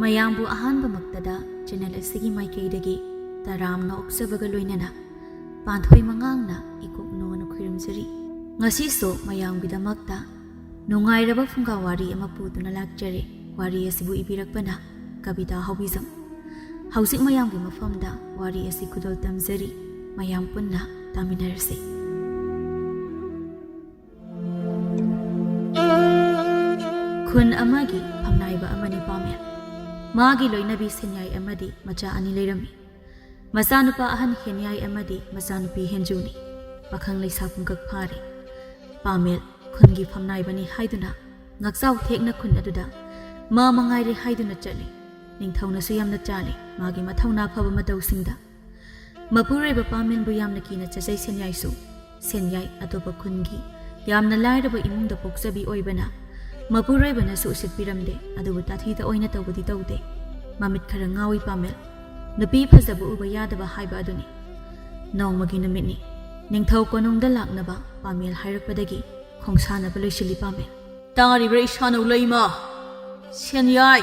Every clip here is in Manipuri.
ꯃꯌꯥꯝꯕꯨ ꯑꯍꯥꯟꯕꯃꯛꯇꯗ ꯆꯦꯅꯦꯜ ꯑꯁꯤꯒꯤ ꯃꯥꯏꯀꯩꯗꯒꯤ ꯇꯔꯥꯝꯅ ꯑꯣꯛꯆꯕꯒ ꯂꯣꯏꯅꯅ ꯄꯥꯟꯊꯣꯏ ꯃꯉꯥꯡꯅ ꯏꯀꯣꯛꯅꯣꯅ ꯈꯨꯔꯨꯝꯖꯔꯤ꯫ ꯉꯁꯤꯁꯨ ꯃꯌꯥꯝꯒꯤꯗꯃꯛꯇ ꯅꯨꯡꯉꯥꯏꯔꯕ ꯐꯨꯡꯒꯥꯋꯥꯔꯤ ꯑꯃ ꯄꯨꯗꯨꯅ ꯂꯥꯛꯆꯔꯦ꯫ ꯋꯥꯔꯤ ꯑꯁꯤꯕꯨ ꯏꯕꯤꯔꯛꯄꯅ ꯀꯕꯤꯇꯥ ꯍꯧꯕꯤꯖꯝ꯫ ꯍꯧꯖꯤꯛ ꯃꯌꯥꯝꯒꯤ ꯃꯐꯝꯗ ꯋꯥꯔꯤ ꯑꯁꯤ ꯈꯨꯗꯣꯜ ꯇꯝꯖꯔꯤ꯫ ꯃꯌꯥꯝ ꯄꯨꯟꯅ ꯇꯥꯃꯤꯟꯅꯔꯁꯤ꯫ ꯈꯨꯟ ꯑꯃꯒꯤ ꯐꯝꯅꯥꯏꯕ ꯑꯃꯅꯤ ꯄꯥꯃꯦꯜ꯫ ꯃꯥꯒꯤ ꯂꯣꯏꯅꯕꯤ ꯁꯦꯟꯌꯥꯏ ꯑꯃꯗꯤ ꯃꯆꯥ ꯑꯅꯤ ꯂꯩꯔꯝꯃꯤ꯫ ꯃꯆꯥꯅꯨꯄꯥ ꯑꯍꯟ ꯍꯦꯟꯌꯥꯏ ꯑꯃꯗꯤ ꯃꯆꯥꯅꯨꯄꯤ ꯍꯦꯟꯖꯨꯅꯤ꯫ ꯄꯥꯈꯪ ꯂꯩꯁꯥ ꯄꯨꯡꯀꯛ ꯐꯥꯔꯦ꯫ ꯄꯥꯃꯦꯜ ꯈꯨꯟꯒꯤ ꯐꯝꯅꯥꯏꯕꯅꯤ ꯍꯥꯏꯗꯨꯅ ꯉꯛꯆꯥꯎ ꯊꯦꯛꯅ ꯈꯨꯟ ꯑꯗꯨꯗ ꯃꯥ ꯃꯉꯥꯏꯔꯦ ꯍꯥꯏꯗꯨꯅ ꯆꯠꯂꯤ꯫ ꯅꯤꯡꯊꯧꯅꯁꯨ ꯌꯥꯝꯅ ꯆꯥꯜꯂꯤ ꯃꯥꯒꯤ ꯃꯊꯧꯅꯥ ꯐꯕ ꯃꯇꯧꯁꯤꯡꯗ꯫ ꯃꯄꯨꯔꯣꯏꯕ ꯄꯥꯃꯦꯟꯕꯨ ꯌꯥꯝꯅ ꯀꯤꯅ ꯆꯠꯆꯩ ꯁꯦꯟꯌꯥꯏꯁꯨ꯫ ꯁꯦꯟꯌꯥꯏ ꯑꯇꯣꯞꯄ ꯈꯨꯟꯒꯤ ꯌꯥꯝꯅ ꯂꯥꯏꯔꯕ ꯏꯃꯨꯡꯗ ꯄꯣꯛꯆꯕꯤ ꯑꯣꯏꯕꯅ ꯃꯄꯨꯔꯣꯏꯕꯅꯁꯨ ꯎꯁꯤꯠꯄꯤꯔꯝꯗꯦ, ꯑꯗꯨꯕꯨ ꯇꯥꯊꯤꯗ ꯑꯣꯏꯅ ꯇꯧꯕꯗꯤ ꯇꯧꯗꯦ꯫ ꯃꯃꯤꯠ ꯈꯔ ꯉꯥꯎꯏ ꯄꯥꯃꯦꯜ꯫ ꯅꯨꯄꯤ ꯐꯖꯕ ꯎꯕ ꯌꯥꯗꯕ ꯍꯥꯏꯕ ꯑꯗꯨꯅꯤ꯫ ꯅꯣꯡꯃꯒꯤ ꯅꯨꯃꯤꯠꯅꯤ꯫ ꯅꯤꯡꯊꯧ ꯀꯣꯅꯨꯡꯗ ꯂꯥꯛꯅꯕ ꯄꯥꯃꯦꯜ ꯍꯥꯏꯔꯛꯄꯗꯒꯤ ꯈꯣꯡꯁꯥꯟꯅꯕ ꯂꯣꯏꯁꯤꯜꯂꯤ ꯄꯥꯃꯦꯜ꯫ ꯇꯥꯔꯤꯕ꯭ꯔꯥ ꯏꯁꯥꯅꯧ ꯂꯩꯃ? ꯁꯦꯟꯌꯥꯏ,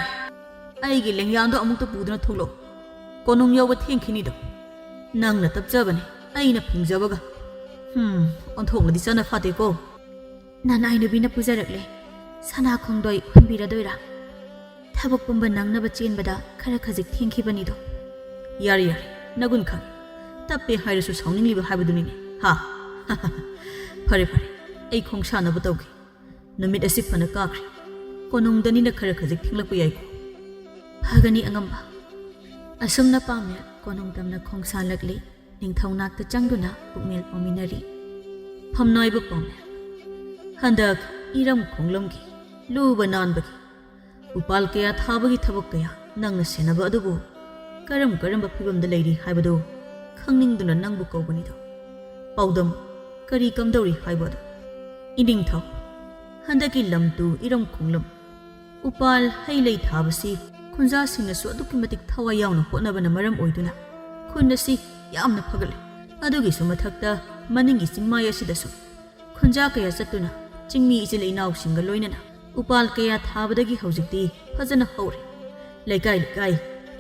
ꯑꯩꯒꯤ ꯂꯦꯡꯌꯥꯟꯗꯣ ꯑꯃꯨꯛꯇ ꯄꯨꯗꯨꯅ ꯊꯣꯛꯂꯛꯑꯣ꯫ ꯀꯣꯅꯨꯡ ꯌꯧꯕ ꯊꯦꯡꯈꯤꯅꯤꯗꯣ꯫ ꯅꯪꯅ ꯇꯞꯆꯕꯅꯦ, ꯑꯩꯅ ꯐꯤꯡꯖꯕꯒ꯫ ꯑꯣꯟꯊꯣꯛꯅꯗꯤ ꯆꯠꯅ ꯐꯥꯠꯇꯦꯀꯣ꯫ ꯅꯅꯥꯏ ꯅꯨꯕꯤꯅ ꯄꯨꯖꯔꯛꯂꯦ꯫ ꯁꯅꯥ ꯈꯣꯡꯗꯣꯏ ꯍꯨꯟꯕꯤꯔꯗꯣꯏꯔꯥ? ꯊꯕꯛ ꯄꯨꯝꯕ ꯅꯪꯅꯕ ꯆꯦꯟꯕꯗ ꯈꯔ ꯈꯖꯤꯛ ꯊꯦꯡꯈꯤꯕꯅꯤꯗꯣ꯫ ꯌꯥꯔꯦ ꯌꯥꯔꯦ, ꯅꯒꯨꯟ ꯈꯪꯉꯤ꯫ ꯇꯞꯄꯦ ꯍꯥꯏꯔꯁꯨ ꯁꯥꯎꯅꯤꯡꯂꯤꯕ ꯍꯥꯏꯕꯗꯨꯅꯤꯅꯦ ꯍꯥ? ꯐꯔꯦ ꯐꯔꯦ, ꯑꯩ ꯈꯣꯡꯁꯥꯟꯅꯕ ꯇꯧꯒꯦ꯫ ꯅꯨꯃꯤꯠ ꯑꯁꯤ ꯐꯅ ꯀꯥꯈ꯭ꯔꯦ꯫ ꯀꯣꯅꯨꯡꯗꯅꯤꯅ ꯈꯔ ꯈꯖꯤꯛ ꯊꯦꯡꯂꯛꯄ ꯌꯥꯏꯀꯣ꯫ ꯐꯒꯅꯤ ꯑꯉꯝꯕ꯫ ꯑꯁꯨꯝꯅ ꯄꯥꯃꯦꯜ ꯀꯣꯅꯨꯡ ꯇꯝꯅ ꯈꯣꯡꯁꯥꯜꯂꯛꯂꯤ꯫ ꯅꯤꯡꯊꯧ ꯅꯥꯛꯇ ꯆꯪꯗꯨꯅ ꯄꯨꯛꯃꯦꯜ ꯄꯥꯎꯃꯤꯟꯅꯔꯤ꯫ ꯐꯝꯅꯥꯏꯕ ꯄꯥꯃꯦꯜ, ꯍꯟꯗꯛ ꯏꯔꯝ ꯈꯣꯡꯂꯝꯒꯤ ꯂꯨꯕ ꯅꯥꯟꯕꯒꯤ ꯎꯄꯥꯜ ꯀꯌꯥ ꯊꯥꯕꯒꯤ ꯊꯕꯛ ꯀꯌꯥ ꯅꯪꯅ ꯁꯦꯟꯅꯕ ꯑꯗꯨꯕꯨ ꯀꯔꯝ ꯀꯔꯝꯕ ꯐꯤꯕꯝꯗ ꯂꯩꯔꯤ ꯍꯥꯏꯕꯗꯨ ꯈꯪꯅꯤꯡꯗꯨꯅ ꯅꯪꯕꯨ ꯀꯧꯕꯅꯤꯗꯣ꯫ ꯄꯥꯎꯗꯝ ꯀꯔꯤ ꯀꯝꯗꯧꯔꯤ ꯍꯥꯏꯕꯗꯣ? ꯏꯅꯤꯡꯊꯧ, ꯍꯟꯗꯛꯀꯤ ꯂꯝꯇꯨ ꯏꯔꯝ ꯈꯣꯡꯂꯝ ꯎꯄꯥꯜ ꯍꯩ ꯂꯩ ꯊꯥꯕꯁꯤ ꯈꯨꯟꯖꯥꯁꯤꯡꯅꯁꯨ ꯑꯗꯨꯛꯀꯤ ꯃꯇꯤꯛ ꯊꯋꯥꯏ ꯌꯥꯎꯅ ꯍꯣꯠꯅꯕꯅ ꯃꯔꯝ ꯑꯣꯏꯗꯨꯅ ꯈꯨꯟ ꯑꯁꯤ ꯌꯥꯝꯅ ꯐꯒꯠꯂꯦ꯫ ꯑꯗꯨꯒꯤꯁꯨ ꯃꯊꯛꯇ ꯃꯅꯤꯡꯒꯤ ꯆꯤꯡꯃꯥꯏ ꯑꯁꯤꯗꯁꯨ ꯈꯨꯟꯖꯥ ꯀꯌꯥ ꯆꯠꯇꯨꯅ ꯆꯤꯡꯃꯤ ꯏꯆꯤꯜ ꯏꯅꯥꯎꯁꯤꯡꯒ ꯂꯣꯏꯅꯅ ꯎꯄꯥꯜ ꯀꯌꯥ ꯊꯥꯕꯗꯒꯤ ꯍꯧꯖꯤꯛꯇꯤ ꯐꯖꯅ ꯍꯧꯔꯦ꯫ ꯂꯩꯀꯥꯏ ꯂꯩꯀꯥꯏ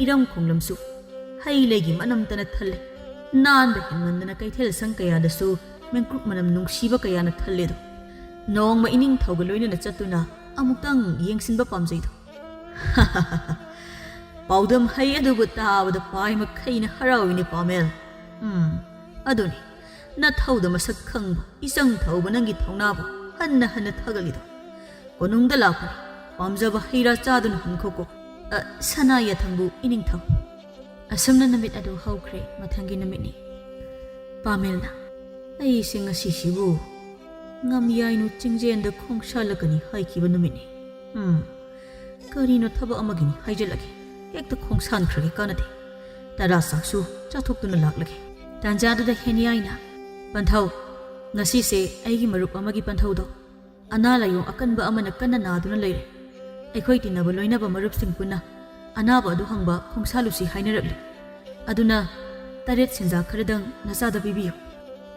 ꯏꯔꯝ ꯈꯣꯡꯂꯝꯁꯨ ꯍꯩ ꯂꯩꯒꯤ ꯃꯅꯝꯇꯅ ꯊꯜꯂꯦ꯫ ꯅꯥꯟꯕ ꯍꯦꯟꯃꯟꯗꯅ ꯀꯩꯊꯦꯜ ꯁꯪ ꯀꯌꯥꯗꯁꯨ ꯃꯦꯡꯀꯨꯞ ꯃꯅꯝ ꯅꯨꯡꯁꯤꯕ ꯀꯌꯥꯅ ꯊꯜꯂꯦꯗꯣ꯫ ꯅꯣꯡꯃ ꯏꯅꯤꯡꯊꯧꯒ ꯂꯣꯏꯅꯅ ꯆꯠꯇꯨꯅ ꯑꯃꯨꯛꯇꯪ ꯌꯦꯡꯁꯤꯟꯕ ꯄꯥꯝꯖꯩꯗꯣ꯫ ꯄꯥꯎꯗꯝ ꯍꯩ ꯑꯗꯨꯕꯨ ꯇꯥꯕꯗ ꯄꯥꯏ ꯃꯈꯩꯅ ꯍꯔꯥꯎꯏꯅꯦ ꯄꯥꯃꯦꯜ꯫ ꯑꯗꯨꯅꯤ ꯅꯊꯧꯗ ꯃꯁꯛ ꯈꯪꯕ ꯏꯆꯪ ꯊꯧꯕ ꯅꯪꯒꯤ ꯊꯧꯅꯥꯕꯨ ꯍꯟꯅ ꯍꯟꯅ ꯊꯥꯒꯠꯂꯤꯗꯣ꯫ ꯀꯣꯅꯨꯡꯗ ꯂꯥꯛꯄꯅꯤ, ꯄꯥꯝꯖꯕ ꯍꯩꯔꯥ ꯆꯥꯗꯨꯅ ꯍꯟꯈꯣꯀꯣ꯫ ꯁꯅꯥ ꯌꯥꯊꯪꯕꯨ ꯏꯅꯤꯡꯊꯧ꯫ ꯑꯁꯨꯝꯅ ꯅꯨꯃꯤꯠ ꯑꯗꯨ ꯍꯧꯈ꯭ꯔꯦ꯫ ꯃꯊꯪꯒꯤ ꯅꯨꯃꯤꯠꯅꯤ꯫ ꯄꯥꯃꯦꯜꯅ ꯑꯩꯁꯦ ꯉꯁꯤꯁꯤꯕꯨ ꯉꯝꯌꯥꯏꯅꯨ ꯆꯤꯡꯖꯦꯟꯗ ꯈꯣꯡꯁꯥꯜꯂꯛꯀꯅꯤ ꯍꯥꯏꯈꯤꯕ ꯅꯨꯃꯤꯠꯅꯤ꯫ ꯀꯔꯤꯅꯣ ꯊꯕꯛ ꯑꯃꯒꯤꯅꯤ ꯍꯥꯏꯖꯜꯂꯒꯦ, ꯍꯦꯛꯇ ꯈꯣꯡꯁꯥꯟꯈ꯭ꯔꯒꯦ ꯀꯥꯟꯅꯗꯦ꯫ ꯇꯔꯥ ꯆꯥꯛꯁꯨ ꯆꯥꯊꯣꯛꯇꯨꯅ ꯂꯥꯛꯂꯒꯦ꯫ ꯇꯥꯟꯖꯥꯗꯨꯗ ꯍꯦꯟꯌꯥꯏꯅ, ꯄꯟꯊꯧ, ꯉꯁꯤꯁꯦ ꯑꯩꯒꯤ ꯃꯔꯨꯞ ꯑꯃꯒꯤ ꯄꯟꯊꯧꯗꯣ ꯑꯅꯥ ꯂꯥꯏꯌꯣꯡ ꯑꯀꯟꯕ ꯑꯃꯅ ꯀꯟꯅ ꯅꯥꯗꯨꯅ ꯂꯩꯔꯦ꯫ ꯑꯩꯈꯣꯏ ꯇꯤꯟꯅꯕ ꯂꯣꯏꯅꯕ ꯃꯔꯨꯞꯁꯤꯡ ꯄꯨꯟꯅ ꯑꯅꯥꯕ ꯑꯗꯨ ꯍꯪꯕ ꯈꯣꯡꯁꯥꯜꯂꯨꯁꯤ ꯍꯥꯏꯅꯔꯛꯂꯤ꯫ ꯑꯗꯨꯅ 7 ꯁꯦꯟꯖꯥ ꯈꯔꯗꯪ ꯅꯆꯥꯗ ꯄꯤꯕꯤꯌꯨ꯫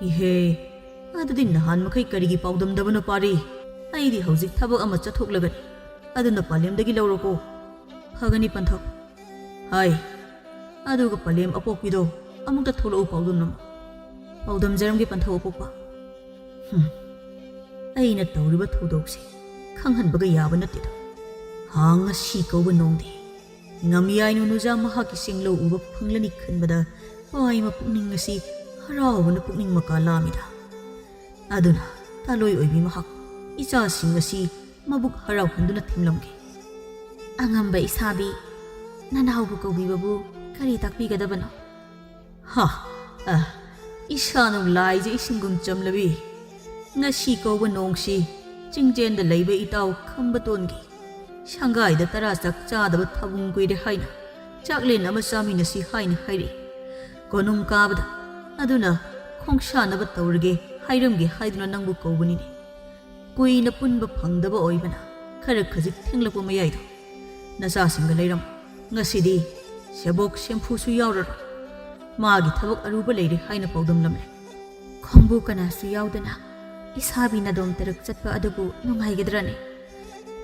ꯏꯍꯦ, ꯑꯗꯨꯗꯤ ꯅꯍꯥꯟ ꯃꯈꯩ ꯀꯔꯤꯒꯤ ꯄꯥꯎꯗꯝꯗꯕꯅꯣ ꯄꯥꯔꯤ? ꯑꯩꯗꯤ ꯍꯧꯖꯤꯛ ꯊꯕꯛ ꯑꯃ ꯆꯠꯊꯣꯛꯂꯒꯅꯤ, ꯑꯗꯨꯅ ꯄꯥꯂꯦꯝꯗꯒꯤ ꯂꯧꯔꯣꯀꯣ꯫ ꯐꯒꯅꯤ ꯄꯟꯊꯧ꯫ ꯍꯥꯏ, ꯑꯗꯨꯒ ꯄꯥꯂꯦꯝ ꯑꯄꯣꯛꯄꯤꯗꯣ ꯑꯃꯨꯛꯇ ꯊꯣꯛꯂꯛꯎ ꯄꯥꯎꯗꯝꯅꯝ꯫ ꯄꯥꯎꯗꯝꯖꯔꯝꯒꯦ ꯄꯟꯊꯧ ꯑꯄꯣꯛꯄ꯫ ꯑꯩꯅ ꯇꯧꯔꯤꯕ ꯊꯧꯗꯣꯛꯁꯦ ꯈꯪꯍꯟꯕꯒ ꯌꯥꯕ ꯅꯠꯇꯦꯗ꯫ ꯉꯁꯤ ꯀꯧꯕ ꯅꯣꯡꯗꯤ ꯉꯝꯌꯥꯏꯅꯨ ꯅꯨꯖꯥ ꯃꯍꯥꯛꯀꯤ ꯁꯦꯡꯂꯧ ꯎꯕ ꯐꯪꯂꯅꯤ ꯈꯟꯕꯗ ꯄꯥꯏꯃ ꯄꯨꯛꯅꯤꯡ ꯑꯁꯤ ꯍꯔꯥꯎꯕꯅ ꯄꯨꯛꯅꯤꯡ ꯃꯀꯥ ꯂꯥꯝꯃꯤꯗ꯫ ꯑꯗꯨꯅ ꯇꯥꯂꯣꯏ ꯑꯣꯏꯕꯤ ꯃꯍꯥꯛ ꯏꯆꯥꯁꯤꯡ ꯑꯁꯤ ꯃꯕꯨꯛ ꯍꯔꯥꯎꯍꯟꯗꯨꯅ ꯊꯤꯡꯂꯝꯒꯦ꯫ ꯑꯉꯝꯕ ꯏꯁꯥꯕꯤ, ꯅꯅꯥꯎꯕꯨ ꯀꯧꯕꯤꯕꯕꯨ ꯀꯔꯤ ꯇꯥꯛꯄꯤꯒꯗꯕꯅꯣ? ꯏꯁꯥꯅꯨ ꯂꯥꯏꯖ ꯏꯁꯤꯡꯒꯨꯝ ꯆꯝꯂꯕꯤ, ꯉꯁꯤ ꯀꯧꯕ ꯅꯣꯡꯁꯤ ꯆꯤꯡꯖꯦꯟꯗ ꯂꯩꯕ ꯏꯇꯥꯎ ꯈꯝꯕꯇꯣꯟꯒꯤ ꯁꯪꯒꯥꯏꯗ 10 ꯆꯥꯛ ꯆꯥꯗꯕ ꯊꯥꯕꯨꯡ ꯀꯨꯏꯔꯦ ꯍꯥꯏꯅ ꯆꯥꯛꯂꯦꯟ ꯑꯃ ꯆꯥꯃꯤꯟꯅꯁꯤ ꯍꯥꯏꯅ ꯍꯥꯏꯔꯛꯏ꯫ ꯀꯣꯅꯨꯡ ꯀꯥꯕꯗ ꯑꯗꯨꯅ ꯈꯣꯡꯁꯥꯟꯅꯕ ꯇꯧꯔꯒꯦ ꯍꯥꯏꯔꯝꯒꯦ ꯍꯥꯏꯗꯨꯅ ꯅꯪꯕꯨ ꯀꯧꯕꯅꯤꯅꯦ꯫ ꯀꯨꯏꯅ ꯄꯨꯟꯕ ꯐꯪꯗꯕ ꯑꯣꯏꯕꯅ ꯈꯔ ꯈꯖꯤꯛ ꯊꯦꯡꯂꯛꯄ ꯃꯌꯥꯏꯗꯣ꯫ ꯅꯆꯥꯁꯤꯡꯒ ꯂꯩꯔꯝ, ꯉꯁꯤꯗꯤ ꯁꯦꯕꯣꯛ ꯁꯦꯝꯐꯨꯁꯨ ꯌꯥꯎꯔꯔꯣꯏ꯫ ꯃꯥꯒꯤ ꯊꯕꯛ ꯑꯔꯨꯕ ꯂꯩꯔꯦ ꯍꯥꯏꯅ ꯄꯥꯎꯗꯝꯂꯝꯂꯦ꯫ ꯈꯣꯡꯕꯨ ꯀꯅꯥꯁꯨ ꯌꯥꯎꯗꯅ ꯏꯁꯥꯕꯤ ꯅꯗꯣꯝ ꯇꯔꯛ ꯆꯠꯄ ꯑꯗꯨꯕꯨ ꯅꯨꯡꯉꯥꯏꯒꯗ꯭ꯔꯅꯦ?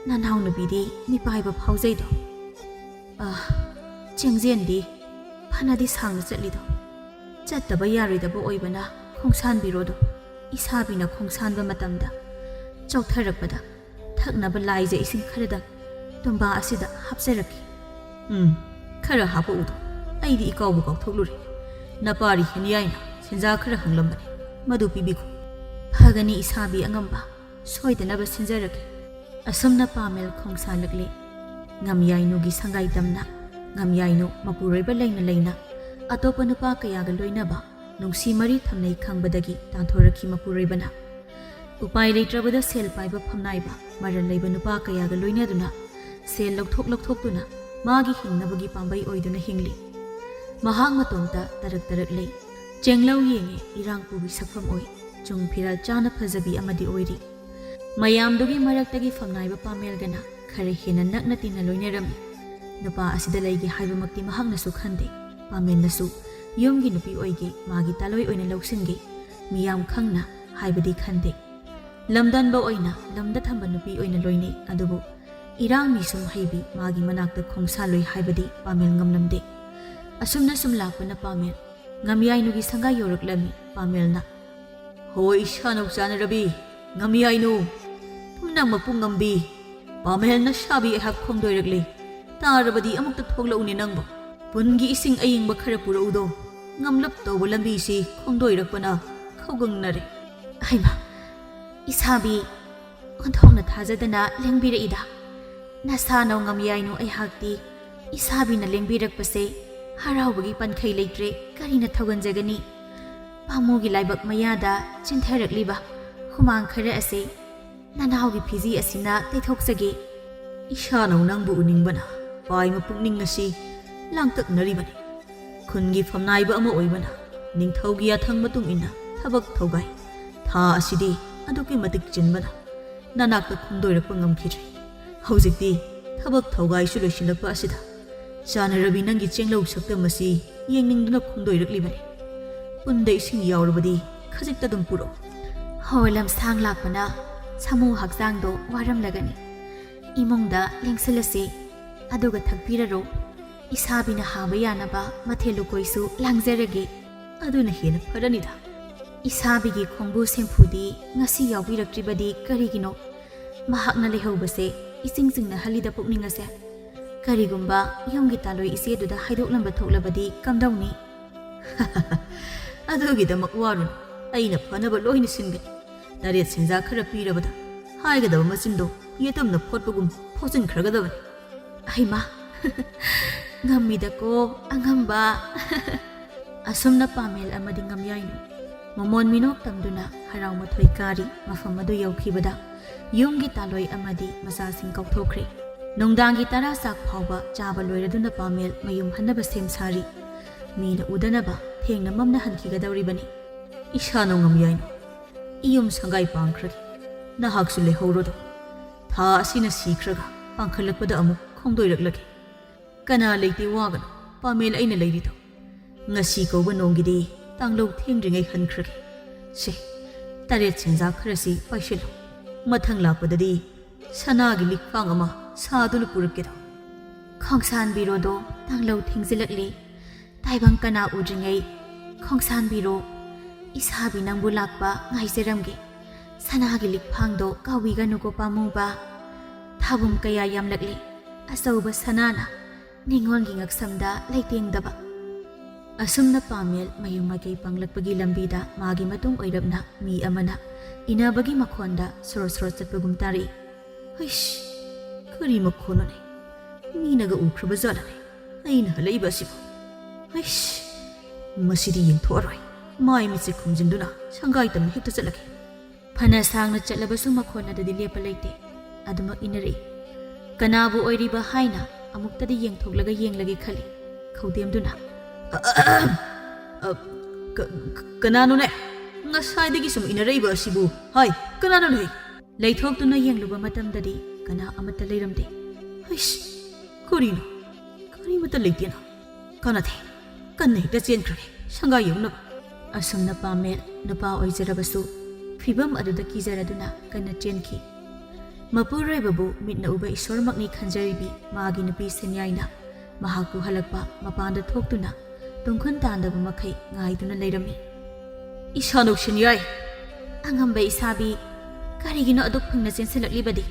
ꯅꯅꯥꯎ ꯅꯨꯄꯤꯗꯤ ꯃꯤꯄꯥꯏꯕ ꯐꯥꯎꯖꯩꯗꯣ꯫ ꯆꯦꯡꯖꯦꯟꯗꯤ ꯐꯅꯗꯤ ꯁꯥꯡꯅ ꯆꯠꯂꯤꯗꯣ ꯆꯠꯇꯕ ꯌꯥꯔꯣꯏꯗꯕ ꯑꯣꯏꯕꯅ ꯈꯣꯡꯁꯥꯟꯕꯤꯔꯣꯗꯣ ꯏꯁꯥꯕꯤꯅ ꯈꯣꯡꯁꯥꯟꯕ ꯃꯇꯝꯗ ꯆꯥꯎꯊꯔꯛꯄꯗ ꯊꯛꯅꯕ ꯂꯥꯏꯖ ꯏꯁꯤꯡ ꯈꯔꯗꯪ ꯇꯨꯝꯕꯥ ꯑꯁꯤꯗ ꯍꯥꯞꯆꯔꯛꯈꯤ ꯈꯔ ꯍꯥꯞꯄꯛꯎꯗꯣ ꯑꯩꯗꯤ ꯏꯀꯥꯎꯕꯨ ꯀꯥꯎꯊꯣꯛꯂꯨꯔꯦ ꯅꯄꯥꯔꯤ ꯍꯦꯅꯤꯌꯥꯏꯅ ꯁꯦꯟꯖꯥ ꯈꯔ ꯍꯪꯂꯝꯕꯅꯤ ꯃꯗꯨ ꯄꯤꯕꯤꯈꯣ ꯐꯒꯅꯤ ꯏꯁꯥꯕꯤ ꯑꯉꯝꯕ ꯁꯣꯏꯗꯅꯕ ꯁꯤꯟꯖꯔꯒꯦ ꯑꯁꯨꯝꯅ ꯄꯥꯃꯦꯜ ꯈꯣꯡꯁꯥꯜꯂꯛꯂꯦ ꯉꯝꯌꯥꯏꯅꯨꯒꯤ ꯁꯪꯒꯥꯏ ꯇꯝꯅ ꯉꯝꯌꯥꯏꯅꯨ ꯃꯄꯨꯔꯣꯏꯕ ꯂꯩꯅ ꯂꯩꯅ ꯑꯇꯣꯞꯄ ꯅꯨꯄꯥ ꯀꯌꯥꯒ ꯂꯣꯏꯅꯕ ꯅꯨꯡꯁꯤ ꯃꯔꯤ ꯊꯝꯅꯩ ꯈꯪꯕꯗꯒꯤ ꯇꯥꯟꯊꯣꯔꯛꯈꯤ ꯃꯄꯨꯔꯣꯏꯕꯅ ꯎꯄꯥꯏ ꯂꯩꯇ꯭ꯔꯕꯗ ꯁꯦꯜ ꯄꯥꯏꯕ ꯐꯝꯅꯥꯏꯕ ꯃꯔꯜ ꯂꯩꯕ ꯅꯨꯄꯥ ꯀꯌꯥꯒ ꯂꯣꯏꯅꯗꯨꯅ ꯁꯦꯜ ꯂꯧꯊꯣꯛꯇꯨꯅ ꯃꯥꯒꯤ ꯍꯤꯡꯅꯕꯒꯤ ꯄꯥꯝꯕꯩ ꯑꯣꯏꯗꯨꯅ ꯍꯤꯡꯂꯤ ꯃꯍꯥꯛ ꯃꯇꯣꯝꯇ ꯇꯔꯛ ꯂꯩ ꯆꯦꯡꯂꯧ ꯌꯦꯡꯉꯦ ꯏꯔꯥꯡꯄꯨꯒꯤ ꯁꯛꯐꯝ ꯑꯣꯏ ꯆꯨꯡ ꯐꯤꯔꯥꯜ ꯆꯥꯅ ꯐꯖꯕꯤ ꯑꯃꯗꯤ ꯑꯣꯏꯔꯤ ꯃꯌꯥꯝꯗꯨꯒꯤ ꯃꯔꯛꯇꯒꯤ ꯐꯝꯅꯥꯏꯕ ꯄꯥꯃꯦꯜꯒꯅ ꯈꯔ ꯍꯦꯟꯅ ꯅꯛꯅ ꯇꯤꯟꯅ ꯂꯣꯏꯅꯔꯝꯃꯤ ꯅꯨꯄꯥ ꯑꯁꯤꯗ ꯂꯩꯒꯦ ꯍꯥꯏꯕꯃꯛꯇꯤ ꯃꯍꯥꯛꯅꯁꯨ ꯈꯟꯗꯦ ꯄꯥꯃꯦꯜꯅꯁꯨ ꯌꯨꯝꯒꯤ ꯅꯨꯄꯤ ꯑꯣꯏꯒꯦ ꯃꯥꯒꯤ ꯇꯥꯂꯣꯏ ꯑꯣꯏꯅ ꯂꯧꯁꯤꯟꯒꯦ ꯃꯤꯌꯥꯝ ꯈꯪꯅ ꯍꯥꯏꯕꯗꯤ ꯈꯟꯗꯦ ꯂꯝꯗꯟꯕ ꯑꯣꯏꯅ ꯂꯝꯗ ꯊꯝꯕ ꯅꯨꯄꯤ ꯑꯣꯏꯅ ꯂꯣꯏꯅꯩ ꯑꯗꯨꯕꯨ ꯏꯔꯥꯡ ꯃꯤꯁꯨꯝ ꯍꯩꯕꯤ ꯃꯥꯒꯤ ꯃꯅꯥꯛꯇ ꯈꯣꯡꯁꯥꯜꯂꯣꯏ ꯍꯥꯏꯕꯗꯤ ꯄꯥꯃꯦꯜ ꯉꯝꯂꯝꯗꯦ ꯑꯁꯨꯝꯅ ꯁꯨꯝ ꯂꯥꯛꯄꯅ ꯄꯥꯃꯦꯜ ꯉꯝꯌꯥꯏꯅꯨꯒꯤ ꯁꯪꯒꯥꯏ ꯌꯧꯔꯛꯂꯝꯃꯤ ꯄꯥꯃꯦꯜꯅ ꯍꯣꯏ ꯏꯁꯥꯅꯧ ꯆꯥꯅꯔꯕꯤ ꯉꯝꯌꯥꯏꯅꯨ ꯄꯨꯝꯅꯃꯛꯄꯨ ꯉꯝꯕꯤ ꯄꯥꯃꯦꯜꯅ ꯁꯥꯕꯤ ꯑꯩꯍꯥꯛ ꯈꯣꯡꯗꯣꯏꯔꯛꯂꯦ ꯇꯥꯔꯕꯗꯤ ꯑꯃꯨꯛꯇ ꯊꯣꯛꯂꯛꯎꯅꯦ ꯅꯪꯕ ꯄꯨꯟꯒꯤ ꯏꯁꯤꯡ ꯑꯌꯤꯡꯕ ꯈꯔ ꯄꯨꯔꯛꯎꯗꯣ ꯉꯝꯂꯞ ꯇꯧꯕ ꯂꯝꯕꯤꯁꯤ ꯈꯣꯡꯗꯣꯏꯔꯛꯄꯅ ꯈꯧꯒꯪꯅꯔꯦ ꯍꯩꯃꯥ ꯏꯁꯥꯕꯤ ꯑꯣꯟꯊꯣꯛꯅ ꯊꯥꯖꯗꯅ ꯂꯦꯡꯕꯤꯔꯛꯏꯗ ꯅꯁꯥꯅꯧ ꯉꯝꯌꯥꯏꯅꯨ ꯑꯩꯍꯥꯛꯇꯤ ꯏꯁꯥꯕꯤꯅ ꯂꯦꯡꯕꯤꯔꯛꯄꯁꯦ ꯍꯔꯥꯎꯕꯒꯤ ꯄꯟꯈꯩ ꯂꯩꯇ꯭ꯔꯦ ꯀꯔꯤꯅ ꯊꯧꯒꯟꯖꯒꯅꯤ ꯄꯥꯃꯨꯒꯤ ꯂꯥꯏꯕꯛ ꯃꯌꯥꯗ ꯆꯤꯟꯊꯔꯛꯂꯤꯕ ꯍꯨꯃꯥꯡ ꯈꯔ ꯑꯁꯤ ꯅꯅꯥꯎꯒꯤ ꯐꯤꯖꯤ ꯑꯁꯤꯅ ꯇꯩꯊꯣꯛꯆꯒꯦ ꯏꯁꯥꯅꯧ ꯅꯪꯕꯨ ꯎꯅꯤꯡꯕꯅ ꯄꯥꯏꯃ ꯄꯨꯛꯅꯤꯡ ꯑꯁꯤ ꯂꯥꯡꯇꯛꯅꯔꯤꯕꯅꯤ ꯈꯨꯟꯒꯤ ꯐꯝꯅꯥꯏꯕ ꯑꯃ ꯑꯣꯏꯕꯅ ꯅꯤꯡꯊꯧꯒꯤ ꯌꯥꯊꯪ ꯃꯇꯨꯡ ꯏꯟꯅ ꯊꯕꯛ ꯊꯧꯒꯥꯏ ꯊꯥ ꯑꯁꯤꯗꯤ ꯑꯗꯨꯛꯀꯤ ꯃꯇꯤꯛ ꯆꯤꯟꯕꯅ ꯅꯅꯥꯛꯇ ꯈꯣꯡꯗꯣꯏꯔꯛꯄ ꯉꯝꯈꯤꯗ꯭ꯔꯦ ꯍꯧꯖꯤꯛꯇꯤ ꯊꯕꯛ ꯊꯧꯒꯥꯏꯁꯨ ꯂꯣꯏꯁꯤꯜꯂꯛꯄ ꯑꯁꯤꯗ ꯆꯥꯅꯔꯕꯤ ꯅꯪꯒꯤ ꯆꯦꯡꯂꯧ ꯁꯛꯇꯝ ꯑꯁꯤ ꯌꯦꯡꯅꯤꯡꯗꯨꯅ ꯈꯣꯡꯗꯣꯏꯔꯛꯂꯤꯕꯅꯤ ꯄꯨꯟꯗ ꯏꯁꯤꯡ ꯌꯥꯎꯔꯕꯗꯤ ꯈꯖꯤꯛꯇ ꯑꯗꯨꯝ ꯄꯨꯔꯛꯑꯣ ꯍꯣꯏ ꯂꯝꯁꯥꯡ ꯂꯥꯛꯄꯅ ꯁꯥꯃꯨ ꯍꯛꯆꯥꯡꯗꯣ ꯋꯥꯔꯝꯂꯒꯅꯤ ꯏꯃꯨꯡꯗ ꯂꯦꯡꯁꯤꯜꯂꯁꯤ ꯑꯗꯨꯒ ꯊꯛꯄꯤꯔꯔꯣ ꯏꯁꯥꯕꯤꯅ ꯍꯥꯕ ꯌꯥꯅꯕ ꯃꯊꯦꯜ ꯂꯨꯀꯣꯏꯁꯨ ꯂꯥꯡꯖꯔꯒꯦ ꯑꯗꯨꯅ ꯍꯦꯟꯅ ꯐꯔꯅꯤꯗ ꯏꯁꯥꯕꯤꯒꯤ ꯈꯣꯡꯕꯨ ꯁꯦꯝꯐꯨꯗꯤ ꯉꯁꯤ ꯌꯥꯎꯕꯤꯔꯛꯇ꯭ꯔꯤꯕꯗꯤ ꯀꯔꯤꯒꯤꯅꯣ ꯃꯍꯥꯛꯅ ꯂꯩꯍꯧꯕꯁꯦ ꯏꯁꯤꯡ ꯆꯤꯡꯅꯍꯜꯂꯤꯗ ꯄꯨꯛꯅꯤꯡ ꯑꯁꯦ ꯀꯔꯤꯒꯨꯝꯕ ꯌꯨꯝꯒꯤ ꯇꯥꯂꯣꯏ ꯏꯆꯦꯗꯨꯗ ꯍꯥꯏꯗꯣꯛꯂꯝꯕ ꯊꯣꯛꯂꯕꯗꯤ ꯀꯝꯗꯧꯅꯤ ꯑꯗꯨꯒꯤꯗꯃꯛ ꯋꯥꯔꯨꯅꯨ ꯑꯩꯅ ꯐꯅꯕ ꯂꯣꯏꯅ ꯁꯤꯟꯒꯅꯤ ꯇꯔꯦꯠ ꯁꯦꯟꯖꯥ ꯈꯔ ꯄꯤꯔꯕꯗ ꯍꯥꯏꯒꯗꯕ ꯃꯆꯤꯟꯗꯣ ꯌꯦꯇꯨꯝꯅ ꯐꯣꯠꯄꯒꯨꯝ ꯐꯣꯠꯆꯤꯟꯈ꯭ꯔꯒꯗꯕꯅꯤ ꯍꯩꯃꯥ ꯉꯝꯃꯤꯗꯀꯣ ꯑꯉꯝꯕ ꯑꯁꯨꯝꯅ ꯄꯥꯃꯦꯜ ꯑꯃꯗꯤ ꯉꯝꯌꯥꯏꯅꯨ ꯃꯃꯣꯟ ꯃꯤꯅꯣꯛ ꯇꯝꯗꯨꯅ ꯍꯔꯥꯎ ꯃꯊꯣꯏ ꯀꯥꯔꯤ ꯃꯐꯝ ꯑꯗꯨ ꯌꯧꯈꯤꯕꯗ ꯌꯨꯝꯒꯤ ꯇꯥꯂꯣꯏ ꯑꯃꯗꯤ ꯃꯆꯥꯁꯤꯡ ꯀꯧꯊꯣꯛꯈ꯭ꯔꯦ ꯅꯨꯡꯗꯥꯡꯒꯤ 10 ꯆꯥꯛ ꯐꯥꯎꯕ ꯆꯥꯕ ꯂꯣꯏꯔꯗꯨꯅ ꯄꯥꯃꯦꯜ ꯃꯌꯨꯝ ꯍꯟꯅꯕ ꯁꯦꯝ ꯁꯥꯔꯤ ꯃꯤꯅ ꯎꯗꯅꯕ ꯊꯦꯡꯅ ꯃꯝꯅ ꯍꯟꯈꯤꯒꯗꯧꯔꯤꯕꯅꯤ ꯏꯁꯥꯅꯧ ꯉꯝꯌꯥꯏꯅꯨ ꯏꯌꯨꯝ ꯁꯪꯒꯥꯏ ꯄꯥꯡꯈ꯭ꯔꯒꯦ ꯅꯍꯥꯛꯁꯨ ꯂꯩꯍꯧꯔꯣꯗꯣ ꯊꯥ ꯑꯁꯤꯅ ꯁꯤꯈ꯭ꯔꯒ ꯄꯥꯡꯈꯠꯂꯛꯄꯗ ꯑꯃꯨꯛ ꯈꯣꯡꯗꯣꯏꯔꯛꯂꯒꯦ ꯀꯅꯥ ꯂꯩꯇꯦ ꯋꯥꯒꯅꯨ ꯄꯥꯃꯦꯜ ꯑꯩꯅ ꯂꯩꯔꯤꯗꯣ ꯉꯁꯤ ꯀꯧꯕ ꯅꯣꯡꯒꯤꯗꯤ ꯇꯥꯡꯂꯧ ꯊꯦꯡꯗ꯭ꯔꯤꯉꯩ ꯍꯟꯈ꯭ꯔꯒꯦ ꯁꯦ ꯇꯔꯦꯠ ꯁꯦꯟꯖꯥ ꯈꯔꯁꯤ ꯄꯥꯏꯁꯤꯜꯂꯨ ꯃꯊꯪ ꯂꯥꯛꯄꯗꯗꯤ ꯁꯅꯥꯒꯤ ꯂꯤꯛꯐꯥꯡ ꯑꯃ ꯁꯥꯗꯨꯅ ꯄꯨꯔꯛꯀꯦꯗꯣ ꯈꯣꯡꯁꯥꯟꯕꯤꯔꯣꯗꯣ ꯇꯥꯡꯂꯧ ꯊꯦꯡꯖꯤꯜꯂꯛꯂꯤ ꯇꯥꯏꯕꯪ ꯀꯅꯥ ꯎꯗ꯭ꯔꯤꯉꯩ ꯈꯣꯡꯁꯥꯟꯕꯤꯔꯣ ꯏꯁꯥꯕꯤ ꯅꯪꯕꯨ ꯂꯥꯛꯄ ꯉꯥꯏꯖꯔꯝꯒꯦ ꯁꯅꯥꯒꯤ ꯂꯤꯛꯐꯥꯡꯗꯣ ꯀꯥꯎꯕꯤꯒꯅꯨꯀꯣ ꯄꯥꯝꯃꯨꯕ ꯊꯥꯕꯨꯝ ꯀꯌꯥ ꯌꯥꯝꯂꯛꯂꯤ ꯑꯆꯧꯕ ꯁꯅꯥꯅ ꯅꯤꯡꯉꯣꯜꯒꯤ ꯉꯛꯁꯝꯗ ꯂꯩꯇꯦꯡꯗꯕ ꯑꯁꯨꯝꯅ ꯄꯥꯃꯦꯜ ꯃꯌꯨꯝ ꯃꯀꯩ ꯄꯥꯡꯂꯛꯄꯒꯤ ꯂꯝꯕꯤꯗ ꯃꯥꯒꯤ ꯃꯇꯨꯡ ꯑꯣꯏꯔꯞꯅ ꯃꯤ ꯑꯃꯅ ꯏꯅꯕꯒꯤ ꯃꯈꯣꯟꯗ ꯁꯣꯔ ꯁꯣꯔ ꯆꯠꯄꯒꯨꯝ ꯇꯥꯔꯛꯏ ꯍꯩꯁ ꯀꯔꯤ ꯃꯈꯣꯟꯅꯣꯅꯦ ꯃꯤꯅꯒ ꯎꯈ꯭ꯔꯕ ꯖꯥꯠꯂꯅꯦ ꯑꯩꯅ ꯍꯜꯂꯛꯏꯕ ꯑꯁꯤꯕꯨ ꯍꯩꯁ ꯃꯁꯤꯗꯤ ꯌꯦꯡꯊꯣꯛꯑꯔꯣꯏ ꯃꯥꯏ ꯃꯤꯠꯁꯦ ꯈꯨꯝꯖꯤꯟꯗꯨꯅ ꯁꯪꯒꯥꯏ ꯇꯝꯅ ꯍꯦꯛꯇ ꯆꯠꯂꯒꯦ ꯐꯅ ꯁꯥꯡꯅ ꯆꯠꯂꯕꯁꯨ ꯃꯈꯣꯟ ꯑꯗꯨꯗꯤ ꯂꯦꯞꯄ ꯂꯩꯇꯦ ꯑꯗꯨꯃꯛ ꯏꯟꯅꯔꯛꯏ ꯀꯅꯥꯕꯨ ꯑꯣꯏꯔꯤꯕ ꯍꯥꯏꯅ ꯑꯃꯨꯛꯇꯗꯤ ꯌꯦꯡꯊꯣꯛꯂꯒ ꯌꯦꯡꯂꯒꯦ ꯈꯜꯂꯤ ꯈꯧꯗꯦꯝꯗꯨꯅ ꯀꯅꯥꯅꯣꯅꯦ ꯉꯁꯥꯏꯗꯒꯤ ꯁꯨꯝ ꯏꯟꯅꯔꯛꯏꯕ ꯑꯁꯤꯕꯨ ꯍꯥꯏ ꯀꯅꯥꯅꯣꯅꯦ ꯂꯩꯊꯣꯛꯇꯨꯅ ꯌꯦꯡꯂꯨꯕ ꯃꯇꯝꯗꯗꯤ ꯀꯅꯥ ꯑꯃꯠꯇ ꯂꯩꯔꯝꯗꯦ ꯍꯩꯁ ꯀꯔꯤꯅꯣ ꯀꯔꯤꯃꯠꯇ ꯂꯩꯇꯦꯅ ꯀꯥꯟꯅꯗꯦ ꯀꯟꯅ ꯍꯦꯛꯇ ꯆꯦꯟꯈ꯭ꯔꯒꯦ ꯁꯪꯒꯥꯏ ꯌꯧꯅꯕ ꯑꯁꯨꯝꯅ ꯄꯥꯃꯦꯜ ꯅꯨꯄꯥ ꯑꯣꯏꯖꯔꯕꯁꯨ ꯐꯤꯕꯝ ꯑꯗꯨꯗ ꯀꯤꯖꯔꯗꯨꯅ ꯀꯟꯅ ꯆꯦꯟꯈꯤ ꯃꯄꯨꯔꯣꯏꯕꯕꯨ ꯃꯤꯠꯅ ꯎꯕ ꯏꯁꯣꯔꯃꯛꯅꯤ ꯈꯟꯖꯔꯤꯕꯤ ꯃꯥꯒꯤ ꯅꯨꯄꯤ ꯁꯦꯟꯌꯥꯏꯅ ꯃꯍꯥꯛꯄꯨ ꯍꯜꯂꯛꯄ ꯃꯄꯥꯟꯗ ꯊꯣꯛꯇꯨꯅ ꯇꯨꯡꯈꯨꯟ ꯇꯥꯟꯗꯕ ꯃꯈꯩ ꯉꯥꯏꯗꯨꯅ ꯂꯩꯔꯝꯃꯤ꯫ ꯏꯁꯥꯅꯧ ꯁꯦꯟꯌꯥꯏ! ꯑꯉꯝꯕ ꯏꯁꯥꯕꯤ, ꯀꯔꯤꯒꯤꯅꯣ ꯑꯗꯨꯛ ꯐꯤꯡꯅ ꯆꯦꯟꯁꯤꯜꯂꯛꯂꯤꯕꯗꯤ?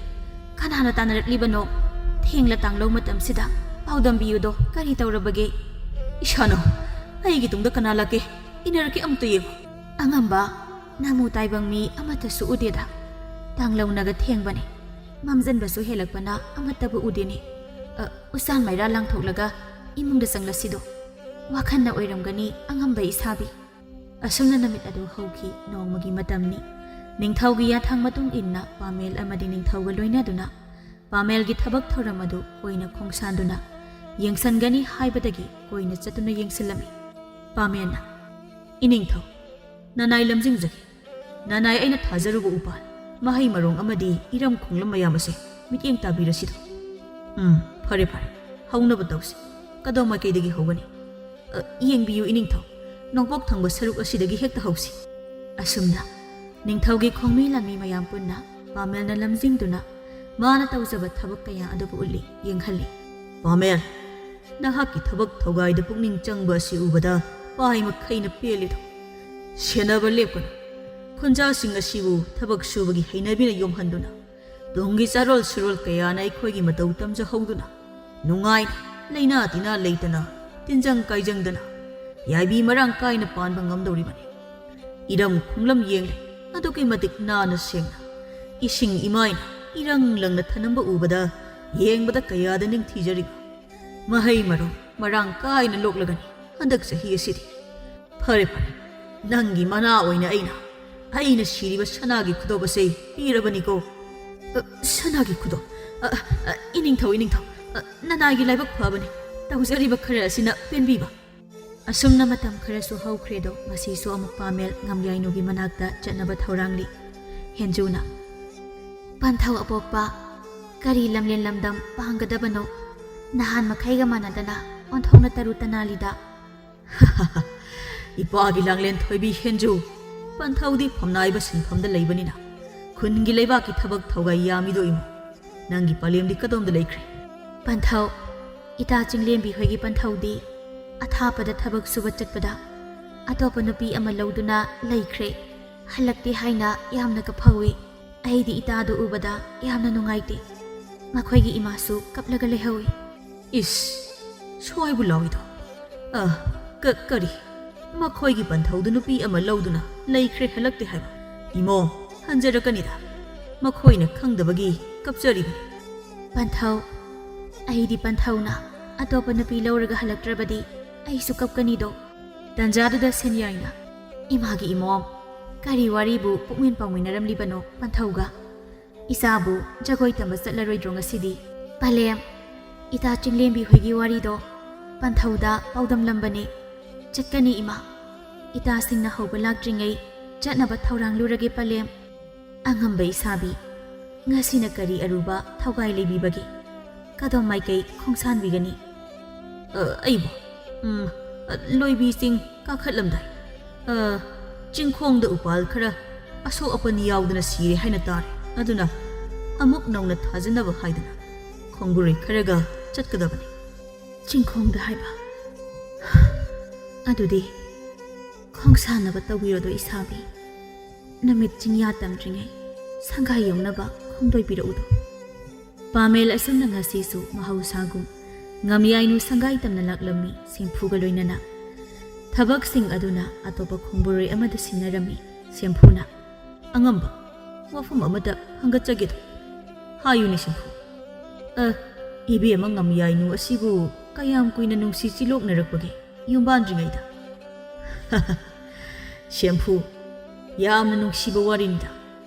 ꯀꯅꯥꯅ ꯇꯥꯟꯅꯔꯛꯂꯤꯕꯅꯣ? ꯊꯦꯡꯂ ꯇꯥꯡꯂꯧ ꯃꯇꯝꯁꯤꯗ ꯄꯥꯎꯗꯝꯕꯤꯌꯨꯗꯣ, ꯀꯔꯤ ꯇꯧꯔꯕꯒꯦ? ꯏꯁꯥꯅꯧ! ꯑꯩꯒꯤ ꯇꯨꯡꯗ ꯀꯅꯥ ꯂꯥꯛꯀꯦ? ꯏꯟꯅꯔꯛꯀꯦ ꯑꯝꯇ ꯌꯦꯡꯉꯨ꯫ ꯑꯉꯝꯕ, ꯅꯥꯃꯨ ꯇꯥꯏꯕꯪ ꯃꯤ ꯑꯃꯠꯇꯁꯨ ꯎꯗꯦꯗ꯫ ꯇꯥꯡꯂꯧꯅꯒ ꯊꯦꯡꯕꯅꯦ, ꯃꯝꯖꯟꯕꯁꯨ ꯍꯦꯜꯂꯛꯄꯅ ꯑꯃꯠꯇꯕꯨ ꯎꯗꯦꯅꯦ꯫ ꯎꯆꯥꯟ ꯃꯩꯔꯥ ꯂꯥꯡꯊꯣꯛꯂꯒ ꯏꯃꯨꯡꯗ ꯆꯪꯂꯁꯤꯗꯣ꯫ ꯋꯥꯈꯟꯅ ꯑꯣꯏꯔꯝꯒꯅꯤ ꯑꯉꯝꯕ ꯏꯁꯥꯕꯤ꯫ ꯑꯁꯨꯝꯅ ꯅꯨꯃꯤꯠ ꯑꯗꯨ ꯍꯧꯈꯤ꯫ ꯅꯣꯡꯃꯒꯤ ꯃꯇꯝꯅꯤ꯫ ꯅꯤꯡꯊꯧꯒꯤ ꯌꯥꯊꯪ ꯃꯇꯨꯡ ꯏꯟꯅ ꯄꯥꯃꯦꯜ ꯑꯃꯗꯤ ꯅꯤꯡꯊꯧꯒ ꯂꯣꯏꯅꯗꯨꯅ ꯄꯥꯃꯦꯜꯒꯤ ꯊꯕꯛ ꯊꯧꯔꯝ ꯑꯗꯨ ꯀꯣꯏꯅ ꯈꯣꯡꯁꯥꯟꯗꯨꯅ ꯌꯦꯡꯁꯟꯒꯅꯤ ꯍꯥꯏꯕꯗꯒꯤ ꯀꯣꯏꯅ ꯆꯠꯇꯨꯅ ꯌꯦꯡꯁꯤꯜꯂꯝꯃꯤ꯫ ꯄꯥꯃꯦꯜꯅ, ꯏꯅꯤꯡꯊꯧ, ꯅꯅꯥꯏ ꯂꯝꯖꯤꯡꯖꯒꯦ꯫ ꯅꯅꯥꯏ ꯑꯩꯅ ꯊꯥꯖꯔꯨꯕ ꯎꯄꯥꯜ, ꯃꯍꯩ ꯃꯔꯣꯡ ꯑꯃꯗꯤ ꯏꯔꯝ ꯈꯣꯡꯂꯝ ꯃꯌꯥꯝ ꯑꯁꯦ ꯃꯤꯠꯌꯦꯡ ꯇꯥꯕꯤꯔꯁꯤꯗꯣ꯫ ꯐꯔꯦ ꯐꯔꯦ, ꯍꯧꯅꯕ ꯇꯧꯁꯤ꯫ ꯀꯗꯧ ꯃꯥꯏꯀꯩꯗꯒꯤ ꯍꯧꯒꯅꯤ? ꯌꯦꯡꯕꯤꯌꯨ ꯏꯅꯤꯡꯊꯧ, ꯅꯣꯡꯄꯣꯛ ꯊꯪꯕ ꯁꯔꯨꯛ ꯑꯁꯤꯗꯒꯤ ꯍꯦꯛꯇ ꯍꯧꯁꯤ꯫ ꯑꯁꯨꯝꯅ ꯅꯤꯡꯊꯧꯒꯤ ꯈꯣꯡꯃꯤ ꯂꯥꯟꯃꯤ ꯃꯌꯥꯝ ꯄꯨꯟꯅ ꯄꯥꯃꯦꯜꯅ ꯂꯝꯖꯤꯡꯗꯨꯅ ꯃꯥꯅ ꯇꯧꯖꯕ ꯊꯕꯛ ꯀꯌꯥ ꯑꯗꯨꯕꯨ ꯎꯠꯂꯤ, ꯌꯦꯡꯍꯜꯂꯤ꯫ ꯄꯥꯃꯦꯜ, ꯅꯍꯥꯛꯀꯤ ꯊꯕꯛ ꯊꯧꯒꯥꯏꯗ ꯄꯨꯛꯅꯤꯡ ꯆꯪꯕ ꯑꯁꯤ ꯎꯕꯗ ꯄꯥꯏ ꯃꯈꯩꯅ ꯄꯦꯜꯂꯤꯗꯣ꯫ ꯁꯦꯟꯅꯕ ꯂꯦꯞꯀꯅꯨ꯫ ꯈꯨꯟꯖꯥꯁꯤꯡ ꯑꯁꯤꯕꯨ ꯊꯕꯛ ꯁꯨꯕꯒꯤ ꯍꯩꯅꯕꯤꯅ ꯌꯣꯝꯍꯟꯗꯨꯅ ꯇꯨꯡꯒꯤ ꯆꯥꯔꯣꯜ ꯁꯨꯔꯣꯜ ꯀꯌꯥꯅ ꯑꯩꯈꯣꯏꯒꯤ ꯃꯇꯧ ꯇꯝꯖꯍꯧꯗꯨꯅ ꯅꯨꯡꯉꯥꯏꯅ ꯂꯩꯅꯥ ꯇꯤꯟꯅꯥ ꯂꯩꯇꯅ ꯇꯤꯟꯖꯪ ꯀꯥꯏꯖꯪꯗꯅ ꯌꯥꯏꯕꯤ ꯃꯔꯥꯡ ꯀꯥꯏꯅ ꯄꯥꯟꯕ ꯉꯝꯗꯧꯔꯤꯕꯅꯤ꯫ ꯏꯔꯝ ꯈꯣꯡꯂꯝ ꯌꯦꯡꯂꯦ, ꯑꯗꯨꯛꯀꯤ ꯃꯇꯤꯛ ꯅꯥꯟꯅ ꯁꯦꯡꯅ ꯏꯁꯤꯡ ꯏꯃꯥꯏꯅ ꯏꯔꯪ ꯂꯪꯅ ꯊꯅꯝꯕ ꯎꯕꯗ ꯌꯦꯡꯕꯗ ꯀꯌꯥꯗ ꯅꯤꯡꯊꯤꯖꯔꯤꯕ꯫ ꯃꯍꯩ ꯃꯔꯣꯡ ꯃꯔꯥꯡ ꯀꯥꯏꯅ ꯂꯣꯛꯂꯒꯅꯤ ꯍꯟꯗꯛ ꯆꯍꯤ ꯑꯁꯤꯗꯤ꯫ ꯐꯔꯦ ꯐꯔꯦ, ꯅꯪꯒꯤ ꯃꯅꯥ ꯑꯣꯏꯅ ꯑꯩꯅ ꯁꯤꯔꯤꯕ ꯁꯅꯥꯒꯤ ꯈꯨꯗꯣꯞ ꯑꯁꯤ ꯄꯤꯔꯕꯅꯤꯀꯣ꯫ ꯁꯅꯥꯒꯤ ꯈꯨꯗꯣꯞ? ꯏꯅꯤꯡꯊꯧ, ꯅꯅꯥꯏꯒꯤ ꯂꯥꯏꯕꯛ ꯐꯕꯅꯤ ꯇꯧꯖꯔꯤꯕ ꯈꯔ ꯑꯁꯤꯅ ꯄꯦꯟꯕꯤꯕ꯫ ꯑꯁꯨꯝꯅ ꯃꯇꯝ ꯈꯔꯁꯨ ꯍꯧꯈ꯭ꯔꯦꯗꯣ ꯉꯁꯤꯁꯨ ꯑꯃꯨꯛ ꯄꯥꯃꯦꯜ ꯉꯝꯌꯥꯏꯅꯨꯒꯤ ꯃꯅꯥꯛꯇ ꯆꯠꯅꯕ ꯊꯧꯔꯥꯡꯂꯤ꯫ ꯍꯦꯟꯖꯨꯅ, ꯄꯟꯊꯧ ꯑꯄꯣꯛꯄ, ꯀꯔꯤ ꯂꯝꯂꯦꯟ ꯂꯝꯗꯝ ꯄꯥꯡꯒꯗꯕꯅꯣ? ꯅꯍꯥꯟ ꯃꯈꯩꯒ ꯃꯥꯟꯅꯗꯅ ꯑꯣꯟꯊꯣꯛꯅ ꯇꯔꯨ ꯇꯅꯥꯜꯂꯤꯗ꯫ ꯏꯄꯥꯒꯤ ꯂꯥꯡꯂꯦꯟ ꯊꯣꯏꯕꯤ ꯍꯦꯟꯖꯨ, ꯄꯟꯊꯧꯗꯤ ꯐꯝꯅꯥꯏꯕ ꯁꯤꯟꯐꯝꯗ ꯂꯩꯕꯅꯤꯅ ꯈꯨꯟꯒꯤ ꯂꯩꯕꯥꯛꯀꯤ ꯊꯕꯛ ꯊꯧꯒꯥꯏ ꯌꯥꯝꯃꯤꯗꯣ ꯏꯃꯨ꯫ ꯅꯪꯒꯤ ꯄꯂꯦꯝꯗꯤ ꯀꯗꯣꯝꯗ ꯂꯩꯈ꯭ꯔꯦ? ꯄꯟꯊꯧ, ꯏꯇꯥ ꯆꯤꯡꯂꯦꯝꯕꯤ ꯍꯣꯏꯒꯤ ꯄꯟꯊꯧꯗꯤ ꯑꯊꯥꯞꯄꯗ ꯊꯕꯛ ꯁꯨꯕ ꯆꯠꯄꯗ ꯑꯇꯣꯞꯄ ꯅꯨꯄꯤ ꯑꯃ ꯂꯧꯗꯨꯅ ꯂꯩꯈ꯭ꯔꯦ꯫ ꯍꯜꯂꯛꯇꯦ ꯍꯥꯏꯅ ꯌꯥꯝꯅ ꯀꯞꯍꯧꯏ꯫ ꯑꯩꯗꯤ ꯏꯇꯥꯗꯨ ꯎꯕꯗ ꯌꯥꯝꯅ ꯅꯨꯡꯉꯥꯏꯇꯦ꯫ ꯃꯈꯣꯏꯒꯤ ꯏꯃꯥꯁꯨ ꯀꯞꯂꯒ ꯂꯩꯍꯧꯏ꯫ ꯏꯁ, ꯁ꯭ꯋꯥꯏꯕꯨ ꯂꯥꯎꯏꯗꯣ꯫ ꯀꯔꯤ? ꯃꯈꯣꯏꯒꯤ ꯄꯟꯊꯧꯗꯨ ꯅꯨꯄꯤ ꯑꯃ ꯂꯧꯗꯨꯅ ꯂꯩꯈ꯭ꯔꯦ ꯍꯜꯂꯛꯇꯦ ꯍꯥꯏꯕ? ꯏꯃꯣ, ꯍꯟꯖꯔꯛꯀꯅꯤꯗ꯫ ꯃꯈꯣꯏꯅ ꯈꯪꯗꯕꯒꯤ ꯀꯞꯆꯔꯤꯕꯅꯤ꯫ ꯄꯟꯊꯧ, ꯑꯩꯗꯤ ꯄꯟꯊꯧꯅ ꯑꯇꯣꯞꯄ ꯅꯨꯄꯤ ꯂꯧꯔꯒ ꯍꯜꯂꯛꯇ꯭ꯔꯕꯗꯤ ꯑꯩꯁꯨ ꯀꯞꯀꯅꯤꯗꯣ꯫ ꯇꯟꯖꯥꯗꯨꯗ ꯁꯦꯟꯌꯥꯏꯅ, ꯏꯃꯥꯒꯤ ꯏꯃꯣꯝ, ꯀꯔꯤ ꯋꯥꯔꯤꯕꯨ ꯄꯨꯛꯃꯦꯟ ꯄꯥꯎꯃꯤꯟꯅꯔꯝꯂꯤꯕꯅꯣ ꯄꯟꯊꯧꯒ? ꯏꯆꯥꯕꯨ ꯖꯒꯣꯏ ꯇꯝꯕ ꯆꯠꯂꯔꯣꯏꯗ꯭ꯔꯣ ꯉꯁꯤꯗꯤ? ꯄꯂꯦꯝ, ꯏꯇꯥ ꯆꯤꯡꯂꯦꯝꯕꯤ ꯍꯣꯏꯒꯤ ꯋꯥꯔꯤꯗꯣ ꯄꯟꯊꯧꯗ ꯄꯥꯎꯗꯝꯂꯝꯕꯅꯤ꯫ ꯆꯠꯀꯅꯤ ꯏꯃꯥ꯫ ꯏꯇꯥꯁꯤꯡꯅ ꯍꯧꯕ ꯂꯥꯛꯇ꯭ꯔꯤꯉꯩ ꯆꯠꯅꯕ ꯊꯧꯔꯥꯡꯂꯨꯔꯒꯦ ꯄꯂꯦꯝ꯫ ꯑꯉꯝꯕ ꯏꯁꯥꯕꯤ, ꯉꯁꯤꯅ ꯀꯔꯤ ꯑꯔꯨꯕ ꯊꯧꯒꯥꯏ ꯂꯩꯕꯤꯕꯒꯦ? ꯀꯗꯣꯝ ꯃꯥꯏꯀꯩ ꯈꯣꯡꯁꯥꯟꯕꯤꯒꯅꯤ? ꯑꯩꯕꯨ ꯂꯣꯏꯕꯤ ꯆꯤꯡ ꯀꯥꯈꯠꯂꯝꯗꯥꯏ ꯆꯤꯡꯈꯣꯡꯗ ꯎꯄꯥꯜ ꯈꯔ ꯑꯁꯣꯛ ꯑꯄꯟ ꯌꯥꯎꯗꯅ ꯁꯤꯔꯦ ꯍꯥꯏꯅ ꯇꯥꯔꯦ꯫ ꯑꯗꯨꯅ ꯑꯃꯨꯛ ꯅꯧꯅ ꯊꯥꯖꯅꯕ ꯍꯥꯏꯗꯅ ꯈꯣꯡꯕꯨꯔꯩ ꯈꯔꯒ ꯆꯠꯀꯗꯕꯅꯤ꯫ ꯆꯤꯡꯈꯣꯡꯗ ꯍꯥꯏꯕ? ꯑꯗꯨꯗꯤ ꯈꯣꯡꯁꯥꯟꯅꯕ ꯇꯧꯕꯤꯔꯣꯗꯣ ꯏꯁꯥꯕꯤ꯫ ꯅꯨꯃꯤꯠ ꯆꯤꯡꯌꯥ ꯇꯝꯗ꯭ꯔꯤꯉꯩ ꯁꯪꯒꯥꯏ ꯌꯧꯅꯕ ꯈꯣꯡꯗꯣꯏꯕꯤꯔꯛꯎꯗꯣ꯫ ꯄꯥꯃꯦꯜ ꯑꯁꯨꯝꯅ ꯉꯁꯤꯁꯨ ꯃꯍꯧꯁꯥꯒꯨꯝ ꯉꯝꯌꯥꯏꯅꯨ ꯁꯪꯒꯥꯏ ꯇꯝꯅ ꯂꯥꯛꯂꯝꯃꯤ ꯁꯦꯝꯐꯨꯒ ꯂꯣꯏꯅꯅ꯫ ꯊꯕꯛꯁꯤꯡ ꯑꯗꯨꯅ ꯑꯇꯣꯞꯄ ꯈꯣꯡꯕꯨꯔꯩ ꯑꯃꯗ ꯁꯤꯟꯅꯔꯝꯃꯤ꯫ ꯁꯦꯝꯐꯨꯅ, ꯑꯉꯝꯕ, ꯋꯥꯐꯝ ꯑꯃꯗ ꯍꯪꯒꯠꯆꯒꯦꯗꯣ꯫ ꯍꯥꯏꯌꯨꯅꯦ ꯁꯦꯝꯐꯨ꯫ ꯏꯕꯦꯝꯃ ꯉꯝꯌꯥꯏꯅꯨ ꯑꯁꯤꯕꯨ ꯀꯌꯥꯝ ꯀꯨꯏꯅ ꯅꯨꯡꯁꯤ ꯆꯤꯂꯣꯛꯅꯔꯛꯄꯒꯦ ꯌꯨꯝꯕꯥꯟꯗ꯭ꯔꯤꯉꯩꯗ? ꯁꯦꯝꯐꯨ, ꯌꯥꯝꯅ ꯅꯨꯡꯁꯤꯕ ꯋꯥꯔꯤꯅꯤꯗ꯫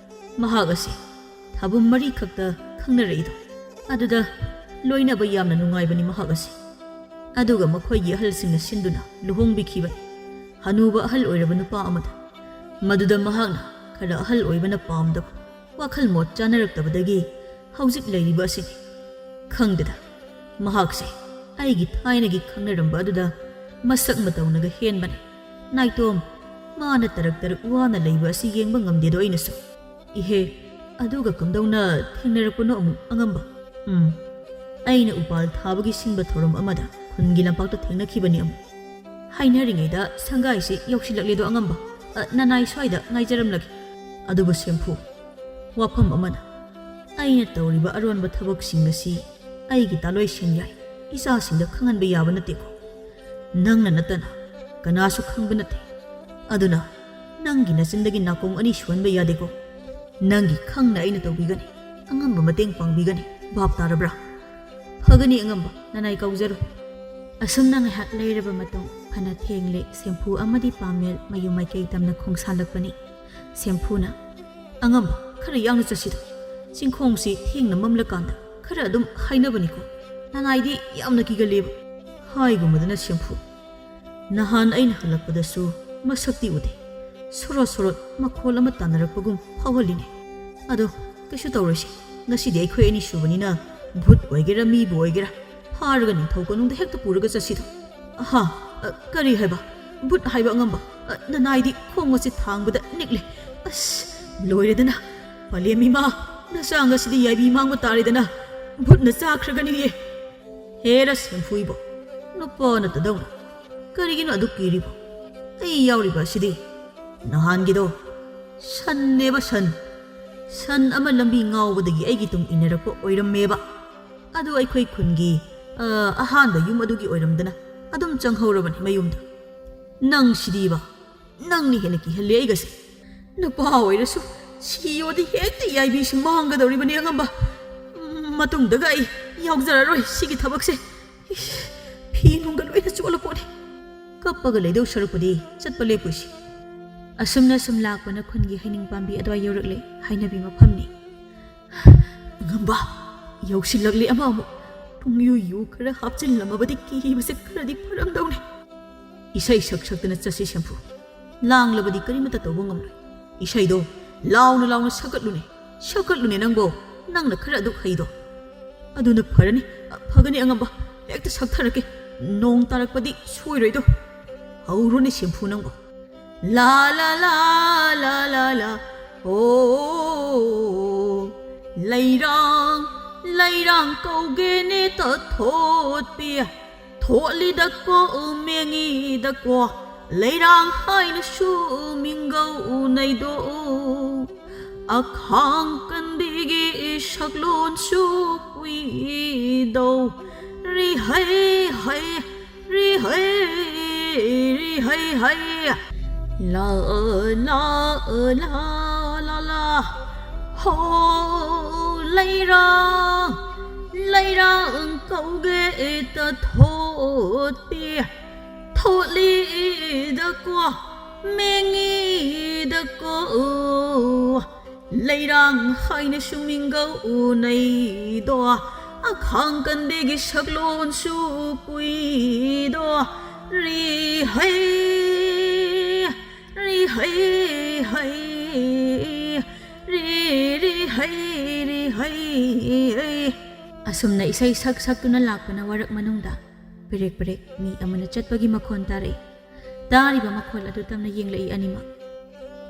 ꯃꯍꯥꯛ ꯑꯁꯤ ꯊꯥꯕꯨꯝ ꯃꯔꯤꯈꯛꯇ ꯈꯪꯅꯔꯛꯏꯗꯣ꯫ ꯑꯗꯨꯗ ꯂꯣꯏꯅꯕ ꯌꯥꯝꯅ ꯅꯨꯡꯉꯥꯏꯕꯅꯤ ꯃꯍꯥꯛ ꯑꯁꯤ꯫ ꯑꯗꯨꯒ ꯃꯈꯣꯏꯒꯤ ꯑꯍꯜꯁꯤꯡꯅ ꯁꯤꯟꯗꯨꯅ ꯂꯨꯍꯣꯡꯕꯤꯈꯤꯕꯅꯤ ꯍꯅꯨꯕ ꯑꯍꯜ ꯑꯣꯏꯔꯕ ꯅꯨꯄꯥ ꯑꯃꯗ꯫ ꯃꯗꯨꯗ ꯃꯍꯥꯛꯅ ꯈꯔ ꯑꯍꯜ ꯑꯣꯏꯕꯅ ꯄꯥꯝꯗꯕ, ꯋꯥꯈꯜ ꯃꯣꯠ ꯆꯥꯅꯔꯛꯇꯕꯗꯒꯤ ꯍꯧꯖꯤꯛ ꯂꯩꯔꯤꯕ ꯑꯁꯤꯅꯤ꯫ ꯈꯪꯗꯦꯗ, ꯃꯍꯥꯛꯁꯦ ꯑꯩꯒꯤ ꯊꯥꯏꯅꯒꯤ ꯈꯪꯅꯔꯝꯕ ꯑꯗꯨꯗ ꯃꯁꯛ ꯃꯇꯧꯅꯒ ꯍꯦꯟꯕꯅꯤ꯫ ꯅꯥꯏꯇꯣꯝ, ꯃꯥꯅ ꯇꯔꯛ ꯇꯔꯛ ꯋꯥꯅ ꯂꯩꯕ ꯑꯁꯤ ꯌꯦꯡꯕ ꯉꯝꯗꯦꯗꯣ ꯑꯩꯅꯁꯨ꯫ ꯏꯍꯦ, ꯑꯗꯨꯒ ꯀꯝꯗꯧꯅ ꯊꯦꯡꯅꯔꯛꯄꯅꯣ ꯑꯃꯨꯛ ꯑꯉꯝꯕ? ꯑꯩꯅ ꯎꯄꯥꯜ ꯊꯥꯕꯒꯤ ꯁꯤꯟꯕ ꯊꯧꯔꯝ ꯑꯃꯗ ꯈꯨꯟꯒꯤ ꯂꯝꯄꯥꯛꯇ ꯊꯦꯡꯅꯈꯤꯕꯅꯤ ꯑꯃꯨꯛ ꯍꯥꯏꯅꯔꯤꯉꯩꯗ ꯁꯪꯒꯥꯏꯁꯤ ꯌꯧꯁꯤꯜꯂꯛꯂꯦꯗꯣ ꯑꯉꯝꯕ ꯅꯅꯥꯏ ꯁ꯭ꯋꯥꯏꯗ ꯉꯥꯏꯖꯔꯝꯂꯒꯦ ꯑꯗꯨꯕꯨ ꯁꯦꯝꯐꯨ ꯋꯥꯐꯝ ꯑꯃꯅ ꯑꯩꯅ ꯇꯧꯔꯤꯕ ꯑꯔꯣꯟꯕ ꯊꯕꯛꯁꯤꯡ ꯑꯁꯤ ꯑꯩꯒꯤ ꯗꯥꯂꯣꯏ ꯁꯦꯟꯌꯥꯏ ꯏꯆꯥꯁꯤꯡꯗ ꯈꯪꯍꯟꯕ ꯌꯥꯕ ꯅꯠꯇꯦꯀꯣ ꯅꯪꯅ ꯅꯠꯇꯅ ꯀꯅꯥꯁꯨ ꯈꯪꯕ ꯅꯠꯇꯦ ꯑꯗꯨꯅ ꯅꯪꯒꯤ ꯅꯆꯤꯟꯗꯒꯤ ꯅꯥꯀꯣꯡ ꯑꯅꯤ ꯁꯨꯍꯟꯕ ꯌꯥꯗꯦꯀꯣ ꯅꯪꯒꯤ ꯈꯪꯅ ꯑꯩꯅ ꯇꯧꯕꯤꯒꯅꯤ ꯑꯉꯝꯕ ꯃꯇꯦꯡ ꯄꯥꯡꯕꯤꯒꯅꯤ ꯚꯥꯞ ꯇꯥꯔꯕ꯭ꯔꯥ ꯐꯒꯅꯤ ꯑꯉꯝꯕ ꯅꯅꯥꯏ ꯀꯧꯖꯔꯣ ꯑꯁꯨꯝꯅ ꯉꯥꯏꯍꯥꯛ ꯂꯩꯔꯕ ꯃꯇꯨꯡ ꯐꯅ ꯊꯦꯡꯂꯦ ꯁꯦꯝꯐꯨ ꯑꯃꯗꯤ ꯄꯥꯃꯦꯜ ꯃꯌꯨꯝ ꯃꯥꯏꯀꯩ ꯇꯝꯅ ꯈꯣꯡꯁꯥꯜꯂꯛꯄꯅꯤ ꯁꯦꯝꯐꯨꯅ ꯑꯉꯝꯕ ꯈꯔ ꯌꯥꯡꯅ ꯆꯠꯁꯤꯗ ꯆꯤꯡꯈꯣꯡꯁꯤ ꯊꯦꯡꯅ ꯃꯝꯂꯀꯥꯟꯗ ꯈꯔ ꯑꯗꯨꯝ ꯍꯥꯏꯅꯕꯅꯤꯀꯣ ꯅꯅꯥꯏꯗꯤ ꯌꯥꯝꯅ ꯀꯤꯒꯜꯂꯦꯕ ꯍꯥꯏꯒꯨꯝꯕꯗꯅ ꯁꯦꯝꯐꯨ ꯅꯍꯥꯟ ꯑꯩꯅ ꯍꯜꯂꯛꯄꯗꯁꯨ ꯃꯁꯛꯇꯤ ꯎꯗꯦ ꯁꯣꯔꯣꯠ ꯁꯣꯔꯣꯠ ꯃꯈꯣꯜ ꯑꯃ ꯇꯥꯟꯅꯔꯛꯄꯒꯨꯝ ꯐꯥꯎꯍꯜꯂꯤꯅꯦ ꯑꯗꯣ ꯀꯩꯁꯨ ꯇꯧꯔꯣꯏꯁꯤ ꯉꯁꯤꯗꯤ ꯑꯩꯈꯣꯏ ꯑꯅꯤ ꯁꯨꯕꯅꯤꯅ ꯚꯨꯠ ꯑꯣꯏꯒꯦꯔꯥ ꯃꯤꯕꯨ ꯑꯣꯏꯒꯦꯔꯥ ꯐꯥꯔꯒ ꯅꯤꯡꯊꯧ ꯀꯣꯅꯨꯡꯗ ꯍꯦꯛꯇ ꯄꯨꯔꯒ ꯆꯠꯁꯤꯗꯣ ꯑꯍꯥ ꯀꯔꯤ ꯍꯥꯏꯕ ꯚꯨꯠ ꯍꯥꯏꯕ ꯑꯉꯝꯕ ꯅꯅꯥꯏꯗꯤ ꯈꯣꯡ ꯑꯁꯤ ꯊꯥꯡꯕꯗ ꯅꯤꯛꯂꯦ ꯑꯁ ꯂꯣꯏꯔꯦꯗꯅ ꯄꯂꯦꯝ ꯏꯃꯥ ꯅꯆꯥꯡ ꯑꯁꯤꯗꯤ ꯌꯥꯏꯕꯤ ꯃꯥꯡꯕ ꯇꯥꯔꯦꯗꯅ ꯚꯨꯠꯅ ꯆꯥꯈ꯭ꯔꯒꯅꯤꯌꯦ ꯍꯦꯔ ꯁꯦꯝꯐꯨꯏꯕꯣ ꯅꯨꯄꯥ ꯅꯠꯇꯗꯧꯅ ꯀꯔꯤꯒꯤꯅꯣ ꯑꯗꯨ ꯀꯤꯔꯤꯕꯣ ꯑꯩ ꯌꯥꯎꯔꯤꯕ ꯑꯁꯤꯗꯤ ꯅꯍꯥꯟꯒꯤꯗꯣ ꯁꯟꯅꯦꯕ ꯁꯟ ꯑꯃ ꯂꯝꯕꯤ ꯉꯥꯎꯕꯗꯒꯤ ꯑꯩꯒꯤ ꯇꯨꯡ ꯏꯟꯅꯔꯛꯄ ꯑꯣꯏꯔꯝꯃꯦꯕ ꯑꯗꯨ ꯑꯩꯈꯣꯏ ꯈꯨꯟꯒꯤ ꯑꯍꯥꯟꯕ ꯌꯨꯝ ꯑꯗꯨꯒꯤ ꯑꯣꯏꯔꯝꯗꯅ ꯑꯗꯨꯝ ꯆꯪꯍꯧꯔꯕꯅꯤ ꯃꯌꯨꯝꯗ ꯅꯪ ꯁꯤꯗꯤꯕ ꯅꯪꯅꯤ ꯍꯦꯟꯅ ꯀꯤꯍꯜꯂꯦ ꯑꯩꯒꯁꯦ ꯅꯨꯄꯥ ꯑꯣꯏꯔꯁꯨ ꯁꯤꯌꯣꯗꯤ ꯍꯦꯛꯇ ꯌꯥꯏꯕꯤꯁꯤ ꯃꯥꯡꯒꯗꯧꯔꯤꯕꯅꯤ ꯑꯉꯝꯕ ꯃꯇꯨꯡꯗꯒ ꯑꯩ ꯌꯥꯎꯖꯔꯔꯣꯏ ꯁꯤꯒꯤ ꯊꯕꯛꯁꯦ ꯐꯤ ꯅꯨꯡꯒ ꯂꯣꯏꯅ ꯆꯣꯠꯂꯄꯣꯠꯅꯤ ꯀꯞꯄꯒ ꯂꯩꯗꯧ ꯁꯔꯨꯛꯄꯨꯗꯤ ꯆꯠꯄ ꯂꯦꯞꯄꯨꯏꯁꯤ ꯑꯁꯨꯝꯅ ꯁꯨꯝ ꯂꯥꯛꯄꯅ ꯈꯨꯟꯒꯤ ꯍꯩꯅꯤꯡ ꯄꯥꯝꯕꯤ ꯑꯗꯨꯋꯥꯏ ꯌꯧꯔꯛꯂꯦ ꯍꯥꯏꯅꯕꯤ ꯃꯐꯝꯅꯤ ꯑꯉꯝꯕ ꯌꯧꯁꯤꯜꯂꯛꯂꯦ ꯑꯃ ꯑꯃꯨꯛ ꯄꯨꯡꯌꯨ ꯈꯔ ꯍꯥꯞꯆꯤꯜꯂꯝꯃꯕꯗꯤ ꯀꯤꯕꯁꯦ ꯈꯔꯗꯤ ꯐꯔꯝꯗꯧꯅꯤ ꯏꯁꯩ ꯁꯛꯇꯅ ꯆꯠꯁꯤ ꯁꯦꯝꯐꯨ ꯂꯥꯡꯂꯕꯗꯤ ꯀꯔꯤꯃꯠꯇ ꯇꯧꯕ ꯉꯝꯂꯣꯏ ꯏꯁꯩꯗꯣ ꯂꯥꯎꯅ ꯂꯥꯎꯅ ꯁꯛꯀꯠꯂꯨꯅꯦ ꯅꯪꯕꯣ ꯅꯪꯅ ꯈꯔ ꯑꯗꯨꯛ ꯍꯩꯗꯣ ꯑꯗꯨꯅ ꯐꯒꯅꯤ ꯑꯉꯝꯕ ꯍꯦꯛꯇ ꯁꯛꯊꯔꯛꯀꯦ ꯅꯣꯡ ꯇꯥꯔꯛꯄꯗꯤ ꯁꯣꯏꯔꯣꯏꯗꯣ ꯍꯧꯔꯣꯅꯦ ꯁꯦꯝꯐꯨ ꯅꯪꯕꯣ ला ला ला ला ला ला ओ लैरांग लैरांग कौगेने त थोत्पि थोलिदको मेंगिदको लैरांग हाइन सु मिंगौ नैदो अखांग कंदिगी शकलोन सु कुइदो रि है रि है La la la la la ho lai rang câu ghê ta thốt bia thốt li da qua mengi da ko lai rang hai na shuming go nei do a khang kan de gi shaklon su pui do ri hai ꯑꯁꯨꯝꯅ ꯏꯁꯩ ꯁꯛꯇꯨꯅ ꯂꯥꯛꯄꯅ ꯋꯥꯔꯛ ꯃꯅꯨꯡꯗ ꯄꯦꯔꯦꯛ ꯃꯤ ꯑꯃꯅ ꯆꯠꯄꯒꯤ ꯃꯈꯣꯟ ꯇꯥꯔꯛꯏ ꯇꯥꯔꯤꯕ ꯃꯈꯣꯜ ꯑꯗꯨ ꯇꯝꯅ ꯌꯦꯡꯂꯛꯏ ꯑꯅꯤꯃꯛ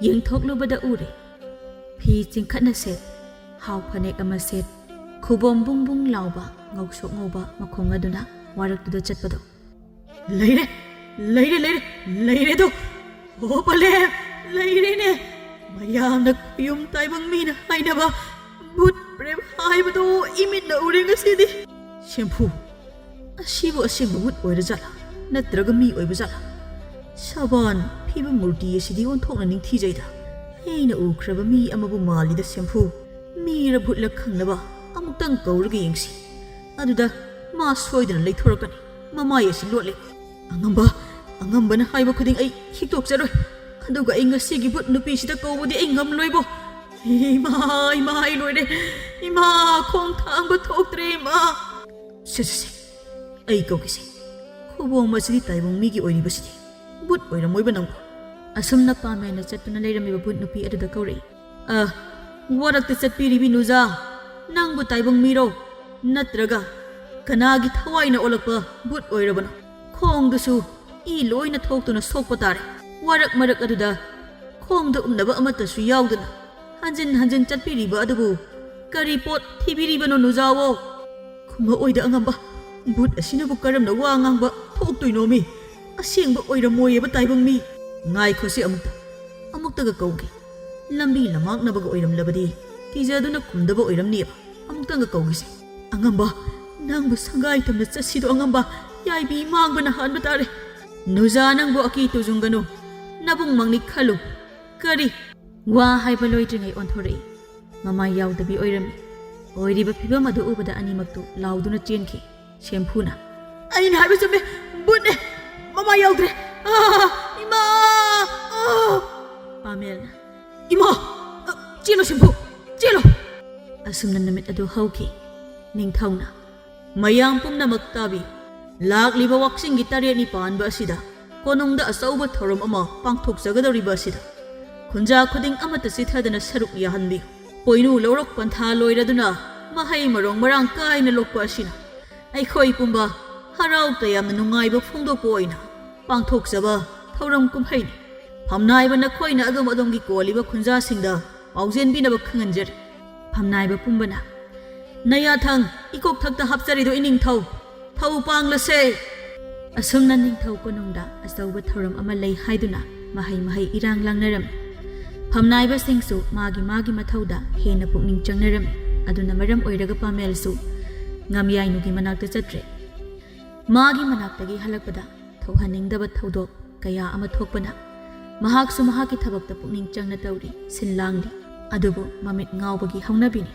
ꯌꯦꯡꯊꯣꯛꯂꯨꯕꯗ ꯎꯔꯦ ꯐꯤ ꯆꯤꯡꯈꯠꯅ ꯁꯦꯠ ꯍꯥꯎ ꯐꯅꯦꯛ ꯑꯃ ꯁꯦꯠ ꯈꯨꯕꯣꯝ ꯕꯨꯡ ꯕꯨꯡ ꯂꯥꯎꯕ ꯉꯧꯁꯣꯛ ꯉꯧꯕ ꯃꯈꯣꯡ ꯑꯗꯨꯅ ꯋꯥꯔꯛꯇꯨꯗ ꯆꯠꯄꯗꯣ ꯂꯩꯔꯦꯗꯣ Oh pale leirene mayamna kuyum taibang mina hainaba but prem haibado imina urenga sidi shampoo asibu asimba but oirajala natraga mi oibajala saban phiba murti asidi onthokna ningthi jaida heina ukraba mi amabu malida shampoo mira butla khangnaba amuktang kauraga yengsi aduda ma soidana leithorakani mamai asi lotle angambana haiba khuding ai hiktoksaroi aduga ai ngasigi but nupi sida kawbudi ai ngamloibo ima ai loire ima khong thangba thoktre ma se ai kawkisi khobong masidi taibong migi oiriba sidi but oira moiba nang asumna pamena chatuna leiramiba but nupi aduda kaurei warakta chatpiribi nuja nangbu taibong miro natraga kanagi thawaina olakpa but oirabana khongdusu I loina thoktuna sokpa tare warak marak aduda khongda umnaba amatasu yaudana hanjin chatpiriba adubu kari pot thibiriba no nujawo kuma oida angamba ꯕꯨꯠ ꯑꯁꯤꯅꯕꯨ ꯀꯔꯝꯅ ꯋꯥ ꯉꯥꯡꯕ ꯊꯣꯛꯇꯣꯏꯅꯣꯃꯤ ꯑꯁꯦꯡꯕ ꯑꯣꯏꯔꯝꯃꯣꯏꯌꯦꯕ ꯇꯥꯏꯕꯪ ꯃꯤ ꯉꯥꯏꯈꯣꯁꯤ ꯑꯃꯨꯛꯇꯒ ꯀꯧꯒꯦ ꯂꯝꯕꯤ ꯂꯝꯃꯥꯡꯅꯕꯒ ꯑꯣꯏꯔꯝꯂꯕꯗꯤ ꯀꯤꯖꯗꯨꯅ ꯈꯨꯝꯗꯕ ꯑꯣꯏꯔꯝꯅꯤꯕ ꯑꯃꯨꯛꯇꯪꯒ ꯀꯧꯒꯤꯁꯦ ꯑꯉꯝꯕ ꯅꯪꯕꯨ ꯁꯪꯒꯥꯏ ꯇꯝꯅ ꯆꯠꯁꯤꯗꯣ ꯑꯉꯝꯕ ꯌꯥꯏꯕꯤ ꯃꯥꯡꯕꯅ ꯍꯥꯟꯕ ꯇꯥꯔꯦ ꯅꯨꯖꯥ ꯅꯪꯕꯨ ꯑꯀꯤ ꯇꯨꯖꯨꯡꯒꯅꯨ ꯅꯕꯨꯡꯃꯛꯅꯤ ꯈꯜꯂꯨ ꯀꯔꯤ ꯋꯥ ꯍꯥꯏꯕ ꯂꯣꯏꯗ꯭ꯔꯤꯉꯩ ꯑꯣꯟꯊꯣꯔꯛꯏ ꯃꯃꯥꯏ ꯌꯥꯎꯗꯕꯤ ꯑꯣꯏꯔꯝꯃꯤ ꯑꯣꯏꯔꯤꯕ ꯐꯤꯕꯝ ꯑꯗꯨ ꯎꯕꯗ ꯑꯅꯤꯃꯛꯇꯨ ꯂꯥꯎꯗꯨꯅ ꯆꯦꯟꯈꯤ ꯁꯦꯝꯐꯨꯅ ꯑꯩꯅ ꯍꯥꯏꯕ ꯆꯨꯝꯃꯦ ꯕꯨꯠꯅꯦ ꯃꯃꯥ ꯌꯥꯎꯗ꯭ꯔꯦ ꯏꯃꯥ ꯄꯥꯃꯦꯜꯅ ꯏꯃꯥ ꯆꯦꯜꯂꯣ ꯁꯦꯝꯐꯨ ꯆꯦꯜꯂꯣ ꯑꯁꯨꯝꯅ ꯅꯨꯃꯤꯠ ꯑꯗꯨ ꯍꯧꯈꯤ ꯅꯤꯡꯊꯧꯅ ꯃꯌꯥꯝ ꯄꯨꯝꯅꯃꯛ ꯇꯥꯕꯤ ꯂꯥꯛꯂꯤꯕ ꯋꯥꯛꯆꯤꯡꯒꯤ 8ꯅꯤ ꯄꯥꯟꯕ ꯑꯁꯤꯗ ꯀꯣꯅꯨꯡꯗ ꯑꯆꯧꯕ ꯊꯧꯔꯝ ꯑꯃ ꯄꯥꯡꯊꯣꯛꯆꯒꯗꯧꯔꯤꯕ ꯑꯁꯤꯗ ꯈꯨꯟꯖꯥ ꯈꯨꯗꯤꯡ ꯑꯃꯠꯇ ꯆꯤꯊꯗꯅ ꯁꯔꯨꯛ ꯌꯥꯍꯟꯕꯤꯌꯨ ꯄꯣꯏꯅꯨ ꯂꯧꯔꯣꯛ ꯄꯟꯊꯥ ꯂꯣꯏꯔꯗꯨꯅ ꯃꯍꯩ ꯃꯔꯣꯡ ꯃꯔꯥꯡ ꯀꯥꯏꯅ ꯂꯣꯛꯄ ꯑꯁꯤꯅ ꯑꯩꯈꯣꯏ ꯄꯨꯝꯕ ꯍꯔꯥꯎ ꯇꯌꯥꯝꯅ ꯅꯨꯡꯉꯥꯏꯕ ꯐꯣꯡꯗꯣꯛꯄ ꯑꯣꯏꯅ ꯄꯥꯡꯊꯣꯛꯆꯕ ꯊꯧꯔꯝ ꯀꯨꯝꯍꯩꯅꯤ ꯐꯝꯅꯥꯏꯕ ꯅꯈꯣꯏꯅ ꯑꯗꯣꯝꯒꯤ ꯀꯣꯜꯂꯤꯕ ꯈꯨꯟꯖꯥꯁꯤꯡꯗ ꯄꯥꯎꯖꯦꯟꯕꯤꯅꯕ ꯈꯪꯍꯟꯖꯔꯤ ꯐꯝꯅꯥꯏꯕ ꯄꯨꯝꯕꯅ ꯅꯌꯥꯊꯪ ꯏꯀꯣꯛꯊꯛꯇ ꯍꯥꯞꯆꯔꯤꯗꯣ ꯏꯅꯤꯡꯊꯧ ꯊꯧ ꯄꯥꯡꯂꯁꯦ ꯑꯁꯨꯝꯅ ꯅꯤꯡꯊꯧ ꯀꯣꯅꯨꯡꯗ ꯑꯆꯧꯕ ꯊꯧꯔꯝ ꯑꯃ ꯂꯩ ꯍꯥꯏꯗꯨꯅ ꯃꯍꯩ ꯏꯔꯥꯡ ꯂꯥꯡꯅꯔꯝꯃꯤ ꯐꯝꯅꯥꯏꯕꯁꯤꯡꯁꯨ ꯃꯥꯒꯤ ꯃꯊꯧꯗ ꯍꯦꯟꯅ ꯄꯨꯛꯅꯤꯡ ꯆꯪꯅꯔꯝꯃꯤ ꯑꯗꯨꯅ ꯃꯔꯝ ꯑꯣꯏꯔꯒ ꯄꯥꯃꯦꯜꯁꯨ ꯉꯝꯌꯥꯏꯅꯨꯒꯤ ꯃꯅꯥꯛꯇ ꯆꯠꯇ꯭ꯔꯦ ꯃꯥꯒꯤ ꯃꯅꯥꯛꯇꯒꯤ ꯍꯜꯂꯛꯄꯗ ꯊꯣꯛꯍꯟꯅꯤꯡꯗꯕ ꯊꯧꯗꯣꯛ ꯀꯌꯥ ꯑꯃ ꯊꯣꯛꯄꯅ ꯃꯍꯥꯛꯁꯨ ꯃꯍꯥꯛꯀꯤ ꯊꯕꯛꯇ ꯄꯨꯛꯅꯤꯡ ꯆꯪꯅ ꯇꯧꯔꯤ ꯁꯤꯟ ꯂꯥꯡꯂꯤ ꯑꯗꯨꯕꯨ ꯃꯃꯤꯠ ꯉꯥꯎꯕꯒꯤ ꯍꯧꯅꯕꯤꯅꯤ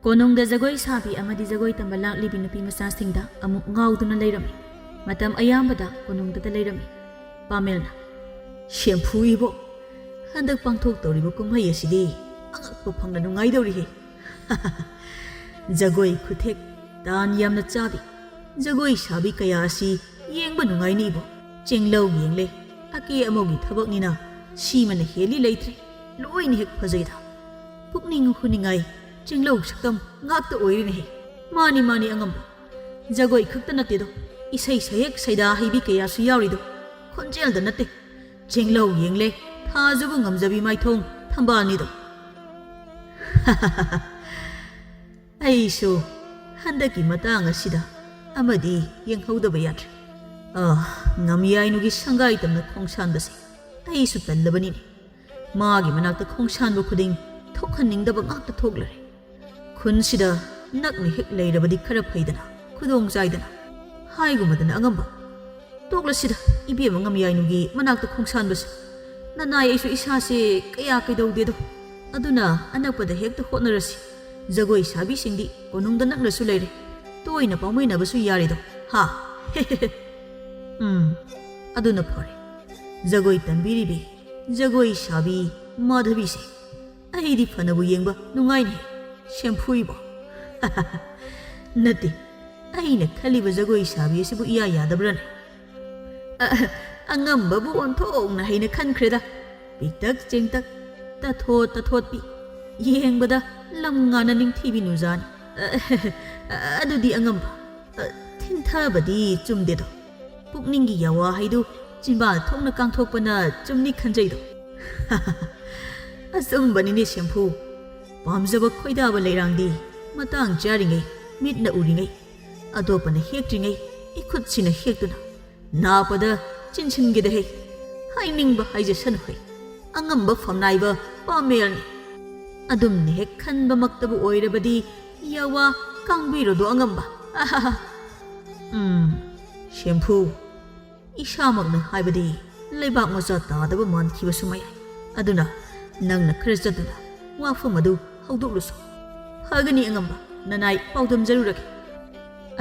ꯀꯣꯅꯨꯡꯗ ꯖꯒꯣꯏ ꯁꯥꯕꯤ ꯑꯃꯗꯤ ꯖꯒꯣꯏ ꯇꯝꯕ ꯂꯥꯛꯂꯤꯕꯤ ꯅꯨꯄꯤ ꯃꯆꯥꯁꯤꯡꯗ ꯑꯃꯨꯛ ꯉꯥꯎꯗꯨꯅ ꯂꯩꯔꯝꯃꯤ ꯃꯇꯝ ꯑꯌꯥꯝꯕꯗ ꯀꯣꯅꯨꯡꯗꯇ ꯂꯩꯔꯝꯃꯤ ꯄꯥꯃꯦꯜꯅ ꯁꯦꯝꯐꯨ ꯏꯕꯣ ꯍꯟꯗꯛ ꯄꯥꯡꯊꯣꯛꯇꯧꯔꯤꯕ ꯀꯨꯝꯍꯩ ꯑꯁꯤꯗꯤ ꯑꯉꯛꯄ ꯐꯪꯅ ꯅꯨꯡꯉꯥꯏꯗꯧꯔꯤꯍꯦ ꯖꯒꯣꯏ ꯈꯨꯊꯦꯛ ꯇꯥꯟ ꯌꯥꯝꯅ ꯆꯥꯕꯤ ꯖꯒꯣꯏ ꯁꯥꯕꯤ ꯀꯌా ꯑꯁꯤ ꯌꯦꯡꯕ ꯅꯨꯡꯉꯥꯏꯅꯤ ꯏꯕꯣ ꯆꯤꯡꯂꯧ ꯌꯦꯡꯂꯦ ꯑꯀꯦ ꯑꯃꯧꯒꯤ ꯊꯕꯛꯅꯤꯅ ꯁꯤꯃꯅ ꯍꯦꯜꯂꯤ ꯂꯩꯇ꯭ꯔꯦ ꯂꯣꯏꯅ ꯍꯦꯛ ꯐꯖꯩꯗ ꯄꯨꯛꯅꯤꯡ ꯍꯨꯅꯤꯡꯉꯥꯏ ꯆꯤꯡꯂꯧ ꯁꯛꯇꯝ ꯉꯥꯛꯇ ꯑꯣꯏꯔꯤꯅꯦꯍꯦ ꯃꯥꯅꯤ ꯑꯉꯝꯕ ꯖꯒꯣꯏ ꯈꯛꯇ ꯅꯠꯇꯦꯗꯣ ꯏꯁꯩ ꯁꯩꯍꯦꯛ ꯁꯩꯗꯥ ꯍꯩꯕꯤ ꯀꯌꯥꯁꯨ ꯌꯥꯎꯔꯤꯗꯣ ꯈꯣꯟꯖꯦꯜꯗ ꯅꯠꯇꯦ ꯆꯤꯡꯂꯧ ꯌꯦꯡꯂꯦ ꯊꯥꯖꯕꯨ ꯉꯝꯖꯕꯤ ꯃꯥꯏꯊꯣꯡ ꯊꯝꯕꯥꯜꯅꯤꯗꯣ ꯑꯩꯁꯨ ꯍꯟꯗꯛꯀꯤ ꯃꯇꯥꯡ ꯑꯁꯤꯗ ꯑꯃꯗꯤ ꯌꯦꯡꯍꯧꯗꯕ ꯌꯥꯗ꯭ꯔꯦ ꯉꯝꯌꯥꯏꯅꯨꯒꯤ ꯁꯪꯒꯥꯏ ꯇꯝꯅ ꯈꯣꯡꯁꯥꯟꯕꯁꯦ ꯑꯩꯁꯨ ꯇꯜꯂꯕꯅꯤꯅꯦ ꯃꯥꯒꯤ ꯃꯅꯥꯛꯇ ꯈꯣꯡꯁꯥꯟꯕ ꯈꯨꯗꯤꯡ ꯊꯣꯛꯍꯟꯅꯤꯡꯗꯕ ꯉꯥꯛꯇ ꯊꯣꯛꯂꯔꯦ ꯈꯨꯟꯁꯤꯗ ꯅꯛꯅ ꯍꯦꯛ ꯂꯩꯔꯕꯗꯤ ꯈꯔ ꯐꯩꯗꯅ ꯈꯨꯗꯣꯡ ꯆꯥꯏꯗꯅ ꯍꯥꯏꯒꯨꯝꯕꯗꯅ ꯑꯉꯝꯕ ꯇꯣꯛꯂꯁꯤꯗ ꯏꯕꯦꯝꯃ ꯉꯝꯌꯥꯏꯅꯨꯒꯤ ꯃꯅꯥꯛꯇ ꯈꯣꯡꯁꯥꯟꯕꯁꯦ ꯅꯅꯥꯏ ꯑꯩꯁꯨ ꯏꯁꯥꯁꯦ ꯀꯌꯥ ꯀꯩꯗꯧꯗꯦꯗꯣ ꯑꯗꯨꯅ ꯑꯅꯛꯄꯗ ꯍꯦꯛꯇ ꯍꯣꯠꯅꯔꯁꯤ ꯖꯒꯣꯏ ꯁꯥꯕꯤꯁꯤꯡꯗꯤ ꯀꯣꯅꯨꯡꯗ ꯅꯛꯅꯁꯨ ꯂꯩꯔꯦ ꯇꯣꯏꯅ ꯄꯥꯎꯃꯤꯟꯅꯕꯁꯨ ꯌꯥꯔꯤꯗꯣ ꯍꯥ ꯑꯗꯨꯅ ꯐꯔꯦ ꯖꯒꯣꯏ ꯇꯝꯕꯤꯔꯤꯕꯤ ꯖꯒꯣꯏ ꯁꯥꯕꯤ ꯃꯥꯙꯕꯤꯁꯦ ꯑꯩꯗꯤ ꯐꯅꯕꯨ ꯌꯦꯡꯕ ꯅꯨꯡꯉꯥꯏꯅꯦ ꯁꯦꯝꯐꯨꯏꯕꯣ ꯅꯠꯇꯦ ꯑꯩꯅ ꯈꯜꯂꯤꯕ ꯖꯒꯣꯏ ꯁꯥꯕꯤ ꯑꯁꯤꯕꯨ ꯏꯌꯥ ꯌꯥꯗꯕ꯭ꯔꯅꯦ ꯑꯉꯝꯕꯕꯨ ꯑꯣꯟꯊꯣꯛꯅ ꯍꯩꯅ ꯈꯟꯈ꯭ꯔꯦꯗ ꯄꯤꯛꯇꯛ ꯆꯦꯡꯇꯛ ꯇꯊꯣꯠꯄꯤ ꯌꯦꯡꯕꯗ ꯂꯝ ꯉꯥꯅ ꯅꯤꯡꯊꯤꯕꯤ ꯅꯨꯖꯥꯅꯤ ꯑꯗꯨꯗꯤ ꯑꯉꯝꯕ ꯊꯤꯟꯊꯕꯗꯤ ꯆꯨꯝꯗꯦꯗꯣ ꯄꯨꯛꯅꯤꯡꯒꯤ ꯌꯥꯋꯥ ꯍꯩꯗꯨ ꯆꯤꯟꯕꯥꯜ ꯊꯣꯛꯅ ꯀꯥꯡꯊꯣꯛꯄꯅ ꯆꯨꯝꯅꯤ ꯈꯟꯖꯩꯗꯣ ꯑꯆꯨꯝꯕꯅꯤꯅꯦ ꯁꯦꯝꯐꯨ ꯄꯥꯝꯖꯕ ꯈꯣꯏꯗꯥꯕ ꯂꯩꯔꯥꯡꯗꯤ ꯃꯇꯥꯡ ꯆꯥꯔꯤꯉꯩ ꯃꯤꯠꯅ ꯎꯔꯤꯉꯩ ꯑꯇꯣꯞꯄꯅ ꯍꯦꯛꯇ꯭ꯔꯤꯉꯩ ꯏꯈꯨꯠꯁꯤꯅ ꯍꯦꯛꯇꯨꯅ ꯅꯥꯄꯗ ꯆꯤꯟꯁꯤꯟꯒꯦꯗꯍꯦ ꯍꯥꯏꯅꯤꯡꯕ ꯍꯥꯏꯖꯁꯅꯨꯍꯦ ꯑꯉꯝꯕ ꯐꯝꯅꯥꯏꯕ ꯄꯥꯃꯦꯜꯅꯤ ꯑꯗꯨꯝꯅ ꯍꯦꯛ ꯈꯟꯕꯃꯛꯇꯕꯨ ꯑꯣꯏꯔꯕꯗꯤ ꯌꯥꯋꯥ ꯀꯥꯡꯕꯤꯔꯣꯗꯣ ꯑꯉꯝꯕ ꯁꯦꯝꯐꯨ ꯏꯁꯥꯃꯛꯅ ꯍꯥꯏꯕꯗꯤ ꯂꯩꯕꯥꯛ ꯃꯆꯥ ꯇꯥꯗꯕ ꯃꯥꯟꯈꯤꯕꯁꯨ ꯃꯌꯥꯏ ꯑꯗꯨꯅ ꯅꯪꯅ ꯈꯔ ꯆꯠꯇꯨꯅ ꯋꯥꯐꯝ ꯑꯗꯨ ꯍꯧꯗꯣꯛꯂꯨꯁꯨ ꯐꯒꯅꯤ ꯑꯉꯝꯕ ꯅꯅꯥꯏ ꯄꯥꯎꯗꯝꯖꯔꯨꯔꯒꯦ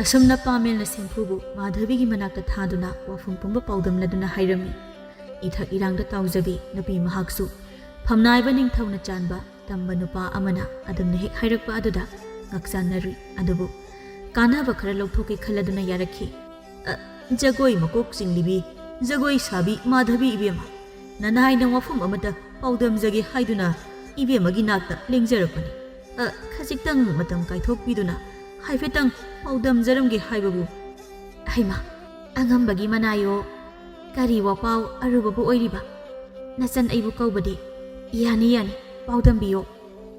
ꯑꯁꯨꯝꯅ ꯄꯥꯃꯦꯜꯅ ꯁꯦꯝꯐꯨꯕꯨ ꯃꯥꯙꯕꯤꯒꯤ ꯃꯅꯥꯛꯇ ꯊꯥꯗꯨꯅ ꯋꯥꯐꯝ ꯄꯨꯝꯕ ꯄꯥꯎꯗꯝꯂꯗꯨꯅ ꯍꯥꯏꯔꯝꯃꯤ ꯏꯊꯛ ꯏꯔꯥꯡꯗ ꯇꯥꯎꯖꯕꯤ ꯅꯨꯄꯤ ꯃꯍꯥꯛꯁꯨ ꯐꯝꯅꯥꯏꯕ ꯅꯤꯡꯊꯧꯅ ꯆꯥꯟꯕ ꯇꯝꯕ ꯅꯨꯄꯥ ꯑꯃꯅ ꯑꯗꯨꯝꯅ ꯍꯦꯛ ꯍꯥꯏꯔꯛꯄ ꯑꯗꯨꯗ ꯉꯛꯆꯥꯟꯅꯔꯨꯏ ꯑꯗꯨꯕꯨ ꯀꯥꯟꯅꯕ ꯈꯔ ꯂꯧꯊꯣꯛꯀꯦ ꯈꯜꯂꯗꯨꯅ ꯌꯥꯔꯛꯈꯤ ꯖꯒꯣꯏ ꯃꯀꯣꯛ ꯆꯤꯡꯂꯤꯕꯤ ꯖꯒꯣꯏ ꯁꯥꯕꯤ ꯃꯥꯙꯕꯤ ꯏꯕꯦꯝꯃ ꯅꯅꯥꯏꯅ ꯋꯥꯐꯝ ꯑꯃꯇ ꯄꯥꯎꯗꯝꯖꯒꯦ ꯍꯥꯏꯗꯨꯅ ꯏꯕꯦꯝꯃꯒꯤ ꯅꯥꯛꯇ ꯂꯦꯡꯖꯔꯛꯄꯅꯤ ꯈꯖꯤꯛꯇꯪ ꯃꯇꯝ ꯀꯥꯏꯊꯣꯛꯄꯤꯗꯨꯅ ꯍꯥꯏꯐꯦꯠꯇꯪ ꯄꯥꯎꯗꯝꯖꯔꯝꯒꯦ ꯍꯥꯏꯕꯕꯨ ꯍꯩꯃꯥ ꯑꯉꯝꯕꯒꯤ ꯃꯅꯥꯏꯌꯣ ꯀꯔꯤ ꯋꯥꯄꯥꯎ ꯑꯔꯨꯕꯕꯨ ꯑꯣꯏꯔꯤꯕ ꯅꯆꯟ ꯑꯩꯕꯨ ꯀꯧꯕꯗꯤ ꯌꯥꯅꯤ ꯄꯥꯎꯗꯝꯕꯤꯌꯣ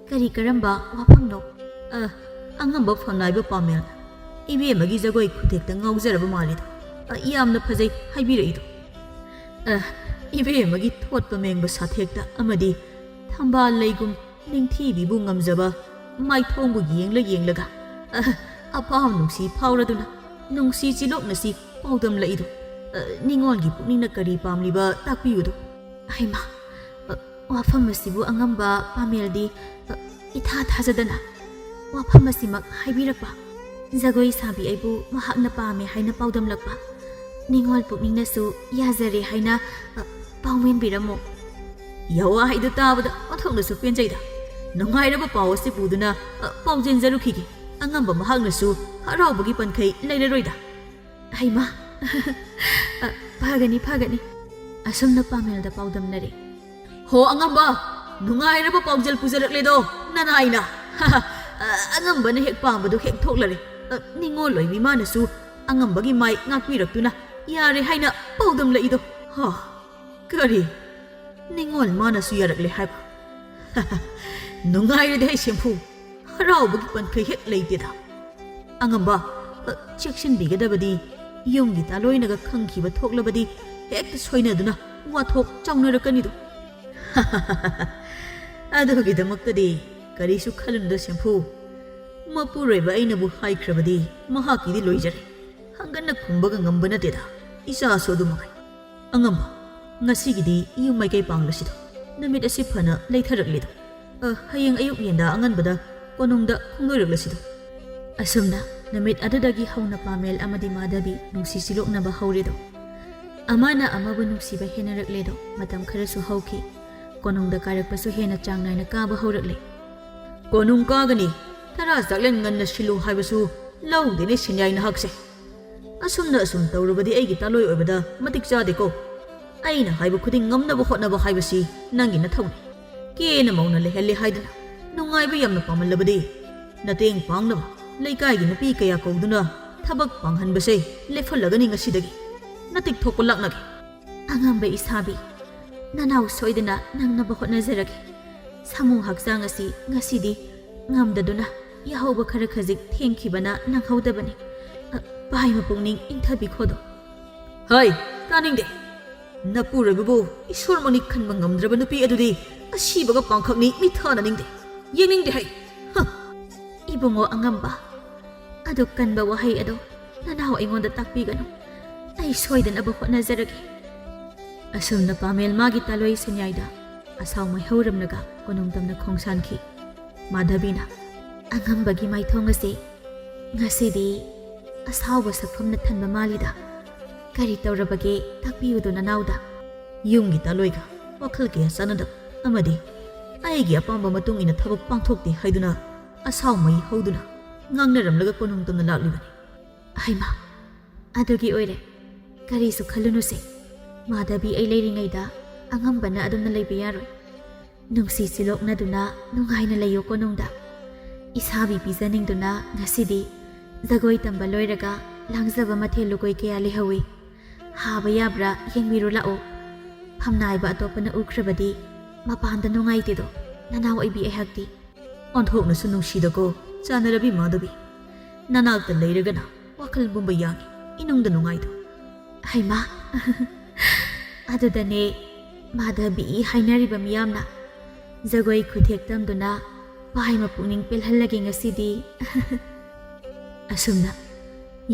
ꯀꯔꯤ ꯀꯔꯝꯕ ꯋꯥꯐꯝꯅꯣ ꯑꯉꯝꯕ ꯐꯝꯅꯥꯏꯕ ꯄꯥꯃꯦꯜ ꯏꯕꯦꯝꯃꯒꯤ ꯖꯒꯣꯏ ꯈꯨꯊꯦꯛꯇ ꯉꯥꯎꯖꯔꯕ ꯃꯥꯜꯂꯤꯗ ꯌꯥꯝꯅ ꯐꯖꯩ ꯍꯥꯏꯕꯤꯔꯛꯏꯗꯣ ꯏꯕꯦꯝꯃꯒꯤ ꯊꯣꯠꯄ ꯃꯦꯡꯕ ꯁꯥꯊꯦꯛꯇ ꯑꯃꯗꯤ ꯊꯝꯕꯥꯜ ꯂꯩꯒꯨꯝ ꯅꯤꯡꯊꯤꯕꯤꯕꯨ ꯉꯝꯖꯕ ꯃꯥꯏꯊꯣꯡꯕꯨ ꯌꯦꯡꯂꯒ ꯑꯄꯥꯝ ꯅꯨꯡꯁꯤ ꯐꯥꯎꯔꯗꯨꯅ ꯅꯨꯡꯁꯤ ꯆꯤꯂꯣꯛꯅꯁꯤ ꯄꯥꯎꯗꯝꯂꯛꯏꯗꯣ ꯅꯤꯡꯉꯣꯜꯒꯤ ꯄꯨꯛꯅꯤꯡꯅ ꯀꯔꯤ ꯄꯥꯝꯂꯤꯕ ꯇꯥꯛꯄꯤꯌꯨꯗꯣ ꯍꯩꯃꯥ ꯋꯥꯐꯝ ꯑꯁꯤꯕꯨ ꯑꯉꯝꯕ ꯄꯥꯃꯦꯜꯗꯤ ꯏꯊꯥ ꯊꯥꯖꯗꯅ ꯋꯥꯐꯝ ꯑꯁꯤꯃꯛ ꯍꯥꯏꯕꯤꯔꯛꯄ ꯖꯒꯣꯏ ꯁꯥꯕꯤ ꯑꯩꯕꯨ ꯃꯍꯥꯛꯅ ꯄꯥꯝꯃꯦ ꯍꯥꯏꯅ ꯄꯥꯎꯗꯝꯂꯛꯄ ꯅꯤꯡꯉꯣꯜ ꯄꯨꯛꯅꯤꯡꯅꯁꯨ ꯌꯥꯖꯔꯦ ꯍꯥꯏꯅ ꯄꯥꯎꯃꯦꯟꯕꯤꯔꯝꯃꯣ ꯌꯋꯥꯍꯩꯗꯨ ꯇꯥꯕꯗ ꯑꯣꯟꯊꯣꯛꯅꯁꯨ ꯄꯦꯟꯖꯩꯗ ꯅꯨꯡꯉꯥꯏꯔꯕ ꯄꯥꯎ ꯑꯁꯤ ꯄꯨꯗꯨꯅ ꯄꯥꯎꯖꯦꯟꯖꯔꯨꯈꯤꯒꯦ ꯑꯉꯝꯕ ꯃꯍꯥꯛꯅꯁꯨ ꯍꯔꯥꯎꯕꯒꯤ ꯄꯟꯈꯩ ꯂꯩꯔꯔꯣꯏꯗ ꯍꯩꯃꯥ ꯐꯒꯅꯤ ꯑꯁꯨꯝꯅ ꯄꯥꯃꯦꯜꯗ ꯄꯥꯎꯗꯝꯅꯔꯦ ꯍꯣ ꯑꯉꯝꯕ ꯅꯨꯡꯉꯥꯏꯔꯕ ꯄꯥꯎꯖꯦꯜ ꯄꯨꯖꯔꯛꯂꯦꯗꯣ ꯅꯅꯥꯏꯅ ꯑꯉꯝꯕꯅ ꯍꯦꯛ ꯄꯥꯝꯕꯗꯨ ꯍꯦꯛ ꯊꯣꯛꯂꯔꯦ ꯅꯤꯡꯉꯣꯜ ꯑꯣꯏꯕꯤ ꯃꯥꯅꯁꯨ ꯑꯉꯝꯕꯒꯤ ꯃꯥꯏ ꯉꯥꯛꯄꯤꯔꯛꯇꯨꯅ ꯌꯥꯔꯦ ꯍꯥꯏꯅ ꯄꯥꯎꯗꯝꯂꯛꯏꯗꯣ ꯀꯔꯤ ꯅꯤꯡꯉꯣꯜ ꯃꯥꯅꯁꯨ ꯌꯥꯔꯛꯂꯦ ꯍꯥꯏꯕ ꯅꯨꯡꯉꯥꯏꯔꯗꯤ ꯍꯩ ꯁꯦꯝꯐꯨ ꯍꯔꯥꯎꯕꯒꯤ ꯄꯟꯈꯩ ꯍꯦꯛ ꯂꯩꯇꯦꯗ ꯑꯉꯝꯕ ꯆꯦꯛꯁꯤꯟꯕꯤꯒꯗꯕꯗꯤ ꯌꯨꯝꯒꯤ ꯇꯥꯂꯣꯏꯅꯒ ꯈꯪꯈꯤꯕ ꯊꯣꯛꯂꯕꯗꯤ ꯍꯦꯛꯇ ꯁꯣꯏꯅꯗꯨꯅ ꯋꯥꯊꯣꯛ ꯆꯥꯎꯅꯔꯛꯀꯅꯤꯗꯣ ꯑꯗꯨꯒꯤꯗꯃꯛꯇꯗꯤ ꯀꯔꯤꯁꯨ ꯈꯜꯂꯨꯅꯨꯗ ꯁꯦꯝꯐꯨ ꯃꯄꯨꯔꯣꯏꯕ ꯑꯩꯅꯕꯨ ꯍꯥꯏꯈ꯭ꯔꯕꯗꯤ ꯃꯍꯥꯛꯀꯤꯗꯤ ꯂꯣꯏꯖꯔꯦ ꯍꯪꯒꯟꯅ ꯈꯨꯝꯕꯒ ꯉꯝꯕ ꯅꯠꯇꯦꯗ ꯏꯆꯥꯁꯨ ꯑꯗꯨꯃꯉꯥꯏ ꯑꯉꯝꯕ ꯉꯁꯤꯒꯤꯗꯤ ꯌꯨꯝ ꯃꯥꯏꯀꯩ ꯄꯥꯡꯂꯁꯤꯗꯣ ꯅꯨꯃꯤꯠ ꯑꯁꯤ ꯐꯅ ꯂꯩꯊꯔꯛꯂꯤꯗꯣ ꯍꯌꯦꯡ ꯑꯌꯨꯛ ꯌꯦꯟꯗ ꯑꯉꯟꯕꯗ ꯀꯣꯅꯨꯡꯗ ꯈꯣꯡꯗꯣꯏꯔꯛꯂꯁꯤꯗꯣ ꯑꯁꯨꯝꯅ ꯅꯨꯃꯤꯠ ꯑꯗꯨꯗꯒꯤ ꯍꯧꯅ ꯄꯥꯃꯦꯜ ꯑꯃꯗꯤ ꯃꯥꯙꯕꯤ ꯅꯨꯡꯁꯤ ꯆꯤꯂꯣꯛꯅꯕ ꯍꯧꯔꯦꯗꯣ ꯑꯃꯅ ꯑꯃꯕꯨ ꯅꯨꯡꯁꯤꯕ ꯍꯦꯟꯅꯔꯛꯂꯦꯗꯣ ꯃꯇꯝ ꯈꯔꯁꯨ ꯍꯧꯈꯤ ꯀꯣꯅꯨꯡꯗ ꯀꯥꯔꯛꯄꯁꯨ ꯍꯦꯟꯅ ꯆꯥꯡ ꯅꯥꯏꯅ ꯀꯥꯕ ꯍꯧꯔꯛꯂꯦ ꯀꯣꯅꯨꯡ ꯀꯥꯒꯅꯤ ꯇꯔꯥ ꯆꯥꯛꯂꯦꯟ ꯉꯟꯅ ꯁꯤꯜꯂꯨ ꯍꯥꯏꯕꯁꯨ ꯂꯧꯗꯦꯅꯦ ꯁꯤꯟꯌꯥꯏ ꯅꯍꯥꯛꯁꯦ ꯑꯁꯨꯝꯅ ꯑꯁꯨꯝ ꯇꯧꯔꯕꯗꯤ ꯑꯩꯒꯤ ꯇꯥꯂꯣꯏ ꯑꯣꯏꯕꯗ ꯃꯇꯤꯛ ꯆꯥꯗꯦꯀꯣ ꯑꯩꯅ ꯍꯥꯏꯕ ꯈꯨꯗꯤꯡ ꯉꯝꯅꯕ ꯍꯣꯠꯅꯕ ꯍꯥꯏꯕꯁꯤ ꯅꯪꯒꯤ ꯅꯊꯧꯅꯤ ꯀꯦꯅ ꯃꯧꯅ ꯂꯩꯍꯜꯂꯦ ꯍꯥꯏꯗꯅ ꯅꯨꯡꯉꯥꯏꯕ ꯌꯥꯝꯅ ꯄꯥꯝꯍꯜꯂꯕꯗꯤ ꯅꯇꯦꯡ ꯄꯥꯡꯅꯕ ꯂꯩꯀꯥꯏꯒꯤ ꯅꯨꯄꯤ ꯀꯌꯥ ꯀꯧꯗꯨꯅ ꯊꯕꯛ ꯄꯥꯡꯍꯟꯕꯁꯦ ꯂꯦꯞꯍꯜꯂꯒꯅꯤ ꯉꯁꯤꯗꯒꯤ ꯅꯇꯤꯛ ꯊꯣꯛꯄ ꯂꯥꯛꯅꯒꯦ ꯑꯉꯝꯕ ꯏꯁꯥꯕꯤ ꯅꯅꯥꯎ ꯁꯣꯏꯗꯅ ꯅꯪꯅꯕ ꯍꯣꯠꯅꯖꯔꯒꯦ ꯁꯥꯃꯨ ꯍꯛꯆꯥꯡ ꯑꯁꯤ ꯉꯁꯤꯗꯤ ꯉꯝꯗꯗꯨꯅ ꯌꯥꯍꯧꯕ ꯈꯔ ꯈꯖꯤꯛ ꯊꯦꯡꯈꯤꯕꯅ ꯅꯪꯍꯧꯗꯕꯅꯤ ꯚꯥꯏ ꯄꯨꯛꯅꯤꯡ ꯏꯪꯊꯕꯤꯈꯣꯗꯣ ꯍꯩ ꯇꯥꯅꯤꯡꯗꯦ ꯅꯄꯨꯔꯣꯏꯕꯕꯨ ꯏꯁꯣꯔꯃꯛꯅꯤ ꯈꯟꯕ ꯉꯝꯗ꯭ꯔꯕ ꯅꯨꯄꯤ ꯑꯗꯨꯗꯤ ꯑꯁꯤꯕꯒ ꯄꯥꯡꯈꯛꯅꯤ ꯃꯤꯊꯥꯅꯅꯤꯡꯗꯦ ꯌꯦꯡꯅꯤꯡꯗꯦ ꯍꯩ ꯏꯕꯨꯡꯉꯣ ꯑꯉꯝꯕ ꯑꯗꯨ ꯀꯟꯕ ꯋꯥꯍꯩ ꯑꯗꯣ ꯅꯅꯥꯎ ꯑꯩꯉꯣꯟꯗ ꯇꯥꯛꯄꯤꯒꯅꯨ ꯑꯩ ꯁꯣꯏꯗꯅꯕ ꯍꯣꯠꯅꯖꯔꯒꯦ ꯑꯁꯨꯝꯅ ꯄꯥꯃꯦꯜ ꯃꯥꯒꯤ ꯇꯥꯂꯣꯏ ꯁꯦꯟꯌꯥꯏꯗ ꯑꯁꯥꯎ ꯃꯥꯏꯍꯧꯔꯝꯂꯒ ꯀꯣꯅꯨꯡ ꯇꯝꯅ ꯈꯣꯡꯁꯥꯟꯈꯤ ꯃꯥꯙꯕꯤꯅ ꯑꯉꯝꯕꯒꯤ ꯃꯥꯏꯊꯣꯡ ꯑꯁꯤ ꯉꯁꯤꯗꯤ ꯑꯁꯥꯎꯕ ꯁꯛꯐꯝꯅ ꯊꯟꯕ ꯃꯥꯜꯂꯤꯗ ꯀꯔꯤ ꯇꯧꯔꯕꯒꯦ ꯇꯥꯛꯄꯤꯌꯨꯗꯣ ꯅꯅꯥꯎꯗ ꯌꯨꯝꯒꯤ ꯇꯥꯂꯣꯏꯒ ꯋꯥꯈꯜ ꯀꯌꯥ ꯆꯥꯟꯅꯗꯕ ꯑꯃꯗꯤ ꯑꯩꯒꯤ ꯑꯄꯥꯝꯕ ꯃꯇꯨꯡ ꯏꯟꯅ ꯊꯕꯛ ꯄꯥꯡꯊꯣꯛꯇꯦ ꯍꯥꯏꯗꯨꯅ ꯑꯁꯥꯎ ꯃꯩ ꯍꯧꯗꯨꯅ ꯉꯥꯡꯅꯔꯝꯂꯒ ꯀꯣꯅꯨꯡ ꯇꯝꯅ ꯂꯥꯛꯂꯤꯕꯅꯤ ꯍꯩꯃꯥ ꯑꯗꯨꯒꯤ ꯑꯣꯏꯔꯦ ꯀꯔꯤꯁꯨ ꯈꯜꯂꯨꯅꯨꯁꯦ ꯃꯥꯙꯕꯤ ꯑꯩ ꯂꯩꯔꯤꯉꯩꯗ ꯑꯉꯝꯕꯅ ꯑꯗꯨꯝꯅ ꯂꯩꯕ ꯌꯥꯔꯣꯏ ꯅꯨꯡꯁꯤ ꯆꯤꯂꯣꯛꯅꯗꯨꯅ ꯅꯨꯡꯉꯥꯏꯅ ꯂꯩꯌꯣ ꯀꯣꯅꯨꯡꯗ ꯏꯁꯥꯕꯤ ꯄꯤꯖꯅꯤꯡꯗꯨꯅ ꯉꯁꯤꯗꯤ ꯖꯒꯣꯏ ꯇꯝꯕ ꯂꯣꯏꯔꯒ ꯂꯥꯡꯖꯕ ꯃꯊꯦꯜ ꯂꯨꯀꯣꯏ ꯀꯌꯥ ꯂꯩꯍꯧꯏ ꯍꯥꯕ ꯌꯥꯕ꯭ꯔꯥ ꯌꯦꯡꯕꯤꯔꯨ ꯂꯥꯛꯑꯣ ꯐꯝꯅꯥꯏꯕ ꯑꯇꯣꯞꯄꯅ ꯎꯈ꯭ꯔꯕꯗꯤ ꯃꯄꯥꯟꯗ ꯅꯨꯡꯉꯥꯏꯇꯦꯗꯣ ꯅꯅꯥꯎ ꯑꯣꯏꯕꯤ ꯑꯩꯍꯥꯛꯇꯤ ꯑꯣꯟꯊꯣꯛꯅꯁꯨ ꯅꯨꯡꯁꯤꯗꯀꯣ ꯆꯥꯟꯅꯔꯕꯤ ꯃꯥꯙꯕꯤ ꯅꯅꯥꯛꯇ ꯂꯩꯔꯒꯅ ꯋꯥꯈꯜ ꯄꯨꯝꯕ ꯌꯥꯡꯉꯤ ꯏꯅꯨꯡꯗ ꯅꯨꯡꯉꯥꯏꯗꯣ ꯍꯩꯃꯥ ꯑꯗꯨꯗꯅꯦ ꯃꯥꯙꯕꯤ ꯍꯥꯏꯅꯔꯤꯕ ꯃꯤꯌꯥꯝꯅ ꯖꯒꯣꯏ ꯈꯨꯊꯦꯛ ꯇꯝꯗꯨꯅ ꯚꯥꯏ ꯄꯨꯛꯅꯤꯡ ꯄꯦꯜꯍꯜꯂꯒꯦ ꯉꯁꯤꯗꯤ ꯑꯁꯨꯝꯅ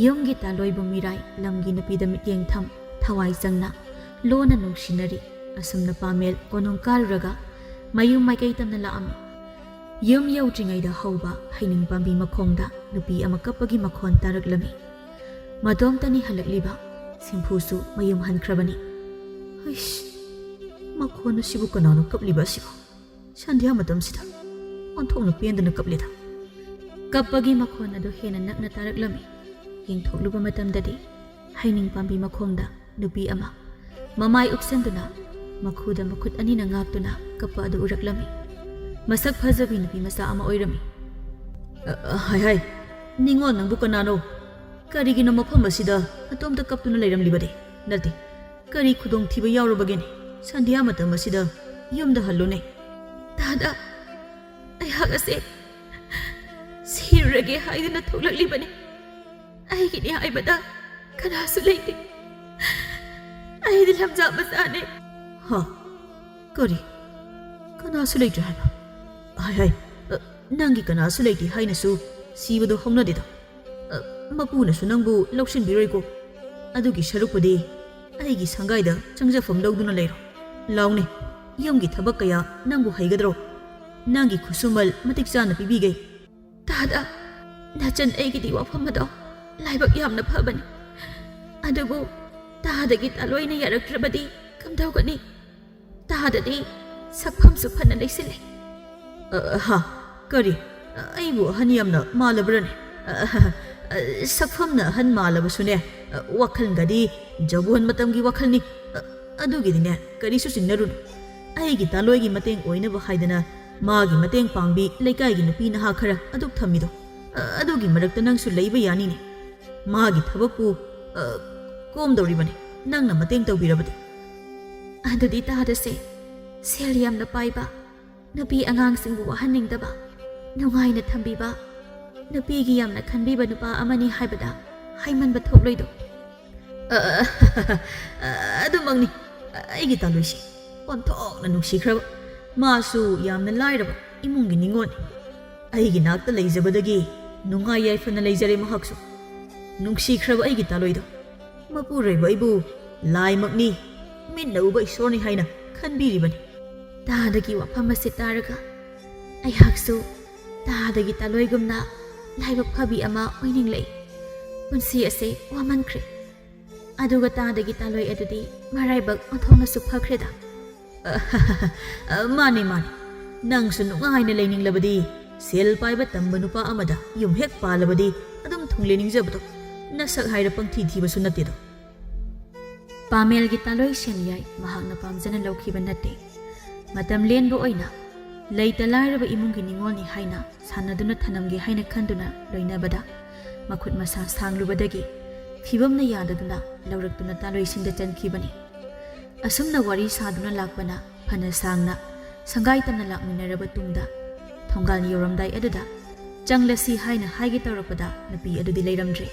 ꯌꯨꯝꯒꯤ ꯇꯥꯂꯣꯏꯕꯨ ꯃꯤꯔꯥꯏ ꯂꯝꯒꯤ ꯅꯨꯄꯤꯗ ꯃꯤꯠꯌꯦꯡ ꯊꯝ ꯊꯋꯥꯏ ꯆꯪꯅ ꯂꯣꯟꯅ ꯅꯨꯡꯁꯤꯅꯔꯤ ꯑꯁꯨꯝꯅ ꯄꯥꯃꯦꯜ ꯀꯣꯅꯨꯡ ꯀꯥꯔꯨꯔꯒ ꯃꯌꯨꯝ ꯃꯥꯏꯀꯩ ꯇꯝꯅ ꯂꯥꯛꯑꯝꯃꯤ ꯌꯨꯝ ꯌꯧꯗ꯭ꯔꯤꯉꯩꯗ ꯍꯧꯕ ꯍꯩꯅꯤꯡ ꯄꯥꯝꯕꯤ ꯃꯈꯣꯡꯗ ꯅꯨꯄꯤ ꯑꯃ ꯀꯞꯄꯒꯤ ꯃꯈꯣꯟ ꯇꯥꯔꯛꯂꯝꯃꯤ ꯃꯇꯣꯝꯇꯅꯤ ꯍꯜꯂꯛꯂꯤꯕ ꯁꯤꯡꯐꯨꯁꯨ ꯃꯌꯨꯝ ꯍꯟꯈ꯭ꯔꯕꯅꯤ ꯍꯩꯁ ꯃꯈꯣꯟ ꯑꯁꯤꯕꯨ ꯀꯅꯥꯅꯣ ꯀꯞꯂꯤꯕ ꯑꯁꯤꯕꯨ ꯁꯟꯙ꯭ꯌꯥ ꯃꯇꯝꯁꯤꯗ ꯑꯣꯟꯊꯣꯛꯅ ꯄꯦꯟꯗꯅ ꯀꯞꯂꯤꯗ ꯀꯞꯄꯒꯤ ꯃꯈꯣꯟ ꯑꯗꯨ ꯍꯦꯟꯅ ꯅꯛꯅ ꯇꯥꯔꯛꯂꯝꯃꯤ ꯌꯦꯡꯊꯣꯛꯂꯨꯕ ꯃꯇꯝꯗꯗꯤ ꯍꯩꯅꯤꯡ ꯄꯥꯝꯕꯤ ꯃꯈꯣꯡꯗ ꯅꯨꯄꯤ ꯑꯃ ꯃꯃꯥꯏ ꯎꯞꯁꯟꯗꯨꯅ ꯃꯈꯨꯗ ꯃꯈꯨꯠ ꯑꯅꯤꯅ ꯉꯥꯛꯇꯨꯅ ꯀꯞꯄ ꯑꯗꯨ ꯎꯔꯛꯂꯝꯃꯤ ꯃꯁꯛ ꯐꯖꯕꯤ ꯅꯨꯄꯤ ꯃꯆꯥ ꯑꯃ ꯑꯣꯏꯔꯝꯃꯤ ꯍꯥꯏ ꯅꯤꯡꯉꯣꯜ ꯅꯪꯕꯨ ꯀꯅꯥꯅꯣ ꯀꯔꯤꯒꯤꯅꯣ ꯃꯐꯝ ꯑꯁꯤꯗ ꯅꯇꯣꯝꯇ ꯀꯞꯇꯨꯅ ꯂꯩꯔꯝꯂꯤꯕꯗꯤ ꯅꯠꯇꯦ ꯀꯔꯤ ꯈꯨꯗꯣꯡꯊꯤꯕ ꯌꯥꯎꯔꯕꯒꯦꯅꯦ ꯁꯟꯙ꯭ꯌꯥ ꯃꯇꯝ ꯑꯁꯤꯗ ꯌꯨꯝꯗ ꯍꯜꯂꯨꯅꯦ ꯗꯥꯗꯥ ꯑꯩꯍꯥꯛ ꯑꯁꯦ ꯁꯤꯔꯨꯔꯒꯦ ꯍꯥꯏꯗꯨꯅ ꯊꯣꯛꯂꯛꯂꯤꯕꯅꯤ ꯑꯩꯒꯤꯅꯤ ꯍꯥꯏꯕꯗ ꯀꯅꯥꯁꯨ ꯂꯩꯇꯦ ꯑꯩꯗꯤ ꯂꯝꯖꯥ ꯃꯆꯥꯅꯦ ꯍꯥ ꯀꯔꯤ ꯀꯅꯥꯁꯨ ꯂꯩꯇ꯭ꯔꯦ ꯍꯥꯏꯕ ꯍꯥꯏ ꯍꯥꯏ ꯅꯪꯒꯤ ꯀꯅꯥꯁꯨ ꯂꯩꯇꯦ ꯍꯥꯏꯅꯁꯨ ꯁꯤꯕꯗꯣ ꯍꯧꯅꯗꯦꯗ ꯃꯄꯨꯅꯁꯨ ꯅꯪꯕꯨ ꯂꯧꯁꯤꯟꯕꯤꯔꯣꯏꯀꯣ ꯑꯗꯨꯒꯤ ꯁꯔꯨꯛꯄꯨꯗꯤ ꯑꯩꯒꯤ ꯁꯪꯒꯥꯏꯗ ꯆꯪꯖꯐꯝ ꯂꯧꯗꯨꯅ ꯂꯩꯔꯣ ꯂꯥꯎꯅꯦ ꯌꯨꯝꯒꯤ ꯊꯕꯛ ꯀꯌꯥ ꯅꯪꯕꯨ ꯍꯩꯒꯗ꯭ꯔꯣ ꯅꯪꯒꯤ ꯈꯨꯠꯁꯨꯃꯜ ꯃꯇꯤꯛ ꯆꯥꯅ ꯄꯤꯕꯤꯒꯦ ꯇꯥꯗ ꯅꯆꯟ ꯑꯩꯒꯤꯗꯤ ꯋꯥꯐꯝ ꯑꯗꯣ ꯂꯥꯏꯕꯛ ꯌꯥꯝꯅ ꯐꯕꯅꯤ ꯑꯗꯨꯕꯨ ꯇꯥꯗꯒꯤ ꯇꯥꯂꯣꯏꯅ ꯌꯥꯔꯛꯇ꯭ꯔꯕꯗꯤ ꯀꯝꯗꯧꯒꯅꯤ ꯇꯥꯗꯗꯤ ꯁꯛꯐꯝꯁꯨ ꯐꯅ ꯂꯩꯁꯤꯜꯂꯦ ꯍꯥ ꯀꯔꯤ ꯑꯩꯕꯨ ꯑꯍꯟ ꯌꯥꯝꯅ ꯃꯥꯜꯂꯕ꯭ꯔꯅꯦ ꯁꯛꯐꯝꯅ ꯑꯍꯟ ꯃꯥꯜꯂꯕꯁꯨꯅꯦ ꯋꯥꯈꯜꯒꯗꯤ ꯖꯧꯕꯣꯟ ꯃꯇꯝꯒꯤ ꯋꯥꯈꯜꯅꯤ ꯑꯗꯨꯒꯤꯗꯤꯅꯦ ꯀꯔꯤꯁꯨ ꯆꯤꯡꯅꯔꯨꯅꯨ ꯑꯩꯒꯤ ꯇꯥꯂꯣꯏꯒꯤ ꯃꯇꯦꯡ ꯑꯣꯏꯅꯕ ꯍꯥꯏꯗꯅ ꯃꯥꯒꯤ ꯃꯇꯦꯡ ꯄꯥꯡꯕꯤ ꯂꯩꯀꯥꯏꯒꯤ ꯅꯨꯄꯤ ꯅꯍꯥ ꯈꯔ ꯑꯗꯨꯛ ꯊꯝꯃꯤꯗꯣ ꯑꯗꯨꯒꯤ ꯃꯔꯛꯇ ꯅꯪꯁꯨ ꯂꯩꯕ ꯌꯥꯅꯤꯅꯦ ꯃꯥꯒꯤ ꯊꯕꯛꯄꯨ ꯀꯣꯝꯗꯧꯔꯤꯕꯅꯤ ꯅꯪꯅ ꯃꯇꯦꯡ ꯇꯧꯕꯤꯔꯕꯗꯤ ꯑꯗꯨꯗꯤ ꯇꯥꯗꯁꯦ ꯁꯦꯜ ꯌꯥꯝꯅ ꯄꯥꯏꯕ ꯅꯨꯄꯤ ꯑꯉꯥꯡꯁꯤꯡꯕꯨ ꯋꯥꯍꯟꯅꯤꯡꯗꯕ ꯅꯨꯡꯉꯥꯏꯅ ꯊꯝꯕꯤꯕ ꯅꯨꯄꯤꯒꯤ ꯌꯥꯝꯅ ꯈꯟꯕꯤꯕ ꯅꯨꯄꯥ ꯑꯃꯅꯤ ꯍꯥꯏꯕꯗ ꯍꯥꯏꯃꯟꯕ ꯊꯣꯛꯂꯣꯏꯗꯣ ꯑꯗꯨꯃꯛꯅꯤ ꯑꯩꯒꯤ ꯇꯥꯂꯣꯏꯁꯤ ꯑꯣꯟꯊꯣꯛꯅ ꯅꯨꯡꯁꯤꯈ꯭ꯔꯕ ꯃꯥꯁꯨ ꯌꯥꯝꯅ ꯂꯥꯏꯔꯕ ꯏꯃꯨꯡꯒꯤ ꯅꯤꯉꯣꯜꯅꯤ ꯑꯩꯒꯤ ꯅꯥꯛꯇ ꯂꯩꯖꯕꯗꯒꯤ ꯅꯨꯡꯉꯥꯏ ꯌꯥꯏꯐꯅ ꯂꯩꯖꯔꯦ ꯃꯍꯥꯛꯁꯨ ꯅꯨꯡꯁꯤꯈ꯭ꯔꯕ ꯑꯩꯒꯤ ꯇꯥꯂꯣꯏꯗꯣ ꯃꯄꯨꯔꯣꯏꯕ ꯑꯩꯕꯨ ꯂꯥꯏꯃꯛꯅꯤ ꯃꯤꯠꯅ ꯎꯕ ꯏꯁꯣꯔꯅꯤ ꯍꯥꯏꯅ ꯈꯟꯕꯤꯔꯤꯕꯅꯤ ꯇꯥꯗꯒꯤ ꯋꯥꯐꯝ ꯑꯁꯤ ꯇꯥꯔꯒ ꯑꯩꯍꯥꯛꯁꯨ ꯇꯥꯗꯒꯤ ꯇꯥꯂꯣꯏꯒꯨꯝꯅ ꯂꯥꯏꯕꯛ ꯐꯕꯤ ꯑꯃ ꯑꯣꯏꯅꯤꯡꯂꯛꯏ ꯄꯨꯟꯁꯤ ꯑꯁꯦ ꯋꯥꯃꯟꯈ꯭ꯔꯦ ꯑꯗꯨꯒ ꯇꯥꯗꯒꯤ ꯇꯥꯂꯣꯏ ꯑꯗꯨꯗꯤ ꯃꯔꯥꯏꯕꯛ ꯑꯣꯟꯊꯣꯛꯅꯁꯨ ꯐꯈ꯭ꯔꯦꯗ ꯃꯥꯅꯤ ꯃꯥꯅꯤ ꯅꯪꯁꯨ ꯅꯨꯡꯉꯥꯏꯅ ꯂꯩꯅꯤꯡꯂꯕꯗꯤ ꯁꯦꯜ ꯄꯥꯏꯕ ꯇꯝꯕ ꯅꯨꯄꯥ ꯑꯃꯗ ꯌꯨꯝ ꯍꯦꯛ ꯄꯥꯜꯂꯕꯗꯤ ꯑꯗꯨꯝ ꯊꯨꯡꯂꯦꯅꯤꯡꯖꯕꯗꯣ ꯅꯁꯛ ꯍꯥꯏꯔ ꯄꯪꯊꯤ ꯊꯤꯕꯁꯨ ꯅꯠꯇꯦꯗꯣ ꯄꯥꯃꯦꯜꯒꯤ ꯇꯥꯂꯣꯏ ꯁꯦꯟꯌꯥꯏ ꯃꯍꯥꯛꯅ ꯄꯥꯝꯖꯅ ꯂꯧꯈꯤꯕ ꯅꯠꯇꯦ ꯃꯇꯝ ꯂꯦꯟꯕ ꯑꯣꯏꯅ ꯂꯩꯇ ꯂꯥꯏꯔꯕ ꯏꯃꯨꯡꯒꯤ ꯅꯤꯉꯣꯜꯅꯤ ꯍꯥꯏꯅ ꯁꯥꯟꯅꯗꯨꯅ ꯊꯅꯝꯒꯦ ꯍꯥꯏꯅ ꯈꯟꯗꯨꯅ ꯂꯣꯏꯅꯕꯗ ꯃꯈꯨꯠ ꯃꯁꯥ ꯁꯥꯡꯂꯨꯕꯗꯒꯤ ꯐꯤꯕꯝꯅ ꯌꯥꯗꯗꯨꯅ ꯂꯧꯔꯛꯇꯨꯅ ꯇꯥꯂꯣꯏꯁꯤꯡꯗ ꯆꯟꯈꯤꯕꯅꯤ ꯑꯁꯨꯝꯅ ꯋꯥꯔꯤ ꯁꯥꯗꯨꯅ ꯂꯥꯛꯄꯅ ꯐꯅ ꯁꯥꯡꯅ ꯁꯪꯒꯥꯏ ꯇꯝꯅ ꯂꯥꯛꯃꯤꯟꯅꯔꯕ ꯇꯨꯡꯗ ꯊꯣꯡꯒꯥꯜ ꯌꯧꯔꯝꯗꯥꯏ ꯑꯗꯨꯗ ꯆꯪꯂꯁꯤ ꯍꯥꯏꯅ ꯍꯥꯏꯒꯦ ꯇꯧꯔꯛꯄꯗ ꯅꯨꯄꯤ ꯑꯗꯨꯗꯤ ꯂꯩꯔꯝꯗ꯭ꯔꯦ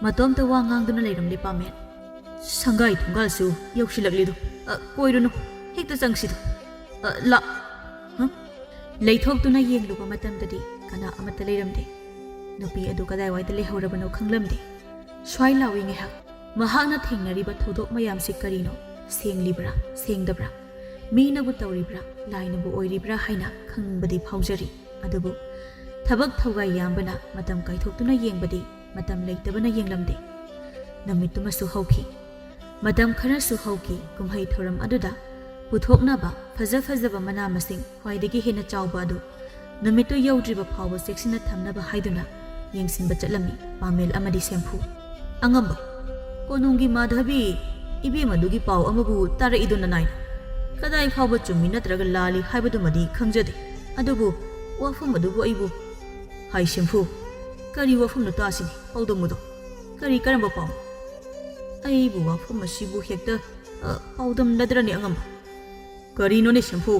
ꯃꯇꯣꯝꯇ ꯋꯥ ꯉꯥꯡꯗꯨꯅ ꯂꯩꯔꯝꯂꯦ ꯄꯥꯃꯦꯜ ꯁꯪꯒꯥꯏ ꯊꯣꯡꯒꯥꯜꯁꯨ ꯌꯧꯁꯤꯜꯂꯛꯂꯤꯗꯣ ꯀꯣꯏꯔꯨꯅꯨ ꯍꯦꯛꯇ ꯆꯪꯁꯤꯗꯣ ꯂꯥ ꯂꯩꯊꯣꯛꯇꯨꯅ ꯌꯦꯡꯂꯨꯕ ꯃꯇꯝꯗꯗꯤ ꯀꯅꯥ ꯑꯃꯠꯇ ꯂꯩꯔꯝꯗꯦ ꯅꯨꯄꯤ ꯑꯗꯨ ꯀꯗꯥꯏꯋꯥꯏꯗ ꯂꯩꯍꯧꯔꯕꯅꯣ ꯈꯪꯂꯝꯗꯦ ꯁ꯭ꯋꯥꯏ ꯂꯥꯎꯏ ꯉꯥꯏꯍꯥꯛ ꯃꯍꯥꯛꯅ ꯊꯦꯡꯅꯔꯤꯕ ꯊꯧꯗꯣꯛ ꯃꯌꯥꯝꯁꯤ ꯀꯔꯤꯅꯣ ꯁꯦꯡꯂꯤꯕ꯭ꯔꯥ ꯁꯦꯡꯗꯕ꯭ꯔꯥ ꯃꯤꯅꯕꯨ ꯇꯧꯔꯤꯕ꯭ꯔꯥ ꯂꯥꯏꯅꯕꯨ ꯑꯣꯏꯔꯤꯕ꯭ꯔꯥ ꯍꯥꯏꯅ ꯈꯪꯕꯗꯤ ꯐꯥꯎꯖꯔꯤ ꯑꯗꯨꯕꯨ ꯊꯕꯛ ꯊꯧꯒꯥꯏ ꯌꯥꯝꯕꯅ ꯃꯇꯝ ꯀꯥꯏꯊꯣꯛꯇꯨꯅ ꯌꯦꯡꯕꯗꯤ ꯃꯇꯝ ꯂꯩꯇꯕꯅ ꯌꯦꯡꯂꯝꯗꯦ ꯅꯨꯃꯤꯠꯇꯨꯃꯁꯨ ꯍꯧꯈꯤ ꯃꯇꯝ ꯈꯔꯁꯨ ꯍꯧꯈꯤ ꯀꯨꯝꯍꯩ ꯊꯧꯔꯝ ꯑꯗꯨꯗ ꯄꯨꯊꯣꯛꯅꯕ ꯐꯖ ꯐꯖꯕ ꯃꯅꯥ ꯃꯁꯤꯡ ꯈ꯭ꯋꯥꯏꯗꯒꯤ ꯍꯦꯟꯅ ꯆꯥꯎꯕ ꯑꯗꯨ ꯅꯨꯃꯤꯠꯇꯨ ꯌꯧꯗ꯭ꯔꯤꯕ ꯐꯥꯎꯕ ꯆꯦꯛꯁꯤꯟꯅ ꯊꯝꯅꯕ ꯍꯥꯏꯗꯨꯅ ꯌꯦꯡꯁꯤꯟꯕ ꯆꯠꯂꯝꯃꯤ ꯄꯥꯃꯦꯜ ꯑꯃꯗꯤ ꯁꯦꯝꯐꯨ ꯑꯉꯝꯕ ꯀꯣꯅꯨꯡꯒꯤ ꯃꯥꯙꯕꯤ ꯏꯕꯦꯝꯃꯗꯨꯒꯤ ꯄꯥꯎ ꯑꯃꯕꯨ ꯇꯥꯔꯛꯏꯗꯨ ꯅꯅꯥꯏꯅ ꯀꯗꯥꯏ ꯐꯥꯎꯕ ꯆꯨꯝꯃꯤ ꯅꯠꯇ꯭ꯔꯒ ꯂꯥꯜꯂꯤ ꯍꯥꯏꯕꯗꯨꯃꯗꯤ ꯈꯪꯖꯗꯦ ꯑꯗꯨꯕꯨ ꯋꯥꯐꯝ ꯑꯗꯨꯕꯨ ꯑꯩꯕꯨ ꯍꯥꯏ ꯁꯦꯝꯐꯨ ꯀꯔꯤ ꯋꯥꯐꯝꯅꯣ ꯇꯥꯁꯤꯅꯤ ꯄꯥꯎꯗꯝꯃꯨꯗꯣ ꯀꯔꯤ ꯀꯔꯝꯕ ꯄꯥꯎ ꯑꯩꯕꯨ ꯋꯥꯐꯝ ꯑꯁꯤꯕꯨ ꯍꯦꯛꯇ ꯄꯥꯎꯗꯝꯂꯗ꯭ꯔꯅꯤ ꯑꯉꯝꯕ ꯀꯔꯤꯅꯣꯅꯦ ꯁꯦꯝꯐꯨ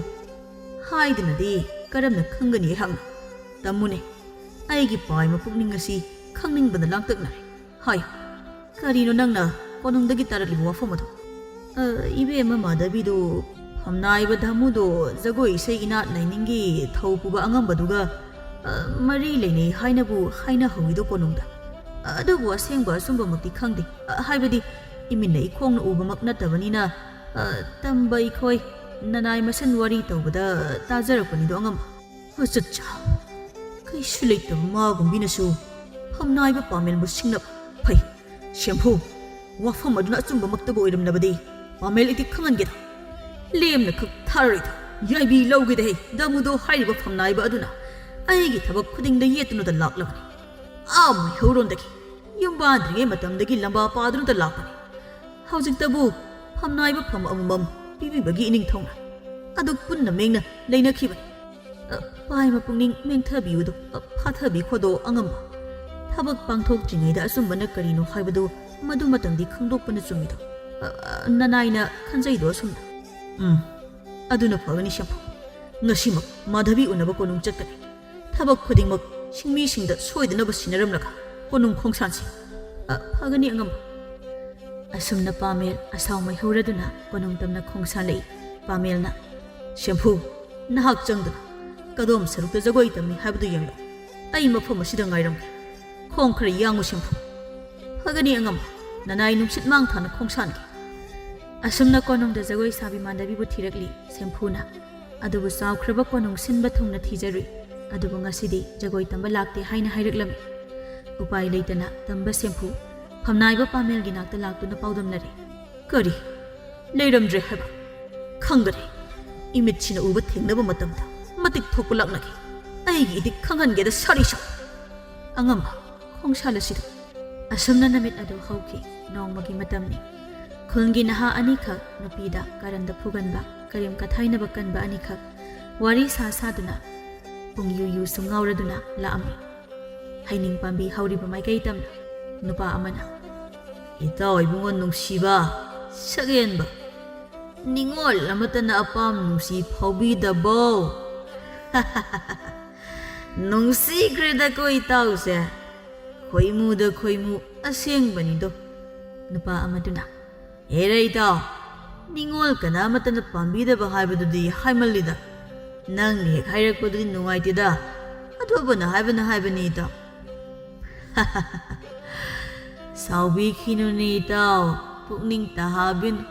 ꯍꯥꯏꯗꯅꯗꯤ ꯀꯔꯝꯅ ꯈꯪꯒꯅꯤ ꯑꯩꯍꯥꯛꯅ ꯇꯝꯃꯨꯅꯦ ꯑꯩꯒꯤ ꯄꯥꯏꯃ ꯄꯨꯛꯅꯤꯡ ꯑꯁꯤ ꯈꯪꯅꯤꯡꯕꯗ ꯂꯥꯡꯇꯛꯅꯔꯦ ꯍꯥꯏꯌꯨ ꯀꯔꯤꯅꯣ ꯅꯪꯅ ꯀꯣꯅꯨꯡꯗꯒꯤ ꯇꯥꯔꯛꯂꯤꯕ ꯋꯥꯐꯝ ꯑꯗꯣ ꯏꯕꯦꯝꯃ ꯃꯥꯙꯕꯤꯗꯣ ꯐꯝꯅꯥꯏꯕ ꯙꯥꯃꯨꯗꯣ ꯖꯒꯣꯏ ꯏꯁꯩ ꯏꯅꯥꯠ ꯂꯥꯏꯅꯤꯡꯒꯤ ꯊꯧ ꯄꯨꯕ ꯑꯉꯝꯕꯗꯨꯒ ꯃꯔꯤ ꯂꯩꯅꯩ ꯍꯥꯏꯅꯕꯨ ꯍꯥꯏꯅꯍꯧꯋꯤꯗꯣ ꯀꯣꯅꯨꯡꯗ ꯑꯗꯨꯕꯨ ꯑꯁꯦꯡꯕ ꯑꯆꯨꯝꯕꯃꯛꯇꯤ ꯈꯪꯗꯦ ꯍꯥꯏꯕꯗꯤ ꯏꯃꯤꯠꯅ ꯏꯈꯣꯡꯅ ꯎꯕꯃꯛ ꯅꯠꯇꯕꯅꯤꯅ ꯇꯝꯕ ꯑꯩꯈꯣꯏ ꯅꯅꯥꯏ ꯃꯁꯦꯟ ꯋꯥꯔꯤ ꯇꯧꯕꯗ ꯇꯥꯖꯔꯛꯄꯅꯤꯗꯣ ꯑꯉꯝꯕ ꯑꯆꯠꯆꯥ ꯀꯩꯁꯨ ꯂꯩꯇꯕ ꯃꯥꯒꯨꯝꯕꯤꯅꯁꯨ ꯐꯝꯅꯥꯏꯕ ꯄꯥꯃꯦꯜꯕꯨ ꯁꯤꯡꯅꯕ ꯐꯩ ꯁꯦꯝꯐꯨ ꯋꯥꯐꯝ ꯑꯗꯨꯅ ꯑꯆꯨꯝꯕꯃꯛꯇꯕꯨ ꯑꯣꯏꯔꯝꯂꯕꯗꯤ ꯄꯥꯃꯦꯜ ꯑꯩꯗꯤ ꯈꯪꯍꯟꯒꯦꯗ ꯂꯦꯝꯅ ꯈꯛ ꯊꯥꯔꯣꯏꯗ ꯌꯥꯏꯕꯤ ꯂꯧꯒꯦꯗꯍꯦ ꯗꯥꯃꯨꯗꯣ ꯍꯥꯏꯔꯤꯕ ꯐꯝꯅꯥꯏꯕ ꯑꯗꯨꯅ ꯑꯩꯒꯤ ꯊꯕꯛ ꯈꯨꯗꯤꯡꯗ ꯌꯦꯠꯇꯨꯅꯗ ꯂꯥꯛꯂꯕꯅꯤ ꯃꯩꯍꯧꯔꯣꯟꯗꯒꯤ ꯌꯨꯝꯕꯥꯟꯗ꯭ꯔꯤꯉꯩ ꯃꯇꯝꯗꯒꯤ ꯂꯝꯕꯥ ꯄꯥꯗꯨꯅꯗ ꯂꯥꯛꯄꯅꯤ ꯍꯧꯖꯤꯛꯇꯕꯨ ꯐꯝꯅꯥꯏꯕ ꯐꯝ ꯑꯃꯃꯝ ꯄꯤꯕꯤꯕꯒꯤ ꯏꯅꯤꯡꯊꯧꯅ ꯑꯗꯨ ꯄꯨꯟꯅ ꯃꯦꯡꯅ ꯂꯩꯅꯈꯤꯕꯅꯤ ꯄꯥꯏꯃ ꯄꯨꯛꯅꯤꯡ ꯃꯦꯡꯊꯕꯤꯌꯨꯗꯣ ꯐꯥꯊꯕꯤꯈꯣꯗꯣ ꯑꯉꯝꯕ ꯊꯕꯛ ꯄꯥꯡꯊꯣꯛꯇ꯭ꯔꯤꯉꯩꯗ ꯑꯆꯨꯝꯕꯅ ꯀꯔꯤꯅꯣ ꯍꯥꯏꯕꯗꯨ ꯃꯗꯨꯃꯇꯪꯗꯤ ꯈꯪꯗꯣꯛꯄꯅ ꯆꯨꯝꯃꯤꯗꯣ ꯅꯅꯥꯏꯅ ꯈꯟꯖꯩꯗꯣ ꯑꯁꯨꯝꯅ ꯑꯗꯨꯅ ꯐꯒꯅꯤ ꯁꯦꯝꯐꯨ ꯉꯁꯤꯃꯛ ꯃꯥꯙꯕꯤ ꯎꯅꯕ ꯀꯣꯅꯨꯡ ꯆꯠꯀꯅꯤ ꯊꯕꯛ ꯈꯨꯗꯤꯡꯃꯛ ꯁꯤꯡꯃꯤꯁꯤꯡꯗ ꯁꯣꯏꯗꯅꯕ ꯁꯤꯟꯅꯔꯝꯂꯒ ꯀꯣꯅꯨꯡ ꯈꯣꯡꯁꯥꯟꯁꯤ ꯐꯒꯅꯤ ꯑꯉꯝꯕ. ꯑꯁꯨꯝꯅ ꯄꯥꯃꯦꯜ ꯑꯁꯥꯎ ꯃꯩꯍꯧꯔꯗꯨꯅ ꯀꯣꯅꯨꯡ ꯇꯝꯅ ꯈꯣꯡꯁꯥꯜꯂꯛꯏ. ꯄꯥꯃꯦꯜꯅ ꯁꯦꯝꯐꯨ ꯅꯍꯥꯛ ꯆꯪꯗꯨꯅ ꯀꯗꯣꯝ ꯁꯔꯨꯛꯇ ꯖꯒꯣꯏ ꯇꯝꯃꯤ ꯍꯥꯏꯕꯗꯨ ꯌꯦꯡꯂꯛꯎ. ꯑꯩ ꯃꯐꯝ ꯑꯁꯤꯗ ꯉꯥꯏꯔꯝꯒꯦ. ꯈꯣꯡ ꯈꯔ ꯌꯥꯡꯉꯨ ꯁꯦꯝꯐꯨ. ꯐꯒꯅꯤ ꯑꯉꯝꯕ. ꯅꯅꯥꯏ ꯅꯨꯡꯁꯤꯠ ꯃꯥꯡ ꯊꯥꯅ ꯈꯣꯡꯁꯥꯟꯒꯦ. ꯑꯁꯨꯝꯅ ꯀꯣꯅꯨꯡꯗ ꯖꯒꯣꯏ ꯁꯥꯕꯤ ꯃꯥꯟꯅꯕꯤꯕꯨ ꯊꯤꯔꯛꯂꯤ ꯁꯦꯝꯐꯨꯅ. ꯑꯗꯨꯕꯨ ꯆꯥꯎꯈ꯭ꯔꯕ ꯀꯣꯅꯨꯡ ꯁꯤꯟꯕ ꯊꯨꯡꯅ ꯊꯤꯖꯔꯨꯏ. ꯑꯗꯨꯕꯨ ꯉꯁꯤꯗꯤ ꯖꯒꯣꯏ ꯇꯝꯕ ꯂꯥꯛꯇꯦ ꯍꯥꯏꯅ ꯍꯥꯏꯔꯛꯂꯝꯃꯤ. ꯎꯄꯥꯏ ꯂꯩꯇꯅ ꯇꯝꯕ ꯁꯦꯝꯐꯨ ꯐꯝꯅꯥꯏꯕ ꯄꯥꯃꯦꯜꯒꯤ ꯅꯥꯛꯇ ꯂꯥꯛꯇꯨꯅ ꯄꯥꯎꯗꯝꯅꯔꯦ. ꯀꯔꯤ ꯂꯩꯔꯝꯗ꯭ꯔꯦ ꯍꯥꯏꯕ? ꯈꯪꯒꯅꯤ. ꯏꯃꯤꯠꯁꯤꯅ ꯎꯕ ꯊꯦꯡꯅꯕ ꯃꯇꯝꯗ ꯃꯇꯤꯛ ꯊꯣꯛꯄ ꯂꯥꯛꯅꯒꯦ. ꯑꯩꯒꯤ ꯏꯇꯤꯛ ꯈꯪꯍꯟꯒꯦꯗ ꯁꯥꯔꯤꯁꯥ. ꯑꯉꯝꯕ ꯈꯣꯡꯁꯥꯜꯂꯁꯤꯗ. ꯑꯁꯨꯝꯅ ꯅꯨꯃꯤꯠ ꯑꯗꯨ ꯍꯧꯈꯤ. ꯅꯣꯡꯃꯒꯤ ꯃꯇꯝꯅꯤ. ꯈꯨꯜꯒꯤ ꯅꯍꯥ ꯑꯅꯤꯈꯛ ꯅꯨꯄꯤꯗ ꯀꯥꯔꯟꯗ ꯐꯨꯒꯟꯕ ꯀꯔꯤꯝ ꯀꯊꯥꯏꯅꯕ ꯀꯟꯕ ꯑꯅꯤꯈꯛ ꯋꯥꯔꯤ ꯁꯥꯗꯨꯅ ꯄꯨꯡꯌꯨ ꯁꯨꯝ ꯉꯥꯎꯔꯗꯨꯅ ꯂꯥꯛꯑꯝꯃꯤ. ꯍꯩꯅꯤꯡ ꯄꯥꯝꯕꯤ ꯍꯧꯔꯤꯕ ꯃꯥꯏꯀꯩ ꯇꯝꯅ ꯅꯨꯄꯥ ꯑꯃꯅ ꯏꯇꯥꯎ ꯏꯕꯨꯡꯉꯣ ꯅꯨꯡꯁꯤꯕ ꯁꯛꯍꯦꯟꯕ ꯅꯤꯡꯉꯣꯜ ꯑꯃꯠꯇꯅ ꯑꯄꯥꯝ ꯅꯨꯡꯁꯤ ꯐꯥꯎꯕꯤꯗꯕꯣ. ꯅꯨꯡꯁꯤꯈ꯭ꯔꯦꯗꯀꯣ ꯏꯇꯥꯎꯁꯦ. ꯈꯣꯏꯃꯨꯗ ꯈꯣꯏꯃꯨ ꯑꯁꯦꯡꯕꯅꯤꯗꯣ. ꯅꯨꯄꯥ ꯑꯃꯗꯨꯅ ꯍꯦꯔ ꯏꯇꯥꯎ ꯅꯤꯡꯉꯣꯜ ꯀꯅꯥꯃꯠꯇꯅ ꯄꯥꯝꯕꯤꯗꯕ ꯍꯥꯏꯕꯗꯨꯗꯤ ꯍꯥꯏꯃꯜꯂꯤꯗ. ꯅꯪꯅ ꯍꯦꯛ ꯍꯥꯏꯔꯛꯄꯗꯨꯗꯤ ꯅꯨꯡꯉꯥꯏꯇꯦꯗ. ꯑꯇꯣꯞꯄꯅ ꯍꯥꯏꯕꯅꯤ ꯏꯇꯥꯎ. ꯁꯥꯎꯕꯤꯈꯤꯅꯨꯅꯦ ꯏꯇꯥꯎ. ꯄꯨꯛꯅꯤꯡ ꯇꯥꯍꯥꯕꯤꯅꯨ.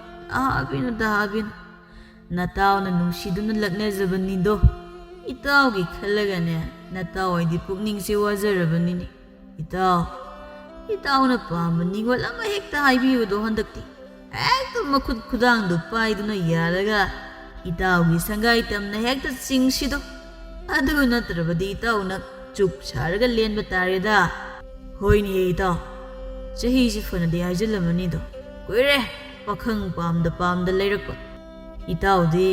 ꯅꯇꯥꯎꯅ ꯅꯨꯡꯁꯤꯗꯨꯅ ꯂꯛꯅꯖꯕꯅꯤꯗꯣ. ꯏꯇꯥꯎꯒꯤ ꯈꯜꯂꯒꯅꯦ ꯅꯇꯥꯎ ꯑꯩꯗꯤ ꯄꯨꯛꯅꯤꯡꯁꯦ ꯋꯥꯖꯔꯕꯅꯤꯅꯦ. ꯏꯇꯥꯎꯅ ꯄꯥꯝꯕ ꯅꯤꯡꯉꯣꯜ ꯑꯃ ꯍꯦꯛꯇ ꯍꯥꯏꯕꯤꯌꯨꯗꯣ. ꯍꯟꯗꯛꯇꯤ ꯍꯦꯛꯇ ꯃꯈꯨꯠ ꯈꯨꯗꯥꯡꯗꯣ ꯄꯥꯏꯗꯨꯅ ꯌꯥꯔꯒ ꯏꯇꯥꯎꯒꯤ ꯁꯪꯒꯥꯏ ꯇꯝꯅ ꯍꯦꯛꯇ ꯆꯤꯡꯁꯤꯗꯣ. ꯑꯗꯨ ꯅꯠꯇ꯭ꯔꯕꯗꯤ ꯏꯇꯥꯎꯅ ꯆꯨꯞ ꯁꯥꯔꯒ ꯂꯦꯟꯕ ꯇꯥꯔꯦꯗ. ꯍꯣꯏꯅꯦ ꯏꯇꯥꯎ ꯆꯍꯤꯁꯤ ꯐꯅꯗꯤ ꯍꯥꯏꯖꯤꯜꯂꯝꯃꯅꯤꯗꯣ. ꯀꯨꯏꯔꯦ ꯄꯥꯈꯪ ꯄꯥꯝꯗ ꯂꯩꯔꯛꯄ. ꯏꯇꯥꯎꯗꯤ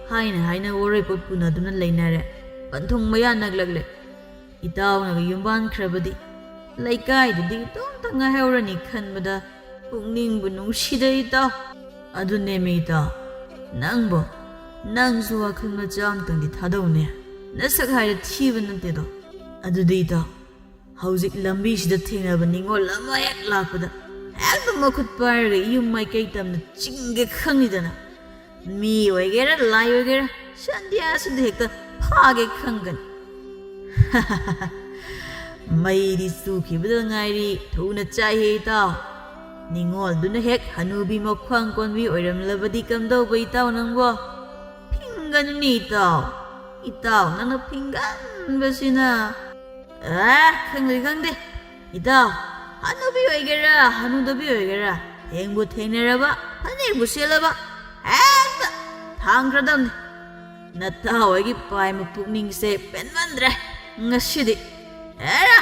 ꯍꯥꯏꯅ ꯋꯥꯔꯣꯏꯄꯣꯠ ꯄꯨꯅꯗꯨꯅ ꯂꯩꯅꯔꯦ. ꯄꯟꯊꯨꯡ ꯃꯌꯥ ꯅꯛꯂꯛꯂꯦ. ꯏꯇꯥꯎꯅꯒ ꯌꯨꯝꯕꯥꯟꯈ꯭ꯔꯕꯗꯤ ꯂꯩꯀꯥꯏꯗꯨꯗꯤ ꯏꯇꯣꯝꯇ ꯉꯥꯏꯍꯧꯔꯅꯤ ꯈꯟꯕꯗ ꯄꯨꯛꯅꯤꯡꯕꯨ ꯅꯨꯡꯁꯤꯗ ꯏꯇꯥꯎ. ꯑꯗꯨꯅꯦꯃꯤ ꯏꯇꯥꯎ ꯅꯪꯁꯨ ꯋꯥꯈꯜ ꯃꯆꯥ ꯑꯃꯇꯪꯗꯤ ꯊꯥꯗꯧꯅꯦ. ꯅꯁꯛ ꯍꯥꯏꯔ ꯊꯤꯕ ꯅꯠꯇꯦꯗꯣ. ꯑꯗꯨꯗꯤ ꯏꯇꯥꯎ ꯍꯧꯖꯤꯛ ꯂꯝꯕꯤꯁꯤꯗ ꯊꯦꯡꯅꯕ ꯅꯤꯡꯉꯣꯜ ꯑꯃ ꯍꯦꯛ ꯂꯥꯛꯄꯗ ꯍꯦꯛꯇ ꯃꯈꯨꯠ ꯄꯥꯏꯔꯒ ꯌꯨꯝ ꯃꯥꯏꯀꯩ ꯇꯝꯅ ꯆꯤꯡꯒꯦ ꯈꯪꯉꯤꯗꯅ. ꯃꯤ ꯑꯣꯏꯒꯦꯔꯥ ꯂꯥꯏ ꯑꯣꯏꯒꯦꯔꯥ ꯁꯟꯙ꯭ꯌꯥꯁꯤꯗ ꯍꯦꯛꯇ ꯐꯥꯒꯦ ꯈꯪꯒꯅꯤ. ꯃꯩꯗꯤ ꯆꯨꯈꯤꯕꯗ ꯉꯥꯏꯔꯤ ꯊꯨꯅ ꯆꯥꯏꯍꯦ ꯏꯇꯥꯎ. ꯅꯤꯡꯉꯣꯜꯗꯨꯅ ꯍꯦꯛ ꯍꯅꯨꯕꯤ ꯃꯈ꯭ꯋꯥꯡ ꯀꯣꯟꯕꯤ ꯑꯣꯏꯔꯝꯂꯕꯗꯤ ꯀꯝꯗꯧꯕ ꯏꯇꯥꯎ ꯅꯪꯕꯣ? ꯐꯤꯡꯒꯅꯨꯅꯦ ꯏꯇꯥꯎ ꯅꯪꯅ ꯐꯤꯡꯒꯟꯕꯁꯤꯅ. ꯈꯪꯗꯦ ꯏꯇꯥꯎ ꯍꯅꯨꯕꯤ ꯑꯣꯏꯒꯦꯔꯥ ꯍꯅꯨꯗꯕꯤ ꯑꯣꯏꯒꯦꯔꯥ ꯊꯦꯡꯕꯨ ꯊꯦꯡꯅꯔꯕ ꯐꯅꯦꯛꯕꯨ ꯁꯦꯠꯂꯕ ꯍꯦꯛꯇ ꯊꯥꯡꯈ꯭ꯔꯗꯕꯅꯤ. ꯅꯇꯥꯎ ꯑꯩꯒꯤ ꯄꯥꯏꯃ ꯄꯨꯛꯅꯤꯡꯁꯦ ꯄꯦꯟꯃꯟꯗ꯭ꯔꯦ ꯉꯁꯤꯗꯤ. ꯍꯦꯔꯥ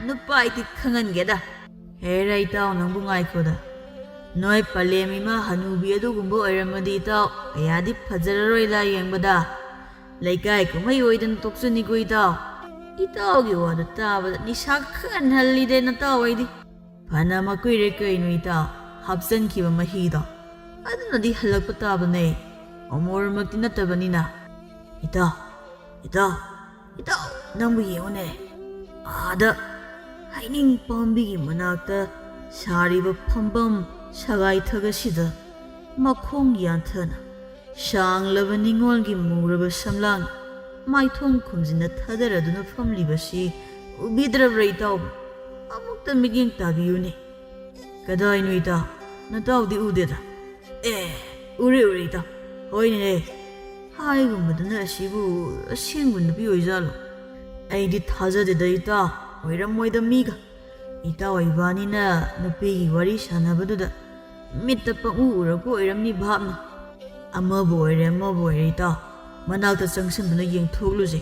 ꯅꯨꯄꯥ ꯏꯇꯤꯛ ꯈꯪꯍꯟꯒꯦꯗ. ꯍꯦꯔꯥ ꯏꯇꯥꯎ ꯅꯪꯕꯨ ꯉꯥꯏꯈꯣꯗ. ꯅꯣꯏ ꯄꯂꯦꯝ ꯏꯃꯥ ꯍꯅꯨꯕꯤ ꯑꯗꯨꯒꯨꯝꯕ ꯑꯣꯏꯔꯝꯃꯗꯤ ꯏꯇꯥꯎ ꯀꯌꯥꯗꯤ ꯐꯖꯔꯔꯣꯏꯗ ꯌꯦꯡꯕꯗ. ꯂꯩꯀꯥꯏ ꯀꯨꯝꯍꯩ ꯑꯣꯏꯗꯅ ꯇꯣꯛꯆꯅꯤꯀꯣ ꯏꯇꯥꯎ. ꯏꯇꯥꯎꯒꯤ ꯋꯥꯗꯨ ꯇꯥꯕꯗ ꯅꯤꯁꯥ ꯈꯟꯍꯜꯂꯤꯗꯦ ꯅꯇꯥꯎ ꯑꯩꯗꯤ. ꯐꯅꯃꯛ ꯀꯨꯏꯔꯦ ꯀꯩꯅꯣ ꯏꯇꯥꯎ ꯍꯥꯞꯆꯟꯈꯤꯕ ꯃꯍꯤꯗꯣ ꯑꯗꯨꯅꯗꯤ ꯍꯜꯂꯛꯄ ꯇꯥꯕꯅꯦ. ꯑꯃꯣꯔꯃꯛꯇꯤ ꯅꯠꯇꯕꯅꯤꯅ. ꯏꯇꯥꯎ ꯅꯪꯕꯨ ꯌꯦꯡꯉꯨꯅꯦ. ꯑꯥꯗ ꯍꯩꯅꯤꯡ ꯄꯥꯝꯕꯤꯒꯤ ꯃꯅꯥꯛꯇ ꯁꯥꯔꯤꯕ ꯐꯝꯕꯝ ꯁꯒꯥꯏꯊꯛ ꯑꯁꯤꯗ ꯃꯈꯣꯡ ꯌꯥꯟꯊꯅ ꯁꯥꯡꯂꯕ ꯅꯤꯡꯉꯣꯜꯒꯤ ꯃꯨꯔꯕ ꯁꯝꯂꯥꯡ ꯃꯥꯏꯊꯣꯡ ꯈꯨꯝꯖꯤꯟꯅ ꯊꯥꯗꯔꯗꯨꯅ ꯐꯝꯂꯤꯕꯁꯤ ꯎꯕꯤꯗ꯭ꯔꯕ꯭ꯔꯥ ꯏꯇꯥꯎꯕꯨ? ꯑꯃꯨꯛꯇ ꯃꯤꯠꯌꯦꯡ ꯇꯥꯕꯤꯌꯨꯅꯦ. ꯀꯗꯥꯏꯅꯣ ꯏꯇꯥꯎ ꯅꯇꯥꯎꯗꯤ ꯎꯗꯦꯗ. ꯎꯔꯦ ꯏꯇꯥꯎ. ꯍꯣꯏꯅꯦ ꯍꯥꯏꯒꯨꯝꯕꯗꯨꯅ ꯑꯁꯤꯕꯨ ꯑꯁꯦꯡꯕ ꯅꯨꯄꯤ ꯑꯣꯏꯖꯥꯠꯂꯣ? ꯑꯩꯗꯤ ꯊꯥꯖꯗꯦꯗ ꯏꯇꯥꯎ. ꯑꯣꯏꯔꯝꯃꯣꯏꯗ ꯃꯤꯒ. ꯏꯇꯥꯎ ꯏꯕꯥꯅꯤꯅ ꯅꯨꯄꯤꯒꯤ ꯋꯥꯔꯤ ꯁꯥꯟꯅꯕꯗꯨꯗ ꯃꯤꯠꯇ ꯄꯪꯎ ꯎꯔꯛꯄ ꯑꯣꯏꯔꯝꯅꯤ ꯚꯥꯞꯅ. ꯑꯃꯕꯨ ꯑꯣꯏꯔꯦ ꯏꯇꯥꯎ ꯃꯅꯥꯛꯇ ꯆꯪꯁꯤꯟꯗꯨꯅ ꯌꯦꯡꯊꯣꯛꯂꯨꯁꯦ.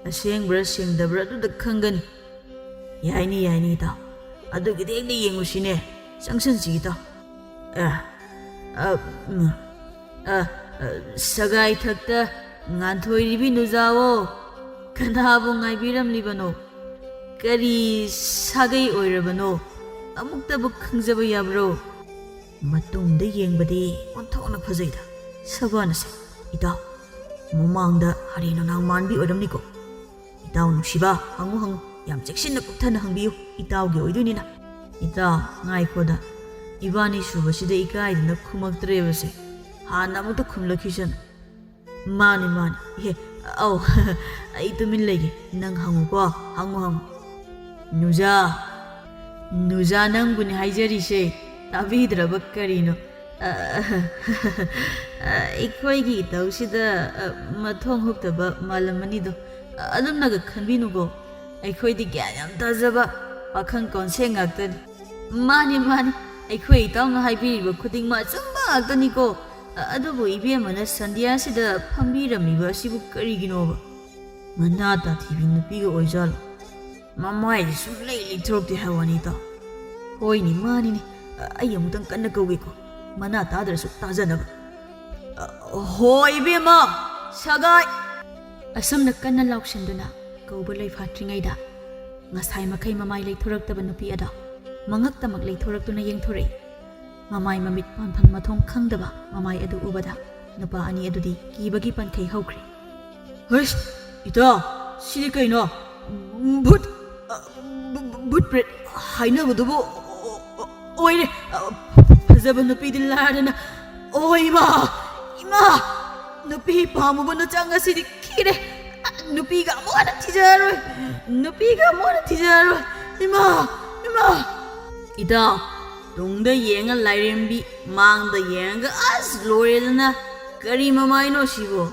ꯑꯁꯦꯡꯕ꯭ꯔꯥ ꯁꯦꯡꯗꯕ꯭ꯔꯥ ꯑꯗꯨꯗ ꯈꯪꯒꯅꯤ. ꯌꯥꯏꯅꯤ ꯏꯇꯥꯎ. ꯑꯗꯨꯒꯤꯗꯤ ꯍꯦꯛꯇ ꯌꯦꯡꯉꯨꯁꯤꯅꯦ. ꯆꯪꯁꯤꯟꯁꯤ ꯏꯇꯥꯎ. ꯁꯒꯥꯏꯊꯛꯇ ꯉꯥꯟꯊꯣꯏꯔꯤꯕꯤ ꯅꯨꯖꯥꯋꯣ ꯀꯅꯥꯕꯨ ꯉꯥꯏꯕꯤꯔꯝꯂꯤꯕꯅꯣ? ꯀꯔꯤ ꯁꯥꯒꯩ ꯑꯣꯏꯔꯕꯅꯣ? ꯑꯃꯨꯛꯇꯕꯨ ꯈꯪꯖꯕ ꯌꯥꯕ꯭ꯔꯣ? ꯃꯇꯨꯡꯗ ꯌꯦꯡꯕꯗꯤ ꯑꯣꯟꯊꯣꯛꯅ ꯐꯖꯩꯗ. ꯁꯕꯥꯅꯁꯦ ꯏꯇꯥꯎ ꯃꯃꯥꯡꯗ ꯍꯔꯦ ꯅꯣꯡꯅꯥꯡ ꯃꯥꯟꯕꯤ ꯑꯣꯏꯔꯝꯅꯤꯀꯣ? ꯏꯇꯥꯎ ꯅꯨꯡꯁꯤꯕ ꯍꯪꯉꯨ ꯌꯥꯝ ꯆꯦꯛꯁꯤꯟꯅ ꯀꯨꯞꯊꯅ ꯍꯪꯕꯤꯌꯨ. ꯏꯇꯥꯎꯒꯤ ꯑꯣꯏꯗꯣꯏꯅꯤꯅ. ꯏꯇꯥ ꯉꯥꯏꯈꯣꯗ 이반이 슈버시데 이까이드나 ꯈꯨꯃꯛꯇ꯭ꯔꯦꯕꯁꯦ ꯍꯥꯟꯅ ꯑꯃꯨꯛꯇ ꯈꯨꯝꯂꯛꯈꯤꯁꯅꯨ ꯃꯥꯅꯤ ꯃꯥꯅꯤ ꯑꯧ ꯑꯩ ꯇꯨꯃꯤꯟ ꯂꯩꯒꯦ ꯅꯪ ꯍꯪꯉꯨꯀꯣ ꯍꯪꯉꯨ ꯅꯨꯖꯥ ꯅꯪꯕꯨꯅꯤ ꯍꯥꯏꯖꯔꯤꯁꯦ ꯇꯥꯕꯤꯗ꯭ꯔꯕ ꯀꯔꯤꯅꯣ ꯑꯩꯈꯣꯏꯒꯤ ꯏꯇꯧꯁꯤꯗ ꯃꯊꯣꯡ ꯍꯨꯛꯇꯕ ꯃꯥꯂꯝꯃꯅꯤꯗꯣ ꯑꯗꯨꯝꯅꯒ ꯈꯟꯕꯤꯅꯨꯀꯣ ꯑꯩꯈꯣꯏꯗꯤ ꯒ꯭ꯌꯥꯟ ꯌꯥꯝ ꯇꯥꯖꯕ ꯄꯥꯈꯪ ꯀꯣꯟꯁꯦꯡ ꯉꯥꯛꯇꯅꯤ ꯃꯥꯅꯤ ꯑꯩꯈꯣꯏ ꯏꯇꯥꯎꯅ ꯍꯥꯏꯕꯤꯔꯤꯕ ꯈꯨꯗꯤꯡꯃꯛ ꯑꯆꯨꯝꯕ ꯉꯥꯛꯇꯅꯤꯀꯣ ꯑꯗꯨꯕꯨ ꯏꯕꯦꯝꯃꯅ ꯁꯟꯙ꯭ꯌꯥꯁꯤꯗ ꯐꯝꯕꯤꯔꯝꯃꯤꯕ ꯑꯁꯤꯕꯨ ꯀꯔꯤꯒꯤꯅꯣꯕ ꯃꯅꯥ ꯇꯥꯊꯤꯕꯤ ꯅꯨꯄꯤꯒ ꯑꯣꯏꯖꯥꯠꯂꯣ ꯃꯃꯥꯏꯗꯤ ꯁꯨꯡꯂꯩ ꯂꯩꯊꯣꯔꯛꯇꯦ ꯍꯥꯏꯕ ꯋꯥꯅꯤ ꯏꯇꯥꯎ ꯍꯣꯏꯅꯦ ꯃꯥꯅꯤꯅꯦ ꯑꯩ ꯑꯃꯨꯛꯇꯪ ꯀꯟꯅ ꯀꯧꯒꯦꯀꯣ ꯃꯅꯥ ꯇꯥꯗ꯭ꯔꯁꯨ ꯇꯥꯖꯅꯕ ꯍꯣꯏ ꯏꯕꯦꯝꯃ ꯁꯒꯥꯏ ꯑꯁꯨꯝꯅ ꯀꯟꯅ ꯂꯥꯎꯁꯤꯟꯗꯨꯅ ꯀꯧꯕ ꯂꯣꯏꯐꯥꯠꯇ꯭ꯔꯤꯉꯩꯗ ꯉꯁꯥꯏ ꯃꯈꯩ ꯃꯃꯥꯏ ꯂꯩꯊꯣꯔꯛꯇꯕ ꯅꯨꯄꯤ ꯑꯗꯣ ꯃꯉꯛꯇꯃꯛ ꯂꯩꯊꯣꯔꯛꯇꯨꯅ ꯌꯦꯡꯊꯣꯔꯛꯏ ꯃꯃꯥꯏ ꯃꯃꯤꯠ ꯄꯥꯟꯐꯝ ꯃꯊꯣꯡ ꯈꯪꯗꯕ ꯃꯃꯥꯏ ꯑꯗꯨ ꯎꯕꯗ ꯅꯨꯄꯥ ꯑꯅꯤ ꯑꯗꯨꯗꯤ ꯀꯤꯕꯒꯤ ꯄꯟꯈꯩ ꯍꯧꯈ꯭ꯔꯦ ꯍꯩꯁ ꯏꯇꯥ ꯁꯤꯗꯤ ꯀꯩꯅꯣ ꯚꯨꯠ ꯄ꯭ꯔꯦꯠ ꯍꯥꯏꯅꯕꯗꯨꯕꯨ ꯑꯣꯏꯔꯦ ꯐꯖꯕ ꯅꯨꯄꯤꯗꯤ ꯂꯥꯏꯔꯗꯅ ꯑꯣ ꯏꯃꯥ ꯅꯨꯄꯤ ꯄꯥꯝꯃꯨꯕꯅ ꯆꯪ ꯑꯁꯤꯗꯤ ꯈꯤꯔꯦ ꯅꯨꯄꯤꯒ ꯑꯃꯨꯛ ꯍꯟꯅ ꯊꯤꯖꯔꯔꯣꯏ ꯏꯃꯥ ꯏꯇꯥꯎ ꯇꯨꯡꯗ ꯌꯦꯡꯉ ꯂꯥꯏꯔꯦꯝꯕꯤ ꯃꯥꯡꯗ ꯌꯦꯡꯉꯒ ꯑꯁ ꯂꯣꯏꯔꯦꯗꯅ ꯀꯔꯤ ꯃꯃꯥꯏꯅꯣ ꯁꯤꯕꯣ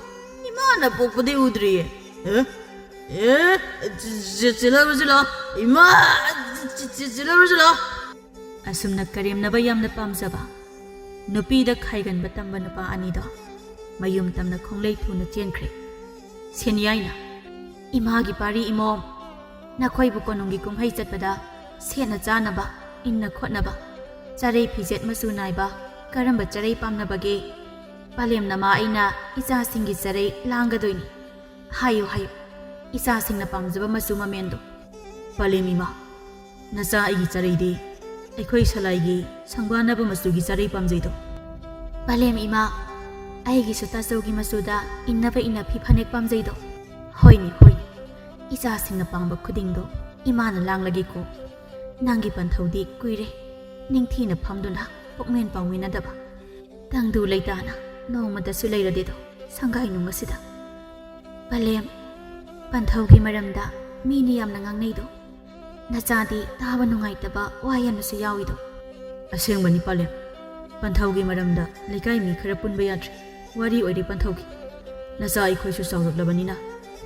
이마나 뽀뽀대 우드리에 질러보질러 이마 질러보질러 ꯑꯁꯨꯝꯅ ꯀꯔꯦꯝꯅꯕ ꯌꯥꯝꯅ ꯄꯥꯝꯖꯕ ꯅꯨꯄꯤꯗ ꯈꯥꯏꯒꯟꯕ ꯇꯝꯕ ꯅꯨꯄꯥ ꯑꯅꯤꯗꯣ ꯃꯌꯨꯝ ꯇꯝꯅ ꯈꯣꯡꯂꯩ ꯊꯨꯅ ꯆꯦꯟꯈ꯭ꯔꯦ ꯁꯦꯟꯌꯥꯏꯅ ꯏꯃꯥꯒꯤ ꯄꯥꯔꯤ ꯏꯃꯣꯝ ꯅꯈꯣꯏꯕꯨ ꯀꯣꯅꯨꯡꯒꯤ ꯀꯨꯝꯍꯩ ꯆꯠꯄꯗ ꯁꯦꯠꯅ ꯆꯥꯅꯕ ꯏꯟꯅ ꯈꯣꯠꯅꯕ ꯆꯥꯔꯩ ꯐꯤꯖꯦꯠ ꯃꯆꯨ ꯅꯥꯏꯕ ꯀꯔꯝꯕ ꯆꯥꯔꯩ ꯄꯥꯝꯅꯕꯒꯦ ꯄꯥꯂꯦꯝ ꯅꯃꯥ ꯑꯩꯅ ꯏꯆꯥꯁꯤꯡꯒꯤ ꯆꯥꯔꯩ ꯂꯥꯡꯒꯗꯣꯏꯅꯤ ꯍꯥꯏꯌꯨ ꯏꯆꯥꯁꯤꯡꯅ ꯄꯥꯝꯖꯕ ꯃꯆꯨ ꯃꯃꯦꯟꯗꯣ ꯄꯥꯂꯦꯝ ꯏꯃꯥ ꯅꯆꯥ ꯑꯩꯒꯤ ꯆꯥꯔꯩꯗꯤ ꯑꯩꯈꯣꯏ ꯁꯂꯥꯏꯒꯤ ꯁꯪꯕꯥꯟꯅꯕ ꯃꯆꯨꯒꯤ ꯆꯥꯔꯩ ꯄꯥꯝꯖꯩꯗꯣ ꯄꯥꯂꯦꯝ ꯏꯃꯥ ꯑꯩꯒꯤꯁꯨ ꯇꯥꯆꯧꯒꯤ ꯃꯆꯨꯗ ꯏꯟꯅꯕ ꯏꯟꯅꯐꯤ ꯐꯅꯦꯛ ꯄꯥꯝꯖꯩꯗꯣ ꯍꯣꯏꯅꯦ ꯏꯆꯥꯁꯤꯡꯅ ꯄꯥꯝꯕ ꯈꯨꯗꯤꯡꯗꯣ ꯏꯃꯥꯅ ꯂꯥꯡꯂꯒꯦꯀꯣ ꯅꯪꯒꯤ ꯄꯟꯊꯧꯗꯤ ꯀꯨꯏꯔꯦ ꯅꯤꯡꯊꯤꯅ ꯐꯝꯗꯨꯅ ꯄꯨꯛꯃꯦꯟ ꯄꯥꯎꯃꯤꯟꯅꯗꯕ ꯇꯪꯗꯨ ꯂꯩꯇꯥꯅ ꯅꯣꯡꯃꯗꯁꯨ ꯂꯩꯔꯗꯤꯗꯣ ꯁꯪꯒꯥꯏ ꯅꯨꯡ ꯑꯁꯤꯗ ꯄꯥꯂꯦꯝ ꯄꯟꯊꯧꯒꯤ ꯃꯔꯝꯗ ꯃꯤꯅ ꯌꯥꯝꯅ ꯉꯥꯡꯅꯩꯗꯣ ꯅꯆꯥꯗꯤ ꯇꯥꯕ ꯅꯨꯡꯉꯥꯏꯇꯕ ꯋꯥ ꯌꯥꯝꯅꯁꯨ ꯌꯥꯎꯏꯗꯣ ꯑꯁꯦꯡꯕꯅꯤ ꯄꯥꯂꯦꯝ ꯄꯟꯊꯧꯒꯤ ꯃꯔꯝꯗ ꯂꯩꯀꯥꯏ ꯃꯤ ꯈꯔ ꯄꯨꯟꯕ ꯌꯥꯗ꯭ꯔꯦ ꯋꯥꯔꯤ ꯑꯣꯏꯔꯦ ꯄꯟꯊꯧꯒꯤ ꯅꯆꯥ ꯑꯩꯈꯣꯏꯁꯨ ꯆꯥꯎꯔꯛꯂꯕꯅꯤꯅ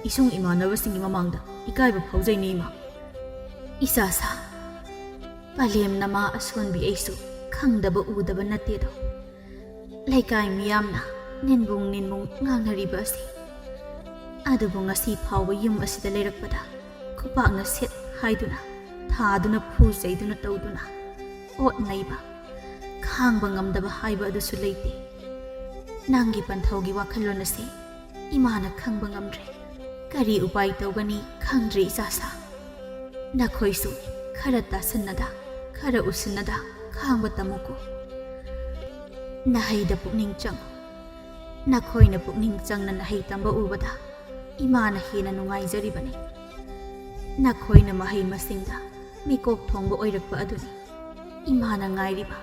ꯏꯁꯨꯡ ꯏꯃꯥꯟꯅꯕꯁꯤꯡꯒꯤ ꯃꯃꯥꯡꯗ ꯏꯀꯥꯏꯕ ꯐꯥꯎꯖꯩꯅꯦ ꯏꯃꯥ ꯏꯆꯥꯁꯥ ꯄꯥꯂꯦꯝ ꯅꯃꯥ ꯑꯁꯣꯟꯕꯤ ꯑꯩꯁꯨ ꯈꯪꯗꯕ ꯎꯗꯕ ꯅꯠꯇꯦꯗꯣ ꯂꯩꯀꯥꯏ ꯃꯤꯌꯥꯝꯅ ꯅꯤꯟꯕꯨꯡ ꯉꯥꯡꯅꯔꯤꯕ ꯑꯁꯤ ꯑꯗꯨꯕꯨ ꯉꯁꯤ ꯐꯥꯎꯕ ꯌꯨꯝ ꯑꯁꯤꯗ ꯂꯩꯔꯛꯄꯗ ꯈꯨꯄꯥꯛꯅ ꯁꯦꯠ ꯍꯥꯏꯗꯨꯅ ꯊꯥꯗꯨꯅ ꯐꯨ ꯆꯩꯗꯨꯅ ꯇꯧꯗꯨꯅ ꯑꯣꯠ ꯅꯩꯕ ꯈꯥꯡꯕ ꯉꯝꯗꯕ ꯍꯥꯏꯕ ꯑꯗꯨꯁꯨ ꯂꯩꯇꯦ ꯅꯪꯒꯤ ꯄꯟꯊꯧꯒꯤ ꯋꯥꯈꯜꯂꯣꯟ ꯑꯁꯤ ꯏꯃꯥꯅ ꯈꯪꯕ ꯉꯝꯗ꯭ꯔꯦ ꯀꯔꯤ ꯎꯄꯥꯏ ꯇꯧꯒꯅꯤ ꯈꯪꯗ꯭ꯔꯦ ꯏꯆꯥꯁꯥ ꯅꯈꯣꯏꯁꯨ ꯈꯔ ꯇꯥꯁꯟꯅꯗ ꯈꯔ ꯎꯁꯤꯟꯅꯗ ꯈꯥꯡꯕ ꯇꯝꯃꯨꯀꯣ ꯅꯍꯩꯗ ꯄꯨꯛꯅꯤꯡ ꯆꯪꯉꯨ ꯅꯈꯣꯏꯅ ꯄꯨꯛꯅꯤꯡ ꯆꯪꯅ ꯅꯍꯩ ꯇꯝꯕ ꯎꯕꯗ ꯏꯃꯥꯅ ꯍꯦꯟꯅ ꯅꯨꯡꯉꯥꯏꯖꯔꯤꯕꯅꯤ ꯅꯈꯣꯏꯅ ꯃꯍꯩ ꯃꯁꯤꯡꯗ ꯃꯤꯀꯣꯛ ꯊꯣꯡꯕ ꯑꯣꯏꯔꯛꯄ ꯑꯗꯨꯅꯤ ꯏꯃꯥꯅ ꯉꯥꯏꯔꯤꯕ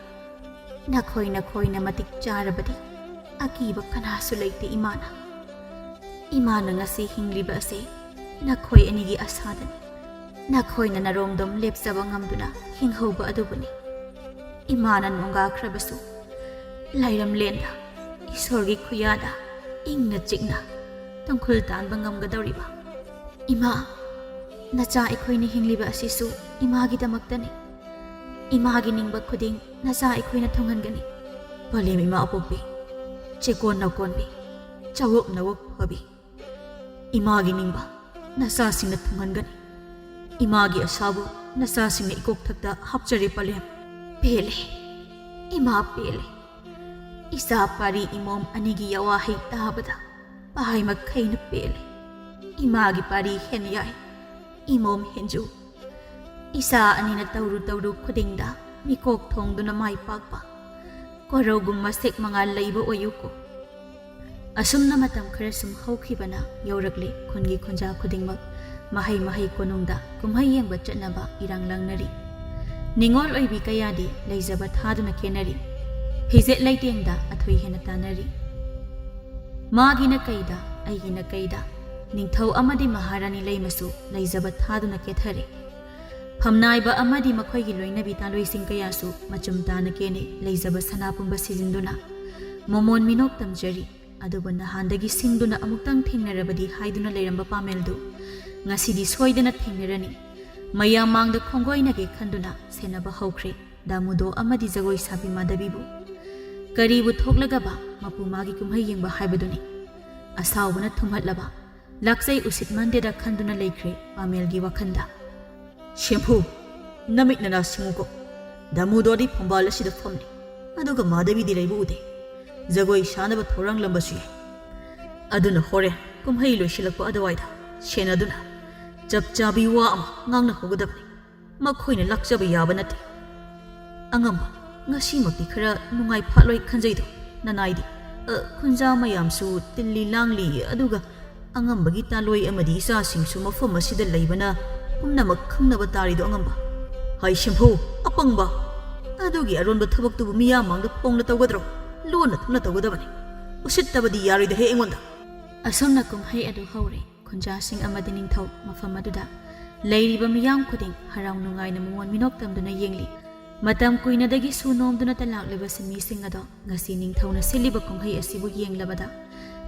ꯅꯈꯣꯏꯅ ꯃꯇꯤꯛ ꯆꯥꯔꯕꯗꯤ ꯑꯀꯤꯕ ꯀꯅꯥꯁꯨ ꯂꯩꯇꯦ ꯏꯃꯥꯅ ꯉꯁꯤ ꯍꯤꯡꯂꯤꯕ ꯑꯁꯤ ꯅꯈꯣꯏ ꯑꯅꯤꯒꯤ ꯑꯁꯥꯗꯅꯤ ꯅꯈꯣꯏꯅ ꯅꯔꯣꯝꯗꯣꯝ ꯂꯦꯞꯆꯕ ꯉꯝꯗꯨꯅ ꯍꯤꯡꯍꯧꯕ ꯑꯗꯨꯕꯨꯅꯤ ꯏꯃꯥꯅ ꯅꯣꯡꯒꯥꯈ꯭ꯔꯕꯁꯨ ꯂꯩꯔꯝꯂꯦꯟꯗ ꯏꯁꯣꯔꯒꯤ ꯈꯨꯌꯥꯗ ꯏꯪꯅ ꯆꯤꯛꯅ ꯇꯪꯈꯨꯜ ꯇꯥꯟꯕ ꯉꯝꯒꯗꯧꯔꯤꯕ ꯏꯃꯥ ꯅꯆꯥ ꯑꯩꯈꯣꯏꯅ ꯍꯤꯡꯂꯤꯕ ꯑꯁꯤꯁꯨ ꯏꯃꯥꯒꯤꯗꯃꯛꯇꯅꯤ ꯏꯃꯥꯒꯤ ꯅꯤꯡꯕ ꯈꯨꯗꯤꯡ ꯅꯆꯥ ꯑꯩꯈꯣꯏꯅ ꯊꯨꯡꯍꯟꯒꯅꯤ ꯄꯥꯂꯦꯝ ꯏꯃꯥ ꯑꯄꯣꯛꯄꯤ ꯆꯦꯀꯣꯟ ꯅꯧꯀꯣꯟꯕꯤ ꯆꯥꯋꯣꯞ ꯅꯋꯣꯞ ꯐꯕꯤ ꯏꯃꯥꯒꯤ ꯅꯤꯡꯕ ꯅꯆꯥꯁꯤꯡꯅ ꯊꯨꯡꯍꯟꯒꯅꯤ ꯏꯃꯥꯒꯤ ꯑꯁꯥꯕꯨ ꯅꯆꯥꯁꯤꯡꯅ ꯏꯀꯣꯛꯊꯛꯇ ꯍꯥꯞꯆꯔꯦ ꯄꯥꯂꯦꯝ ꯄꯦꯜꯂꯦ ꯏꯃꯥ ꯄꯦꯜꯂꯦ ꯏꯆꯥ ꯄꯥꯔꯤ ꯏꯃꯣꯝ ꯑꯅꯤꯒꯤ ꯌꯋꯥꯍꯩ ꯇꯥꯕꯗ ꯄꯥꯏ ꯃꯈꯩꯅ ꯄꯦꯜꯂꯦ ꯏꯃꯥꯒꯤ ꯄꯥꯔꯤ ꯍꯦꯟ ꯌꯥꯏ ꯏꯃꯣꯝ ꯍꯦꯟꯖꯨ ꯏꯆꯥ ꯑꯅꯤꯅ ꯇꯧꯔꯨ ꯈꯨꯗꯤꯡꯗ ꯃꯤꯀꯣꯛ ꯊꯣꯡꯗꯨꯅ ꯃꯥꯏ ꯄꯥꯛꯄ ꯀꯣꯔꯧꯒꯨꯝ ꯃꯁꯦꯛ ꯃꯉꯥꯜ ꯂꯩꯕ ꯑꯣꯏꯌꯨꯀꯣ ꯑꯁꯨꯝꯅ ꯃꯇꯝ ꯈꯔ ꯁꯨꯝ ꯍꯧꯈꯤꯕꯅ ꯌꯧꯔꯛꯂꯦ ꯈꯨꯟꯒꯤ ꯈꯨꯟꯖꯥ ꯈꯨꯗꯤꯡꯃꯛ ꯃꯍꯩ ꯀꯣꯅꯨꯡꯗ ꯀꯨꯝꯍꯩ ꯌꯦꯡꯕ ꯆꯠꯅꯕ ꯏꯔꯥꯡ ꯂꯪꯅꯔꯤ ꯅꯤꯡꯉꯣꯜ ꯑꯣꯏꯕꯤ ꯀꯌꯥꯗꯤ ꯂꯩꯖꯕ ꯊꯥꯗꯨꯅ ꯈꯦꯟꯅꯔꯤ ꯐꯤꯖꯦꯠ ꯂꯩꯇꯦꯡꯗ ꯑꯊꯣꯏ ꯍꯦꯟꯅ ꯇꯥꯟꯅꯔꯤ ꯃꯥꯒꯤꯅ ꯀꯩꯗ ꯑꯩꯒꯤꯅ ꯀꯩꯗ ꯅꯤꯡꯊꯧ ꯑꯃꯗꯤ ꯃꯍꯥꯔꯥꯅꯤ ꯂꯩꯃꯁꯨ ꯂꯩꯖꯕ ꯊꯥꯗꯨꯅ ꯀꯦꯊꯔꯤ ꯐꯝꯅꯥꯏꯕ ꯑꯃꯗꯤ ꯃꯈꯣꯏꯒꯤ ꯂꯣꯏꯅꯕꯤ ꯇꯥꯂꯣꯏꯁꯤꯡ ꯀꯌꯥꯁꯨ ꯃꯆꯨꯝ ꯇꯥꯅ ꯀꯦꯅꯩ ꯂꯩꯖꯕ ꯁꯅꯥ ꯄꯨꯝꯕ ꯁꯤꯖꯤꯟꯗꯨꯅ ꯃꯣꯃꯣꯟ ꯃꯤꯅꯣꯛ ꯇꯝꯖꯔꯤ ꯑꯗꯨꯕꯨ ꯅꯍꯥꯟꯗꯒꯤ ꯁꯤꯡꯗꯨꯅ ꯑꯃꯨꯛꯇꯪ ꯊꯦꯡꯅꯔꯕꯗꯤ ꯍꯥꯏꯗꯨꯅ ꯂꯩꯔꯝꯕ ꯄꯥꯃꯦꯜꯗꯨ ꯉꯁꯤꯗꯤ ꯁꯣꯏꯗꯅ ꯊꯦꯡꯅꯔꯅꯤ ꯃꯌꯥꯝ ꯃꯥꯡꯗ ꯈꯣꯡꯒꯣꯏꯅꯒꯦ ꯈꯟꯗꯨꯅ ꯁꯦꯟꯅꯕ ꯍꯧꯈ꯭ꯔꯦ ꯗꯥꯃꯨꯗꯣ ꯑꯃꯗꯤ ꯖꯒꯣꯏ ꯁꯥꯕꯤ ꯃꯥꯙꯕꯤꯕꯨ ꯀꯔꯤꯕꯨ ꯊꯣꯛꯂꯒꯕ ꯃꯄꯨ ꯃꯥꯒꯤ ꯀꯨꯝꯍꯩ ꯌꯦꯡꯕ ꯍꯥꯏꯕꯗꯨꯅꯤ ꯑꯁꯥꯎꯕꯅ ꯊꯨꯝꯍꯠꯂꯕ ꯂꯥꯛꯆꯩ ꯎꯁꯤꯠ ꯃꯟꯗꯦꯗ ꯈꯟꯗꯨꯅ ꯂꯩꯈ꯭ꯔꯦ ꯄꯥꯃꯦꯜꯒꯤ ꯋꯥꯈꯟꯗ ꯁꯦꯝꯐꯨ ꯅꯃꯤꯠ ꯅꯅꯥ ꯁꯤꯡꯉꯨꯀꯣ ꯗꯥꯃꯨꯗꯣꯗꯤ ꯐꯝꯕꯥꯜ ꯑꯁꯤꯗ ꯐꯝꯅꯤ ꯑꯗꯨꯒ ꯃꯥꯙꯕꯤꯗꯤ ꯂꯩꯕ ꯎꯗꯦ ꯖꯒꯣꯏ ꯁꯥꯅꯕ ꯊꯧꯔꯥꯡꯂꯝꯕꯁꯨ ꯌꯥꯏ ꯑꯗꯨꯅ ꯍꯣꯔꯦꯟ ꯀꯨꯝꯍꯩ ꯂꯣꯏꯁꯤꯜꯂꯛꯄ ꯑꯗꯨꯋꯥꯏꯗ ꯁꯦꯟꯅꯗꯨꯅ ꯆꯞ ꯆꯥꯕꯤ ꯋꯥ ꯑꯃ ꯉꯥꯡꯅꯍꯧꯒꯗꯕꯅꯤ ꯃꯈꯣꯏꯅ ꯂꯥꯛꯆꯕ ꯌꯥꯕ ꯅꯠꯇꯦ ꯑꯉꯝꯕ ꯉꯁꯤꯃꯛꯇꯤ ꯈꯔ ꯅꯨꯡꯉꯥꯏ ꯐꯥꯠꯂꯣꯏ ꯈꯟꯖꯩꯗꯣ ꯅꯅꯥꯏꯗꯤ ꯈꯨꯟꯖꯥ ꯃꯌꯥꯝꯁꯨ ꯇꯤꯜꯂꯤ ꯂꯥꯡꯂꯤ ꯑꯗꯨꯒ ꯑꯉꯝꯕꯒꯤ ꯇꯥꯂꯣꯏ ꯑꯃꯗꯤ ꯏꯆꯥꯁꯤꯡꯁꯨ ꯃꯐꯝ ꯑꯁꯤꯗ ꯂꯩꯕꯅ ꯄꯨꯝꯅꯃꯛ ꯈꯪꯅꯕ ꯇꯥꯔꯤꯗꯣ ꯑꯉꯝꯕ ꯍꯥꯏ ꯁꯦꯝꯐꯨ ꯑꯄꯪꯕ ꯑꯗꯨꯒꯤ ꯑꯔꯣꯟꯕ ꯊꯕꯛꯇꯨꯕꯨ ꯃꯤꯌꯥꯝ ꯃꯥꯡꯗ ꯐꯣꯡꯅ ꯇꯧꯒꯗ꯭ꯔꯣ ꯂꯣꯟꯅ ꯊꯨꯝꯅ ꯇꯧꯒꯗꯕꯅꯤ ꯎꯁꯤꯠꯇꯕꯗꯤ ꯌꯥꯔꯣꯏꯗꯍꯦ ꯑꯩꯉꯣꯟꯗ ꯑꯁꯨꯝꯅ ꯀꯨꯝꯍꯩ ꯑꯗꯨ ꯍꯧꯔꯦ ꯈꯨꯟꯖꯥꯁꯤꯡ ꯑꯃꯗꯤ ꯅꯤꯡꯊꯧ ꯃꯐꯝ ꯑꯗꯨꯗ ꯂꯩꯔꯤꯕ ꯃꯤꯌꯥꯝ ꯈꯨꯗꯤꯡ ꯍꯔꯥꯎ ꯅꯨꯡꯉꯥꯏꯅ ꯃꯉꯣꯟ ꯃꯤꯅꯣꯛ ꯇꯝꯗꯨꯅ ꯌꯦꯡꯂꯤ ꯃꯇꯝ ꯀꯨꯏꯅꯗꯒꯤꯁꯨ ꯅꯣꯝꯗꯨꯅꯇ ꯂꯥꯛꯂꯤꯕ ꯁꯤꯟꯃꯤꯁꯤꯡ ꯑꯗꯣ ꯉꯁꯤ ꯅꯤꯡꯊꯧꯅ ꯁꯤꯜꯂꯤꯕ ꯀꯨꯝꯍꯩ ꯑꯁꯤꯕꯨ ꯌꯦꯡꯂꯕꯗ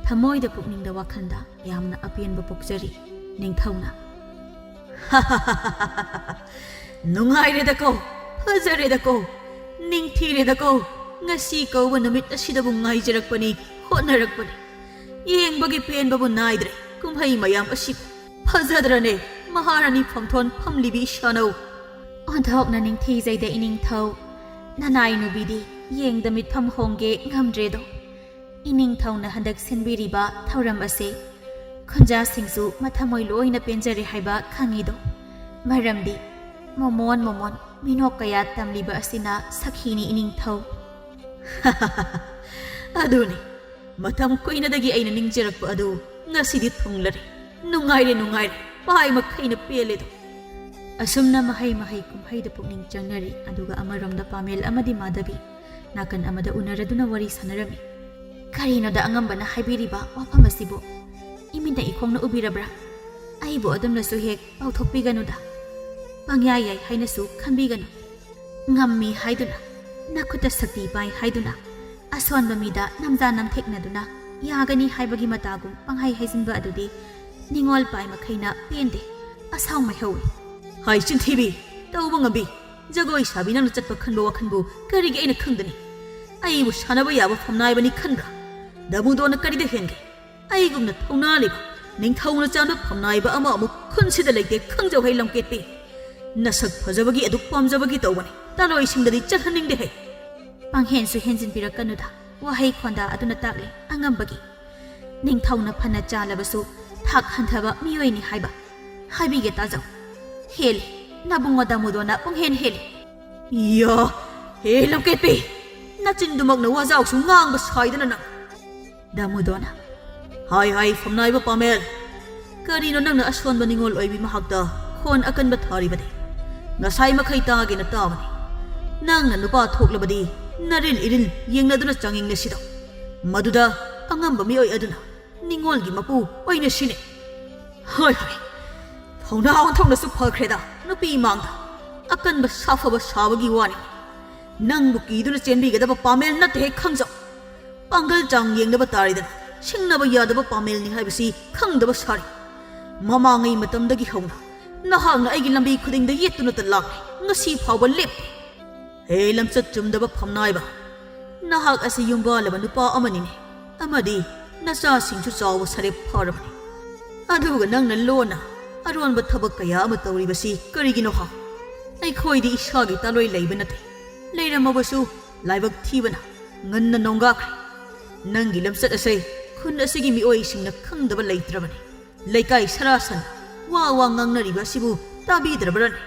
ꯊꯃꯣꯏꯗ ꯄꯨꯛꯅꯤꯡꯗ ꯋꯥꯈꯟꯗ ꯌꯥꯝꯅ ꯑꯄꯦꯟꯕ ꯄꯣꯛꯆꯔꯤ ꯅꯤꯡꯊꯧꯅ ꯅꯨꯡꯉꯥꯏꯔꯦꯗꯀꯣ ꯐꯖꯔꯦꯗꯀꯣ ꯅꯤꯡꯊꯤꯔꯦꯗꯀꯣ ꯉꯁꯤ ꯀꯧꯕ ꯅꯨꯃꯤꯠ ꯑꯁꯤꯗꯕꯨ ꯉꯥꯏꯖꯔꯛꯄꯅꯤ ꯍꯣꯠꯅꯔꯛꯄꯅꯤ ꯌꯦꯡꯕꯒꯤ ꯄꯦꯟꯕꯕꯨ ꯅꯥꯏꯗ꯭ꯔꯦ ꯀꯨꯝꯍꯩ ꯃꯌꯥꯝ ꯑꯁꯤꯕꯨ ꯐꯖꯗ꯭ꯔꯅꯦ ꯃꯍꯥꯔꯥꯅꯤ ꯐꯝꯊꯣꯟ ꯐꯝꯂꯤꯕꯤ ꯏꯁꯥꯅꯧ ꯑꯣꯟꯊꯣꯛꯅ ꯅꯤꯡꯊꯤꯖꯩꯗ ꯏꯅꯤꯡꯊꯧ ꯅꯅꯥꯏ ꯅꯨꯕꯤꯗꯤ ꯌꯦꯡꯗ ꯃꯤꯠꯐꯝ ꯍꯣꯡꯒꯦ ꯉꯝꯗ꯭ꯔꯦꯗꯣ ꯏꯅꯤꯡꯊꯧꯅ ꯍꯟꯗꯛ ꯁꯤꯟꯕꯤꯔꯤꯕ ꯊꯧꯔꯝ ꯑꯁꯤ ꯈꯨꯟꯖꯥꯁꯤꯡꯁꯨ ꯃꯊꯃꯣꯏ ꯂꯣꯏꯅ ꯄꯦꯟꯖꯔꯦ ꯍꯥꯏꯕ ꯈꯪꯉꯤꯗꯣ ꯃꯔꯝꯗꯤ ꯃꯣꯃꯣꯟ ꯃꯤꯅꯣꯛ ꯀꯌꯥ ꯇꯝꯂꯤꯕ ꯑꯁꯤꯅ ꯁꯈꯤꯅꯤ ꯏꯅꯤꯡꯊꯧ ꯑꯗꯨꯅꯤ ꯃꯇꯝ ꯀꯨꯏꯅꯗꯒꯤ ꯑꯩꯅ ꯅꯤꯡꯖꯔꯛꯄ ꯑꯗꯨ ꯉꯁꯤꯗꯤ ꯊꯨꯡꯂꯔꯦ ꯅꯨꯡꯉꯥꯏꯔꯦ ꯄꯥꯏ ꯃꯈꯩꯅ ꯄꯦꯜꯂꯦꯗꯣ ꯑꯁꯨꯝꯅ ꯃꯍꯩ ꯀꯨꯝꯍꯩꯗ ꯄꯨꯛꯅꯤꯡ ꯆꯪꯅꯔꯤ ꯑꯗꯨꯒ ꯑꯃꯔꯣꯝꯗ ꯄꯥꯃꯦꯜ ꯑꯃꯗꯤ ꯃꯥꯙꯕꯤ ꯅꯥꯀꯟ ꯑꯃꯗ ꯎꯅꯔꯗꯨꯅ ꯋꯥꯔꯤ ꯁꯥꯟꯅꯔꯝꯃꯤ ꯀꯔꯤꯅꯣꯗ ꯑꯉꯝꯕꯅ ꯍꯥꯏꯕꯤꯔꯤꯕ ꯋꯥꯐꯝ ꯑꯁꯤꯕꯨ ꯏꯃꯤꯠꯅ ꯏꯈꯣꯡꯅ ꯎꯕꯤꯔꯕ꯭ꯔꯥ ꯑꯩꯕꯨ ꯑꯗꯨꯝꯅꯁꯨ ꯍꯦꯛ ꯄꯥꯎꯊꯣꯛꯄꯤꯒꯅꯨꯗ ꯄꯪꯌꯥꯏ ꯍꯥꯏꯅꯁꯨ ꯈꯟꯕꯤꯒꯅꯨ ꯉꯝꯃꯤ ꯍꯥꯏꯗꯨꯅ ꯅꯈꯨꯠꯇ ꯁꯛꯇꯤ ꯄꯥꯏ ꯍꯥꯏꯗꯨꯅ ꯑꯁꯣꯟꯕ ꯃꯤꯗ ꯅꯝꯖꯥ ꯅꯝꯊꯦꯛꯅꯗꯨꯅ ꯌꯥꯒꯅꯤ ꯍꯥꯏꯕꯒꯤ ꯃꯇꯥꯒꯨꯝ ꯄꯪꯍꯥꯏ ꯍꯥꯏꯖꯤꯟꯕ ꯑꯗꯨꯗꯤ ꯅꯤꯡꯉꯣꯜ ꯄꯥꯏ ꯃꯈꯩꯅ ꯄꯦꯟꯗꯦ ꯑꯁꯥꯎ ꯃꯥꯏꯍꯧꯏ ꯍꯥꯏ ꯆꯤꯟꯊꯤꯕꯤ ꯇꯧꯕ ꯉꯝꯕꯤ ꯖꯒꯣꯏ ꯁꯥꯕꯤ ꯅꯪꯅ ꯆꯠꯄ ꯈꯟꯕ ꯋꯥꯈꯟꯕꯨ ꯀꯔꯤꯒꯤ ꯑꯩꯅ ꯈꯪꯗꯅꯤ ꯑꯩꯕꯨ ꯁꯥꯟꯅꯕ ꯌꯥꯕ ꯐꯝꯅꯥꯏꯕꯅꯤ ꯈꯟꯕ꯭ꯔꯥ ꯗꯥꯃꯨꯗꯣꯅ ꯀꯔꯤꯗ ꯍꯦꯟꯒꯦ ꯑꯩꯒꯨꯝꯅ ꯊꯧꯅꯥ ꯂꯩꯕ ꯅꯤꯡꯊꯧꯅ ꯆꯥꯟꯕ ꯐꯝꯅꯥꯏꯕ ꯑꯃ ꯑꯃꯨꯛ ꯈꯨꯟꯁꯤꯗ ꯂꯩꯇꯦ ꯈꯪꯖꯧ ꯍꯩ ꯂꯝꯀꯦꯠꯄꯤ ꯅꯁꯛ ꯐꯖꯕꯒꯤ ꯑꯗꯨ ꯄꯥꯝꯖꯕꯒꯤ ꯇꯧꯕꯅꯤ ꯇꯥꯂꯣꯏꯁꯤꯡꯗꯗꯤ ꯆꯠꯍꯟꯅꯤꯡꯗꯦ ꯍꯩ ꯄꯪꯍꯦꯟꯁꯨ ꯍꯦꯟꯖꯤꯟꯕꯤꯔꯛꯀꯅꯨꯗ ꯋꯥꯍꯩ ꯈꯣꯟꯗꯥ ꯑꯗꯨꯅ ꯇꯥꯛꯂꯤ ꯑꯉꯝꯕꯒꯤ ꯅꯤꯡꯊꯧꯅ ꯐꯅ ꯆꯥꯂꯕꯁꯨ ꯊꯥꯛ ꯍꯟꯊꯕ ꯃꯤꯑꯣꯏꯅꯤ ꯍꯥꯏꯕ ꯍꯥꯏꯕꯤꯒꯦ ꯇꯥꯖꯧ ꯍꯦꯜꯂꯤ ꯅꯕꯨꯡꯉꯣ ꯗꯥꯃꯨꯗꯣꯅ ꯄꯨꯡꯍꯦꯟ ꯍꯦꯜꯂꯤ ꯌꯥ ꯍꯦ ꯂꯝꯀꯦꯠꯄꯤ ꯅꯆꯤꯟꯗꯨꯃꯛꯅ ꯋꯥꯖꯥꯎꯁꯨ ꯉꯥꯡꯕ ꯁꯥꯏꯗꯅ ꯅꯪ ꯗꯥꯃꯨꯗꯣꯅ ꯍꯥꯏ ꯐꯝꯅꯥꯏꯕ ꯄꯥꯃꯦꯜ ꯀꯔꯤꯅꯣ ꯅꯪꯅ ꯑꯁꯣꯟꯕ ꯅꯤꯡꯉꯣꯜ ꯑꯣꯏꯕꯤ ꯃꯍꯥꯛꯇ ꯈꯣꯟ ꯑꯀꯟꯕ ꯊꯥꯔꯤꯕꯗꯤ ꯉꯁꯥꯏ ꯃꯈꯩ ꯇꯥꯒꯦꯅ ꯇꯥꯕꯅꯤ ꯅꯪꯅ ꯅꯨꯄꯥ ꯊꯣꯛꯂꯕꯗꯤ ꯅꯔꯤꯜ ꯏꯔꯤꯜ ꯌꯦꯡꯅꯗꯨꯅ ꯆꯥꯡꯌꯦꯡꯅꯁꯤꯗꯣ ꯃꯗꯨꯗ ꯑꯉꯝꯕ ꯃꯤꯑꯣꯏ ꯑꯗꯨꯅ ꯅꯤꯡꯉꯣꯜꯒꯤ ꯃꯄꯨ ꯑꯣꯏꯅ ꯁꯤꯅꯦ ꯍꯣꯏ ꯊꯧꯅꯥ ꯑꯣꯟꯊꯣꯛꯅꯁꯨ ꯐꯈ꯭ꯔꯦꯗ ꯅꯨꯄꯤ ꯃꯥꯡꯗ ꯑꯀꯟꯕ ꯁꯥꯐꯕ ꯁꯥꯕꯒꯤ ꯋꯥꯅꯤ ꯅꯪꯕꯨ ꯀꯤꯗꯨꯅ ꯆꯦꯟꯕꯤꯒꯗꯕ ꯄꯥꯃꯦꯜ ꯅꯠꯇꯦ ꯍꯦꯛ ꯈꯪꯖꯧ ꯄꯥꯡꯒꯜ ꯆꯥꯡ ꯌꯦꯡꯅꯕ ꯇꯥꯔꯤꯗꯅ ꯁꯤꯡꯅꯕ ꯌꯥꯗꯕ ꯄꯥꯃꯦꯜꯅꯤ ꯍꯥꯏꯕꯁꯤ ꯈꯪꯗꯕ ꯁꯥꯔꯤ ꯃꯃꯥꯡꯉꯩ ꯃꯇꯝꯗꯒꯤ ꯍꯧꯅ ꯅꯍꯥꯛꯅ ꯑꯩꯒꯤ ꯂꯝꯕꯤ ꯈꯨꯗꯤꯡꯗ ꯌꯦꯠꯇꯨꯅꯇ ꯂꯥꯛꯂꯦ ꯉꯁꯤ ꯐꯥꯎꯕ ꯂꯦꯞꯇꯦ ꯍꯦ ꯂꯝꯆꯠ ꯆꯨꯝꯗꯕ ꯐꯝꯅꯥꯏꯕ ꯅꯍꯥꯛ ꯑꯁꯤ ꯌꯨꯝꯕꯥꯜꯂꯕ ꯅꯨꯄꯥ ꯑꯃꯅꯤꯅꯦ ꯑꯃꯗꯤ ꯅꯆꯥꯁꯤꯡꯁꯨ ꯆꯥꯎꯕ ꯁꯔꯦꯞ ꯐꯥꯔꯕꯅꯤ ꯑꯗꯨꯒ ꯅꯪꯅ ꯂꯣꯟꯅ ꯑꯔꯣꯟꯕ ꯊꯕꯛ ꯀꯌꯥ ꯑꯃ ꯇꯧꯔꯤꯕꯁꯤ ꯀꯔꯤꯒꯤꯅꯣ ꯍꯥ ꯑꯩꯈꯣꯏꯗꯤ ꯏꯁꯥꯒꯤ ꯇꯥꯂꯣꯏ ꯂꯩꯕ ꯅꯠꯇꯦ ꯂꯩꯔꯝꯃꯕꯁꯨ ꯂꯥꯏꯕꯛ ꯊꯤꯕꯅ ꯉꯟꯅ ꯅꯣꯡꯒꯥꯈ꯭ꯔꯦ ꯅꯪꯒꯤ ꯂꯝꯆꯠ ꯑꯁꯦ ꯈꯨꯟ ꯑꯁꯤꯒꯤ ꯃꯤꯑꯣꯏꯁꯤꯡꯅ ꯈꯪꯗꯕ ꯂꯩꯇ꯭ꯔꯕꯅꯤ ꯂꯩꯀꯥꯏ ꯁꯔꯥꯁꯟ ꯋꯥ ꯉꯥꯡꯅꯔꯤꯕ ꯑꯁꯤꯕꯨ ꯇꯥꯕꯤꯗ꯭ꯔꯕ꯭ꯔꯅꯤ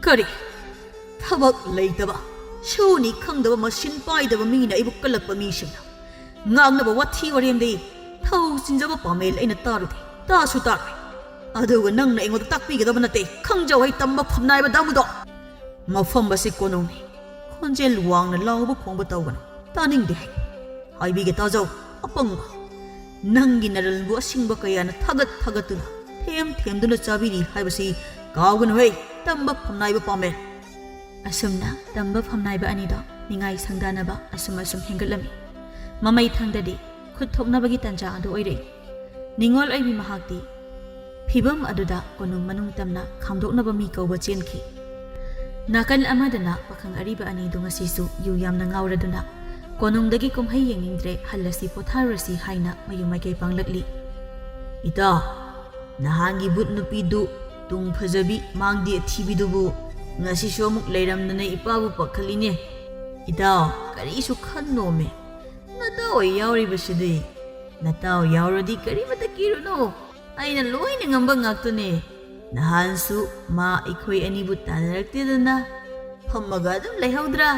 ꯀꯔꯤ ꯊꯕꯛ ꯂꯩꯇꯕ ꯁꯨꯅꯤ ꯈꯪꯗꯕ ꯃꯁꯤꯟ ป้ꯥꯏꯗꯕ ꯃꯤꯅ ꯑꯩꯕꯨ ꯀꯜꯂꯛꯄ ꯃꯤꯁꯤꯡꯅ ꯉꯥꯡꯅꯕ ꯋꯥꯊꯤ ꯋꯥꯔꯦꯝꯗꯤ ꯊꯧ ꯆꯤꯟꯖꯕ ꯄꯥꯃꯦꯜ ꯑꯩꯅ ꯇꯥꯔꯨꯗꯦ ꯇꯥꯁꯨ ꯇꯥꯔꯣꯏ ꯑꯗꯨꯒ ꯅꯪꯅ ꯑꯩꯉꯣꯟꯗ ꯇꯥꯛꯄꯤꯒꯗꯕ ꯅꯠꯇꯦ ꯈꯪꯖꯧ ꯑꯩ ꯇꯝꯕ ꯐꯝꯅꯥꯏꯕ ꯗꯥꯃꯨꯗꯣ ꯃꯐꯝ ꯑꯁꯤ ꯀꯣꯅꯨꯡꯅꯤ ꯈꯣꯟꯖꯦꯜ ꯋꯥꯡꯅ ꯂꯥꯎꯕ ꯈꯣꯡꯕ ꯇꯧꯒꯅꯨ ꯇꯥꯅꯤꯡꯗꯦ ꯍꯥꯏꯕꯤꯒꯦ ꯇꯥꯖꯧ ꯑꯄꯪꯕ ꯅꯪꯒꯤ ꯅꯔꯜꯕꯨ ꯑꯁꯤꯡꯕ ꯀꯌꯥꯅ ꯊꯥꯒꯠꯇꯨꯅ ꯊꯦꯝꯗꯨꯅ ꯆꯥꯕꯤꯔꯤ ꯍꯥꯏꯕꯁꯤ ꯀꯥꯎꯒꯅꯨꯍꯦ ꯇꯝꯕ ꯐꯝꯅꯥꯏꯕ ꯄꯥꯝꯃꯦ ꯑꯁꯨꯝꯅ ꯇꯝꯕ ꯐꯝꯅꯥꯏꯕ ꯑꯅꯤꯗꯣ ꯅꯤꯡꯉꯥꯏ ꯁꯪꯗꯥꯅꯕ ꯑꯁꯨꯝ ꯍꯦꯟꯒꯠꯂꯝꯃꯤ ꯃꯃꯩ ꯊꯪꯗꯗꯤ ꯈꯨꯠ ꯊꯣꯛꯅꯕꯒꯤ ꯇꯟꯖꯥ ꯑꯗꯨ ꯑꯣꯏꯔꯛꯏ ꯅꯤꯡꯉꯣꯜ ꯑꯣꯏꯕꯤ ꯃꯍꯥꯛꯇꯤ ꯐꯤꯕꯝ ꯑꯗꯨꯗ ꯀꯣꯅꯨꯡ ꯃꯅꯨꯡ ꯇꯝꯅ ꯈꯥꯝꯗꯣꯛꯅꯕ ꯃꯤ ꯀꯧꯕ ꯆꯦꯟꯈꯤ ꯅꯥꯀꯟ ꯑꯃꯗꯅ ꯄꯥꯈꯪ ꯑꯔꯤꯕ ꯑꯅꯤꯗꯨ ꯉꯁꯤꯁꯨ ꯌꯨ ꯌꯥꯝꯅ ꯉꯥꯎꯔꯗꯨꯅ ꯀꯣꯅꯨꯡꯗꯒꯤ ꯀꯨꯝꯍꯩ ꯌꯦꯡꯅꯤꯡꯗ꯭ꯔꯦ ꯍꯜꯂꯁꯤ ꯄꯣꯊꯥꯔꯨꯔꯁꯤ ꯍꯥꯏꯅ ꯃꯌꯨꯝ ꯃꯥꯏꯀꯩ ꯄꯥꯡꯂꯛꯂꯤ ꯏꯇꯥꯎ ꯅꯍꯥꯟꯒꯤ ꯕꯨꯠ ꯅꯨꯄꯤꯗꯨ ꯇꯨꯡ ꯐꯖꯕꯤ ꯃꯥꯡꯗꯤ ꯑꯊꯤꯕꯤꯗꯨꯕꯨ ꯉꯁꯤꯁꯨ ꯑꯃꯨꯛ ꯂꯩꯔꯝꯗꯅ ꯏꯄꯥꯕꯨ ꯄꯥꯈꯠꯂꯤꯅꯦ ꯏꯇꯥꯎ ꯀꯔꯤꯁꯨ ꯈꯟꯅꯣꯃꯦ ꯅꯇꯥꯎ ꯌꯥꯎꯔꯤꯕꯁꯤꯗꯤ ꯅꯇꯥꯎ ꯌꯥꯎꯔꯗꯤ ꯀꯔꯤꯃꯇ ꯀꯤꯔꯨꯅꯨ ꯑꯩꯅ ꯂꯣꯏꯅ ꯉꯝꯕ ꯉꯥꯛꯇꯅꯦ ꯅꯍꯥꯟꯁꯨ ꯃꯥ ꯑꯩꯈꯣꯏ ꯑꯅꯤꯕꯨ ꯇꯥꯟꯅꯔꯛꯇꯦꯗꯅ ꯐꯝꯃꯒ ꯑꯗꯨꯝ ꯂꯩꯍꯧꯗ꯭ꯔꯥ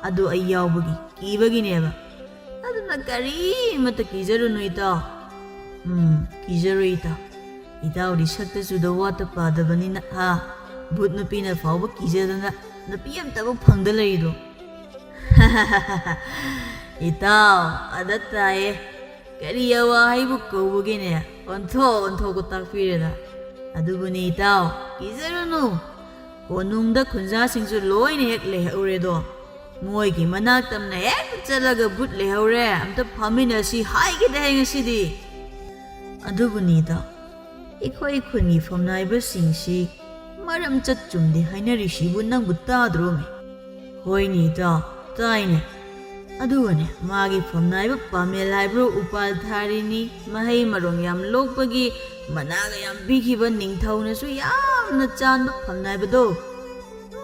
ꯑꯗꯨ ꯑꯩ ꯌꯥꯎꯕꯒꯤ ꯀꯤꯕꯒꯤꯅꯦꯕ ꯑꯗꯨꯅ ꯀꯔꯤꯃꯇ ꯀꯤꯖꯔꯨꯅꯨ ꯏꯇꯥꯎ ꯀꯤꯖꯔꯣꯏ ꯏꯇꯥꯎꯗꯤ ꯁꯛꯇ ꯆꯨꯗ ꯋꯥꯠꯇ ꯄꯥꯗꯕꯅꯤꯅ ꯕꯨꯠ ꯅꯨꯄꯤꯅ ꯐꯥꯎꯕ ꯀꯤꯖꯗꯅ ꯅꯨꯄꯤ ꯑꯝꯇꯕꯨ ꯐꯪꯗ ꯂꯩꯔꯤꯗꯣ ꯏꯇꯥꯎ ꯑꯗ ꯇꯥꯏꯌꯦ ꯀꯔꯤ ꯑꯋꯥ ꯍꯩꯕꯨ ꯀꯧꯕꯒꯦꯅꯦ ꯑꯣꯟꯊꯣꯛꯄ ꯇꯥꯛꯄꯤꯔꯦꯗ ꯑꯗꯨꯕꯨꯅꯤ ꯏꯇꯥꯎ ꯀꯤꯖꯔꯨꯅꯨ ꯀꯣꯅꯨꯡꯗ ꯈꯨꯟꯖꯥꯁꯤꯡꯁꯨ ꯂꯣꯏꯅ ꯍꯦꯛ ꯂꯩꯍꯧꯔꯦꯗꯣ ꯃꯣꯏꯒꯤ ꯃꯅꯥꯛꯇꯝꯅ ꯍꯦꯛ ꯆꯠꯂꯒ ꯕꯨꯠ ꯂꯩꯍꯧꯔꯦ ꯑꯝꯇ ꯐꯝꯃꯤꯟꯅꯁꯤ ꯍꯥꯏꯒꯦꯗ ꯉꯁꯤꯗꯤ ꯑꯗꯨꯕꯨꯅꯤ ꯏꯇꯥꯎ ꯑꯩꯈꯣꯏ ꯈꯨꯟꯒꯤ ꯐꯝꯅꯥꯏꯕꯁꯤꯡꯁꯤ ꯃꯔꯝ ꯆꯠ ꯆꯨꯝꯗꯦ ꯍꯥꯏꯅꯔꯤꯁꯤꯕꯨ ꯅꯪꯕꯨ ꯇꯥꯗ꯭ꯔꯣꯃꯦ ꯍꯣꯏꯅꯦ ꯏꯇꯥꯎ ꯇꯥꯏꯅꯦ ꯑꯗꯨꯒꯅꯦ ꯃꯥꯒꯤ ꯐꯝꯅꯥꯏꯕ ꯄꯥꯃꯦꯜ ꯍꯥꯏꯕ꯭ꯔꯣ ꯎꯄꯥꯜ ꯊꯥꯔꯤꯅꯤ ꯃꯍꯩ ꯃꯔꯣꯡ ꯌꯥꯝ ꯂꯣꯛꯄꯒꯤ ꯃꯅꯥꯒ ꯌꯥꯝ ꯄꯤꯈꯤꯕ ꯅꯤꯡꯊꯧꯅꯁꯨ ꯌꯥꯝꯅ ꯆꯥꯟꯕ ꯐꯝꯅꯥꯏꯕꯗꯣ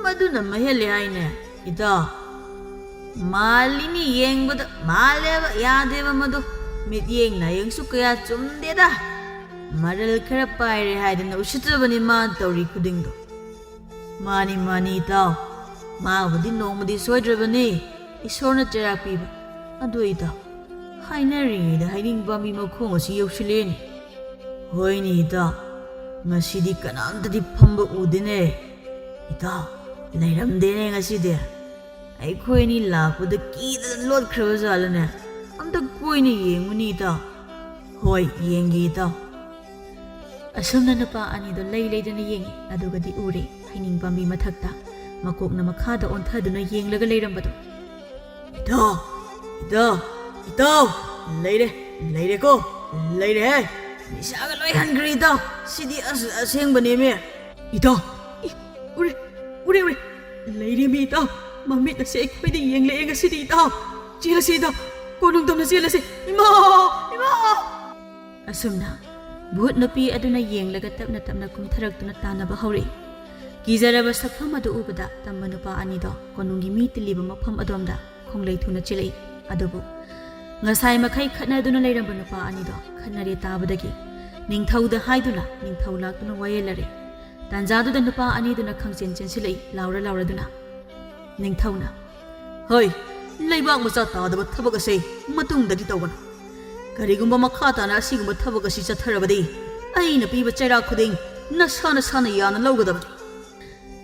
ꯃꯗꯨꯅ ꯃꯍꯦꯜꯂꯦ ꯍꯥꯏꯅꯦ ꯏꯇꯥꯎ ꯃꯥꯜꯂꯤꯅꯤ ꯌꯦꯡꯕꯗ ꯃꯥꯜꯂꯦꯕ ꯌꯥꯗꯦꯕ ꯃꯗꯨ ꯃꯤꯠꯌꯦꯡ ꯅꯥꯌꯦꯡꯁꯨ ꯀꯌꯥ ꯆꯨꯝꯗꯦꯗ ꯃꯔꯜ ꯈꯔ ꯄꯥꯏꯔꯦ ꯍꯥꯏꯗꯅ ꯎꯁꯤꯠꯇ꯭ꯔꯕꯅꯤ ꯃꯥꯅ ꯇꯧꯔꯤ ꯈꯨꯗꯤꯡꯗꯣ ꯃꯥꯅꯤ ꯏꯇꯥꯎ ꯃꯥꯕꯨꯗꯤ ꯅꯣꯡꯃꯗꯤ ꯁꯣꯏꯗ꯭ꯔꯕꯅꯤ ꯏꯁꯣꯔꯅ ꯆꯩꯔꯥꯛ ꯄꯤꯕ ꯑꯗꯨ ꯏꯇꯥꯎ ꯍꯥꯏꯅꯔꯤꯉꯩꯗ ꯍꯩꯅꯤꯡ ꯄꯥꯝꯕꯤ ꯃꯈꯣꯡ ꯑꯁꯤ ꯌꯧꯁꯤꯜꯂꯦꯅꯦ ꯍꯣꯏꯅꯦ ꯏꯇꯥꯎ ꯉꯁꯤꯗꯤ ꯀꯅꯥꯝꯇꯗꯤ ꯐꯝꯕ ꯎꯗꯦꯅꯦ ꯏꯇꯥꯎ ꯂꯩꯔꯝꯗꯦꯅꯦ ꯉꯁꯤꯗꯤ ꯑꯩꯈꯣꯏ ꯑꯅꯤ ꯂꯥꯛꯄꯗ ꯀꯤꯗꯅ ꯂꯣꯠꯈ꯭ꯔꯕ ꯖꯥꯠꯂꯅꯦ ꯑꯝꯇ ꯀꯣꯏꯅ ꯌꯦꯡꯉꯨꯅꯤ ꯏꯇꯥꯎ ꯍꯣꯏ ꯌꯦꯡꯒꯦ ꯏꯇꯥꯎ ꯑꯁꯨꯝꯅ ꯅꯨꯄꯥ ꯑꯅꯤꯗꯣ ꯂꯩꯗꯅ ꯌꯦꯡꯉꯤ ꯑꯗꯨꯒꯗꯤ ꯎꯔꯦ ꯍꯩꯅꯤꯡ ꯄꯥꯝꯕꯤ ꯃꯊꯛꯇ ꯃꯀꯣꯛꯅ ꯃꯈꯥꯗ ꯑꯣꯟꯊꯗꯨꯅ ꯌꯦꯡꯂꯒ ꯂꯩꯔꯝꯕꯗꯣ ꯏꯇꯥꯎ ꯂꯩꯔꯦꯀꯣ ꯂꯩꯔꯦꯍꯦ ꯅꯤꯁꯥꯒ ꯂꯣꯏ ꯍꯟꯈ꯭ꯔꯦ ꯏꯇꯥꯎ ꯁꯤꯗꯤ ꯑꯁꯦꯡꯕꯅꯦꯃꯦ ꯏꯇꯥꯎ ꯎꯔꯦ ꯂꯩꯔꯦꯃꯦ ꯏꯇꯥꯎ ꯃꯃꯤꯠ ꯑꯁꯤ ꯑꯩꯈꯣꯏꯗ ꯌꯦꯡꯂꯛꯑꯦ ꯉꯁꯤꯗꯤ ꯏꯇꯥꯎ ꯆꯦꯜꯂꯁꯤ ꯏꯇꯥꯎ ꯀꯣꯅꯨꯡꯗꯣꯝꯅ ꯆꯦꯜꯂꯁꯤ ꯏꯃꯥ ꯑꯁꯨꯝꯅ ꯚꯨꯠ ꯅꯨꯄꯤ ꯑꯗꯨꯅ ꯌꯦꯡꯂꯒ ꯇꯞꯅ ꯀꯨꯝꯊꯔꯛꯇꯨꯅ ꯇꯥꯟꯅꯕ ꯍꯧꯔꯛꯏ ꯀꯤꯖꯔꯕ ꯁꯛꯐꯝ ꯑꯗꯨ ꯎꯕꯗ ꯇꯝꯕ ꯅꯨꯄꯥ ꯑꯅꯤꯗꯣ ꯀꯣꯅꯨꯡꯒꯤ ꯃꯤ ꯇꯤꯜꯂꯤꯕ ꯃꯐꯝ ꯑꯗꯣꯝꯗ ꯈꯣꯡꯂꯩ ꯊꯨꯅ ꯆꯦꯜꯂꯛꯏ ꯑꯗꯨꯕꯨ ꯉꯁꯥꯏ ꯃꯈꯩ ꯈꯠꯅꯗꯨꯅ ꯂꯩꯔꯝꯕ ꯅꯨꯄꯥ ꯑꯅꯤꯗꯣ ꯈꯠꯅꯔꯦ ꯇꯥꯕꯗꯒꯤ ꯅꯤꯡꯊꯧꯗ ꯍꯥꯏꯗꯨꯅ ꯅꯤꯡꯊꯧ ꯂꯥꯛꯇꯨꯅ ꯋꯥꯌꯦꯜꯂꯔꯦ ꯇꯥꯟꯖꯥꯗꯨꯗ ꯅꯨꯄꯥ ꯑꯅꯤꯗꯨꯅ ꯈꯪꯆꯦꯟ ꯆꯦꯟꯁꯤꯜꯂꯛꯏ ꯂꯥꯎꯔꯗꯨꯅ ꯅꯤꯡꯊꯧꯅ ꯍꯣꯏ ꯂꯩꯕꯥꯛ ꯃꯆꯥ ꯇꯥꯗꯕ ꯊꯕꯛ ꯑꯁꯤ ꯃꯇꯨꯡꯗꯗꯤ ꯇꯧꯒꯅꯨ ꯀꯔꯤꯒꯨꯝꯕ ꯃꯈꯥ ꯇꯥꯅ ꯑꯁꯤꯒꯨꯝꯕ ꯊꯕꯛ ꯑꯁꯤ ꯆꯠꯊꯔꯕꯗꯤ ꯑꯩꯅ ꯄꯤꯕ ꯆꯩꯔꯥꯛ ꯈꯨꯗꯤꯡ ꯅꯁꯥꯅ ꯌꯥꯅ ꯂꯧꯒꯗꯕꯅꯤ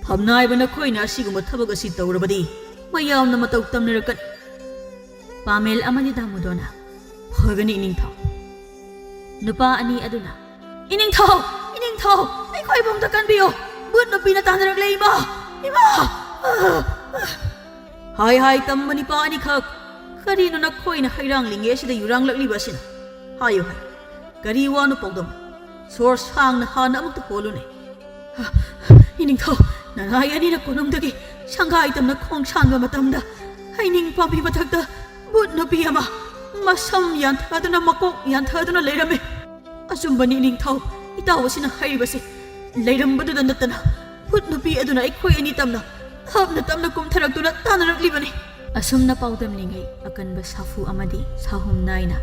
ꯐꯝꯅꯥꯏꯕ ꯅꯈꯣꯏꯅ ꯑꯁꯤꯒꯨꯝꯕ ꯊꯕꯛ ꯑꯁꯤ ꯇꯧꯔꯕꯗꯤ ꯃꯌꯥꯝꯅ ꯃꯇꯧ ꯇꯝꯅꯔꯛꯀꯅꯤ ꯄꯥꯃꯦꯜ ꯑꯃꯗꯤ ꯗꯥꯃꯣꯗꯣꯔꯅ ꯐꯒꯅꯤ ꯏꯅꯤꯡꯊꯧ ꯅꯨꯄꯥ ꯑꯅꯤ ꯑꯗꯨꯅ ꯏꯅꯤꯡꯊꯧ ꯑꯩꯈꯣꯏꯕꯨ ꯑꯝꯇ ꯀꯟꯕꯤꯌꯨ ꯕꯨꯠ ꯅꯨꯄꯤꯅ ꯇꯥꯟꯅꯔꯛꯂꯦ ꯏꯃꯥ ꯍꯥꯏ ꯇꯝꯕ ꯅꯤꯄꯥ ꯑꯅꯤꯈꯛ ꯀꯔꯤꯅꯣ ꯅꯈꯣꯏꯅ ꯍꯩꯔꯥꯡꯂꯤꯉꯩ ꯑꯁꯤꯗ ꯌꯨꯔꯥꯡꯂꯛꯂꯤꯕ ꯑꯁꯤꯅ ꯍꯥꯏꯌꯨ ꯀꯔꯤ ꯋꯥꯅꯣ ꯄꯥꯎꯗꯝ ꯁꯣꯔ ꯁꯥꯡꯅ ꯍꯥꯟꯅ ꯑꯃꯨꯛꯇ ꯍꯣꯜꯂꯨꯅꯦ ꯏꯅꯤꯡꯊꯧ ꯅꯅꯥꯏ ꯑꯅꯤꯅ ꯀꯣꯅꯨꯡꯗꯒꯤ ꯁꯪꯒꯥꯏ ꯇꯝꯅ ꯈꯣꯡ ꯁꯥꯟꯕ ꯃꯇꯝꯗ ꯍꯩꯅꯤꯡ ꯄꯥꯝꯕꯤ ꯃꯊꯛꯇ ꯕꯨꯠ ꯅꯨꯄꯤ ꯑꯃ ꯃꯁꯝ ꯌꯥꯟꯊꯗꯨꯅ ꯃꯀꯣꯛ ꯌꯥꯟꯊꯗꯨꯅ ꯂꯩꯔꯝꯃꯤ ꯑꯆꯨꯝꯕꯅꯤ ꯏꯅꯤꯡꯊꯧ ꯏꯇꯥꯎ ꯑꯁꯤꯅ ꯍꯩꯔꯤꯕꯁꯤ ꯂꯩꯔꯝꯕꯗꯨꯗ ꯅꯠꯇꯅ ꯕꯨꯠ ꯅꯨꯄꯤ ꯑꯗꯨꯅ ꯑꯩꯈꯣꯏ ꯑꯅꯤ ꯇꯞꯅ ꯀꯨꯝꯊꯔꯛꯇꯨꯅ ꯇꯥꯟꯅꯔꯛꯂꯤꯕꯅꯤ ꯑꯁꯨꯝꯅ ꯄꯥꯎꯗꯝꯂꯤꯉꯩ ꯑꯀꯟꯕ ꯁꯥꯐꯨ ꯑꯃꯗꯤ ꯁꯥꯍꯨꯝ ꯅꯥꯏꯅ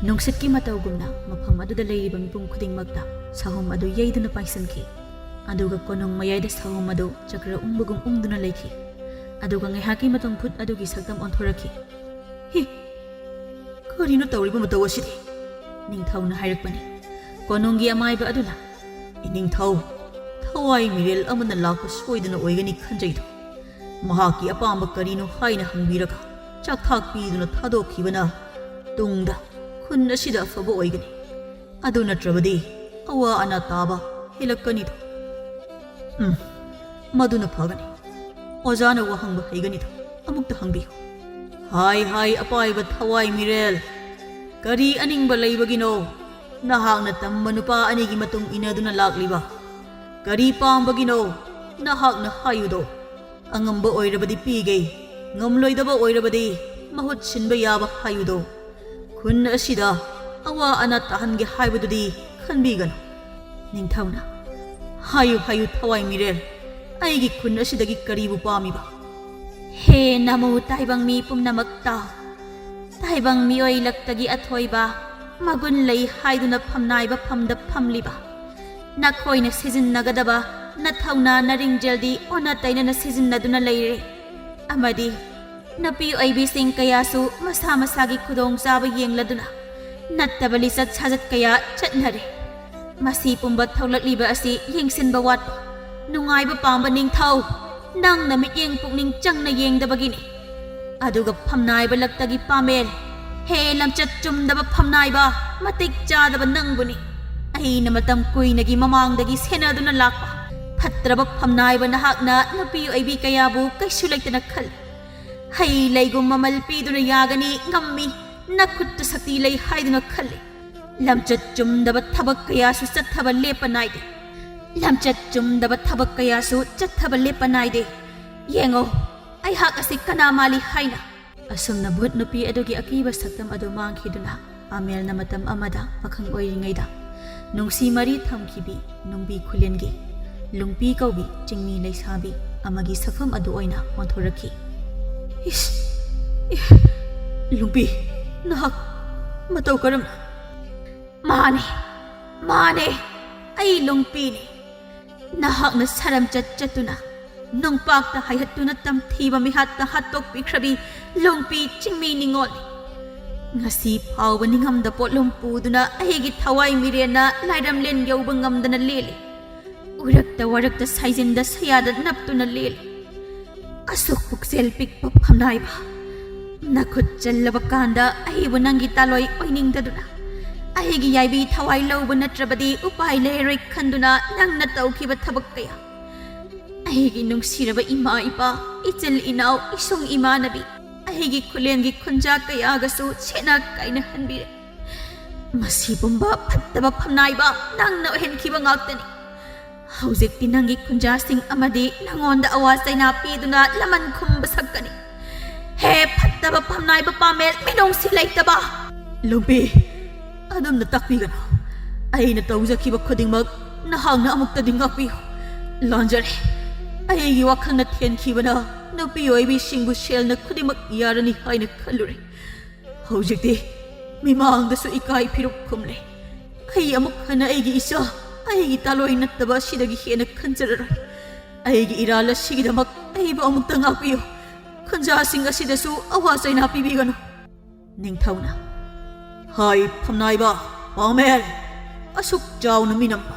ꯅꯨꯡꯁꯤꯠꯀꯤ ꯃꯇꯧꯒꯨꯝꯅ ꯃꯐꯝ ꯑꯗꯨꯗ ꯂꯩꯔꯤꯕ ꯃꯤꯄꯨꯝ ꯈꯨꯗꯤꯡꯃꯛꯇ ꯁꯥꯍꯨꯝ ꯑꯗꯨ ꯌꯩꯗꯨꯅ ꯄꯥꯏꯁꯤꯟꯈꯤ ꯑꯗꯨꯒ ꯀꯣꯅꯨꯡ ꯃꯌꯥꯏꯗ ꯁꯥꯍꯨꯝ ꯑꯗꯨ ꯆꯀ꯭ꯔ ꯎꯪꯕꯒꯨꯝ ꯎꯪꯗꯨꯅ ꯂꯩꯈꯤ ꯑꯗꯨꯒ ꯉꯥꯏꯍꯥꯛꯀꯤ ꯃꯇꯨꯡ ꯚꯨꯠ ꯑꯗꯨꯒꯤ ꯁꯛꯇꯝ ꯑꯣꯟꯊꯣꯔꯛꯈꯤ ꯀꯔꯤꯅꯣ ꯇꯧꯔꯤꯕ ꯃꯇꯧ ꯅꯤꯡꯊꯧꯅ ꯍꯥꯏꯔꯛꯄꯅꯤ ꯀꯣꯅꯨꯡꯒꯤ ꯑꯃꯥꯏꯕ ꯑꯗꯨꯅ ꯏꯅꯤꯡꯊꯧ ꯊꯋꯥꯏ ꯃꯤꯔꯦꯜ ꯑꯃꯅ ꯂꯥꯛꯄ ꯁꯣꯏꯗꯅ ꯑꯣꯏꯒꯅꯤ ꯈꯟꯖꯩꯗꯣ ꯃꯍꯥꯛꯀꯤ ꯑꯄꯥꯝꯕ ꯀꯔꯤꯅꯣ ꯍꯥꯏꯅ ꯍꯪꯕꯤꯔꯒ ꯆꯥꯛꯊꯥꯛ ꯄꯤꯗꯨꯅ ꯊꯥꯗꯣꯛꯈꯤꯕꯅ ꯇꯨꯡꯗ ꯈꯨꯟ ꯑꯁꯤꯗ ꯑꯐꯕ ꯑꯣꯏꯒꯅꯤ ꯑꯗꯨ ꯅꯠꯇ꯭ꯔꯕꯗꯤ ꯑꯋꯥ ꯑꯅꯥ ꯇꯥꯕ ꯍꯦꯜꯂꯛꯀꯅꯤꯗꯣ ꯃꯗꯨꯅ ꯐꯒꯅꯤ ꯑꯣꯖꯥꯅ ꯋꯥꯍꯪꯕ ꯍꯩꯒꯅꯤꯗꯣ ꯑꯃꯨꯛꯇ ꯍꯪꯕꯤꯌꯨ ꯍꯥꯏ ꯑꯄꯥꯏꯕ ꯊꯋꯥꯏ ꯃꯤꯔꯦꯜ ꯀꯔꯤ ꯑꯅꯤꯡꯕ ꯂꯩꯕꯒꯤꯅꯣ ꯅꯍꯥꯛꯅ ꯇꯝꯕ ꯅꯨꯄꯥ ꯑꯅꯤꯒꯤ ꯃꯇꯨꯡ ꯏꯟꯅꯗꯨꯅ ꯂꯥꯛꯂꯤꯕ ꯀꯔꯤ ꯄꯥꯝꯕꯒꯤꯅꯣ ꯅꯍꯥꯛꯅ ꯍꯥꯏꯌꯨꯗꯣ ꯑꯉꯝꯕ ꯑꯣꯏꯔꯕꯗꯤ ꯄꯤꯒꯦ ꯉꯝꯂꯣꯏꯗꯕ ꯑꯣꯏꯔꯕꯗꯤ ꯃꯍꯨꯠ ꯁꯤꯟꯕ ꯌꯥꯕ ꯍꯥꯏꯌꯨꯗꯣ ꯈꯨꯟ ꯑꯁꯤꯗ ꯑꯋꯥ ꯑꯅꯥ ꯇꯥꯍꯟꯒꯦ ꯍꯥꯏꯕꯗꯨꯗꯤ ꯈꯟꯕꯤꯒꯅꯨ ꯅꯤꯡꯊꯧꯅ ꯍꯥꯏꯌꯨ ꯊꯋꯥꯏ ꯃꯤꯔꯦꯜ ꯑꯩꯒꯤ ꯈꯨꯟ ꯑꯁꯤꯗꯒꯤ ꯀꯔꯤꯕꯨ ꯄꯥꯝꯃꯤꯕ ꯍꯦ ꯅꯃꯣ ꯇꯥꯏꯕꯪ ꯃꯤ ꯄꯨꯝꯅꯃꯛꯇ ꯇꯥꯏꯕꯪ ꯃꯤꯑꯣꯏ ꯂꯛꯇꯒꯤ ꯑꯊꯣꯏꯕ ꯃꯒꯨꯟ ꯂꯩ ꯍꯥꯏꯗꯨꯅ ꯐꯝꯅꯥꯏꯕ ꯐꯝꯗ ꯐꯝꯂꯤꯕ ꯅꯈꯣꯏꯅ ꯁꯤꯖꯤꯟꯅꯒꯗꯕ ꯅꯊꯧꯅꯥ ꯅꯔꯤꯡꯖꯦꯜꯗꯤ ꯑꯣꯟꯅ ꯇꯩꯅꯅ ꯁꯤꯖꯤꯟꯅꯗꯨꯅ ꯂꯩꯔꯦ ꯑꯃꯗꯤ ꯅꯨꯄꯤ ꯑꯣꯏꯕꯤꯁꯤꯡ ꯀꯌꯥꯁꯨ ꯃꯁꯥ ꯃꯁꯥꯒꯤ ꯈꯨꯗꯣꯡꯆꯥꯕ ꯌꯦꯡꯂꯗꯨꯅ ꯅꯠꯇꯕ ꯂꯤꯆꯠ ꯁꯥꯖꯠ ꯀꯌꯥ ꯆꯠꯅꯔꯦ ꯃꯁꯤ ꯄꯨꯝꯕ ꯊꯣꯛꯂꯛꯂꯤꯕ ꯑꯁꯤ ꯌꯦꯡꯁꯤꯟꯕ ꯋꯥꯠꯄ ꯅꯨꯡꯉꯥꯏꯕ ꯄꯥꯝꯕ ꯅꯤꯡꯊꯧ ꯅꯪꯅ ꯃꯤꯠꯌꯦꯡ ꯄꯨꯛꯅꯤꯡ ꯆꯪꯅ ꯌꯦꯡꯗꯕꯒꯤꯅꯤ ꯑꯗꯨꯒ ꯐꯝꯅꯥꯏꯕ ꯂꯛꯇꯒꯤ ꯄꯥꯃꯦꯜ ꯍꯦ ꯂꯝꯆꯠ ꯆꯨꯝꯗꯕ ꯐꯝꯅꯥꯏꯕ ꯃꯇꯤꯛ ꯆꯥꯗꯕ ꯅꯪꯕꯨꯅꯤ ꯑꯩꯅ ꯃꯇꯝ ꯀꯨꯏꯅꯒꯤ ꯃꯃꯥꯡꯗꯒꯤ ꯁꯦꯟꯅꯗꯨꯅ ꯂꯥꯛꯄ ꯐꯠꯇ꯭ꯔꯕ ꯐꯝꯅꯥꯏꯕ ꯅꯍꯥꯛꯅ ꯅꯨꯄꯤ ꯑꯣꯏꯕꯤ ꯀꯌꯥꯕꯨ ꯀꯩꯁꯨ ꯂꯩꯇꯅ ꯈꯜꯂꯤ ꯍꯩ ꯂꯩꯒꯨꯝ ꯃꯃꯜ ꯄꯤꯗꯨꯅ ꯌꯥꯒꯅꯤ ꯉꯝꯃꯤ ꯅꯈꯨꯠꯇ ꯁꯛꯇꯤ ꯂꯩ ꯍꯥꯏꯗꯨꯅ ꯈꯜꯂꯤ ꯂꯝꯆꯠ ꯆꯨꯝꯗꯕ ꯊꯕꯛ ꯀꯌꯥꯁꯨ ꯆꯠꯊꯕ ꯂꯦꯞꯄ नायदे ꯂꯝꯆꯠ ꯆꯨꯝꯗꯕ ꯊꯕꯛ ꯀꯌꯥꯁꯨ ꯆꯠꯊꯕ ꯂꯦꯞꯄ नायदे ꯌꯦꯡꯉꯣ ꯑꯩꯍꯥꯛ ꯑꯁꯤ ꯀꯅꯥ ꯃꯥꯜꯂꯤ ꯍꯥꯏꯅ ꯑꯁꯨꯝꯅ ꯚꯨꯠ ꯅꯨꯄꯤ ꯑꯗꯨꯒꯤ ꯑꯀꯤꯕ ꯁꯛꯇꯝ ꯑꯗꯨ ꯃꯥꯡꯈꯤꯗꯨꯅ ꯄꯥꯃꯦꯜꯅ ꯃꯇꯝ ꯑꯃꯗ ꯄꯥꯈꯪ ꯑꯣꯏꯔꯤꯉꯩꯗ ꯅꯨꯡꯁꯤ ꯃꯔꯤ ꯊꯝꯈꯤꯕꯤ ꯅꯨꯡꯕꯤ ꯈꯨꯂꯦꯟꯒꯤ ꯂꯨꯡꯄꯤ ꯀꯧꯕꯤ ꯆꯤꯡꯃꯤ ꯂꯩꯁꯥꯕꯤ ꯑꯃꯒꯤ ꯁꯛꯐꯝ ꯑꯗꯨ ꯑꯣꯏꯅ ꯑꯣꯟꯊꯣꯔꯛꯈꯤ ꯂꯨꯡꯄꯤ ꯅꯍꯥꯛ ꯃꯇꯧ ꯀꯔꯝꯅ ꯃꯥꯅꯦ ꯑꯩ ꯂꯨꯡꯄꯤꯅꯤ ꯅꯍꯥꯛꯅ ꯁꯔꯝꯆꯠ ꯆꯠꯇꯨꯅ ꯅꯣꯡꯄꯥꯛꯇ ꯍꯥꯏꯍꯠꯇꯨꯅ ꯇꯝꯊꯤꯕ ꯃꯤꯍꯥꯠꯇ ꯍꯥꯠꯇꯣꯛꯄꯤꯈ꯭ꯔꯕꯤ ꯂꯨꯡꯄꯤ ꯆꯤꯡꯃꯤ ꯅꯤꯡꯉꯣꯜꯅꯤ ꯉꯁꯤ ꯐꯥꯎꯕ ꯅꯤꯡꯉꯝꯗ ꯄꯣꯠꯂꯨꯝ ꯄꯨꯗꯨꯅ ꯑꯩꯒꯤ ꯊꯋꯥꯏ ꯃꯤꯔꯦꯟꯅ ꯂꯥꯏꯔꯝꯂꯦꯟ ꯌꯧꯕ ꯉꯝꯗꯅ ꯂꯦꯜꯂꯤ ꯎꯔꯛꯇ ꯋꯥꯔꯛꯇ ꯁꯥꯏꯖꯤꯟꯗ ꯁꯌꯥꯗ ꯅꯞꯇꯨꯅ ꯂꯦꯜꯂꯤ ꯑꯁꯨꯛ ꯄꯨꯛꯆꯦꯜ ꯄꯤꯛꯄ ꯐꯝꯅꯥꯏꯕ ꯅꯈꯨꯠ ꯆꯜꯂꯕ ꯀꯥꯟꯗ ꯑꯩꯕꯨ ꯅꯪꯒꯤ ꯇꯥꯂꯣꯏ ꯑꯣꯏꯅꯤꯡꯗꯗꯨꯅ ꯑꯩꯒꯤ ꯌꯥꯏꯕꯤ ꯊꯋꯥꯏ ꯂꯧꯕ ꯅꯠꯇ꯭ꯔꯕꯗꯤ ꯎꯄꯥꯏ ꯂꯩꯔꯣꯏ ꯈꯟꯗꯨꯅ ꯅꯪꯅ ꯇꯧꯈꯤꯕ ꯊꯕꯛ ꯀꯌꯥ ꯑꯩꯒꯤ ꯅꯨꯡꯁꯤꯔꯕ ꯏꯃꯥ ꯏꯄꯥ ꯏꯆꯤꯜ ꯏꯅꯥꯎ ꯏꯁꯨꯡ ꯏꯃꯥꯟꯅꯕꯤ ꯑꯩꯒꯤ ꯈꯨꯂꯦꯟꯒꯤ ꯈꯨꯟꯖꯥ ꯀꯌꯥꯒꯁꯨ ꯁꯦꯠꯅ ꯀꯥꯏꯅꯍꯟꯕꯤꯔꯦ ꯃꯁꯤ ꯄꯨꯝꯕ ꯐꯠꯇꯕ ꯐꯝꯅꯥꯏꯕ ꯅꯪꯅ ꯑꯣꯏꯍꯟꯈꯤꯕ ꯉꯥꯛꯇꯅꯤ ꯍꯧꯖꯤꯛꯇꯤ ꯅꯪꯒꯤ ꯈꯨꯟꯖꯥꯁꯤꯡ ꯑꯃꯗꯤ ꯅꯪꯉꯣꯟꯗ ꯑꯋꯥ ꯆꯩꯅꯥ ꯄꯤꯗꯨꯅ ꯂꯃꯟ ꯈꯨꯝꯕ ꯁꯛꯀꯅꯤ ꯍꯦ ꯐꯠꯇꯕ ꯐꯝꯅꯥꯏꯕ ꯄꯥꯃꯦꯜ ꯃꯤꯅꯨꯡꯁꯤ ꯂꯩꯇꯕ ꯂꯨꯡꯄꯤ ꯑꯗꯨꯝꯅ ꯇꯥꯛꯄꯤꯒꯅꯨ ꯑꯩꯅ ꯇꯧꯖꯈꯤꯕ ꯈꯨꯗꯤꯡꯃꯛ ꯅꯍꯥꯛꯅ ꯑꯃꯨꯛꯇꯗꯤ ꯉꯥꯛꯄꯤꯌꯨ ꯂꯥꯟꯖꯔꯦ ꯑꯩꯒꯤ ꯋꯥꯈꯜꯅ ꯊꯦꯟꯈꯤꯕꯅ ꯅꯨꯄꯤ ꯑꯣꯏꯕꯤꯁꯤꯡꯕꯨ ꯁꯦꯜꯅ ꯈꯨꯗꯤꯡꯃꯛ ꯌꯥꯔꯅꯤ ꯍꯥꯏꯅ ꯈꯜꯂꯨꯔꯦ ꯍꯧꯖꯤꯛꯇꯤ ꯃꯤꯃꯥꯡꯗꯁꯨ ꯏꯀꯥꯏ ꯐꯤꯔꯨꯞ ꯈꯨꯝꯂꯦ ꯑꯩ ꯑꯃꯨꯛ ꯍꯟꯅ ꯑꯩꯒꯤ ꯏꯆꯥ ꯑꯩꯒꯤ ꯇꯥꯂꯣꯏ ꯅꯠꯇꯕ ꯑꯁꯤꯗꯒꯤ ꯍꯦꯟꯅ ꯈꯟꯖꯔꯔꯣꯏ ꯑꯩꯒꯤ ꯏꯔꯥꯜ ꯑꯁꯤꯒꯤꯗꯃꯛ ꯑꯩꯕꯨ ꯑꯃꯨꯛꯇ ꯉꯥꯛꯄꯤꯌꯨ ꯈꯨꯟꯖꯥꯁꯤꯡ ꯑꯁꯤꯗꯁꯨ ꯑꯋꯥ ꯆꯩꯅꯥ ꯄꯤꯕꯤꯒꯅꯨ ꯅꯤꯡꯊꯧꯅ ꯍꯥꯏ ꯐꯝꯅꯥꯏꯕ ꯄꯥꯃꯦꯜ ꯑꯁꯨꯛ ꯆꯥꯎꯅ ꯃꯤꯅꯝꯕ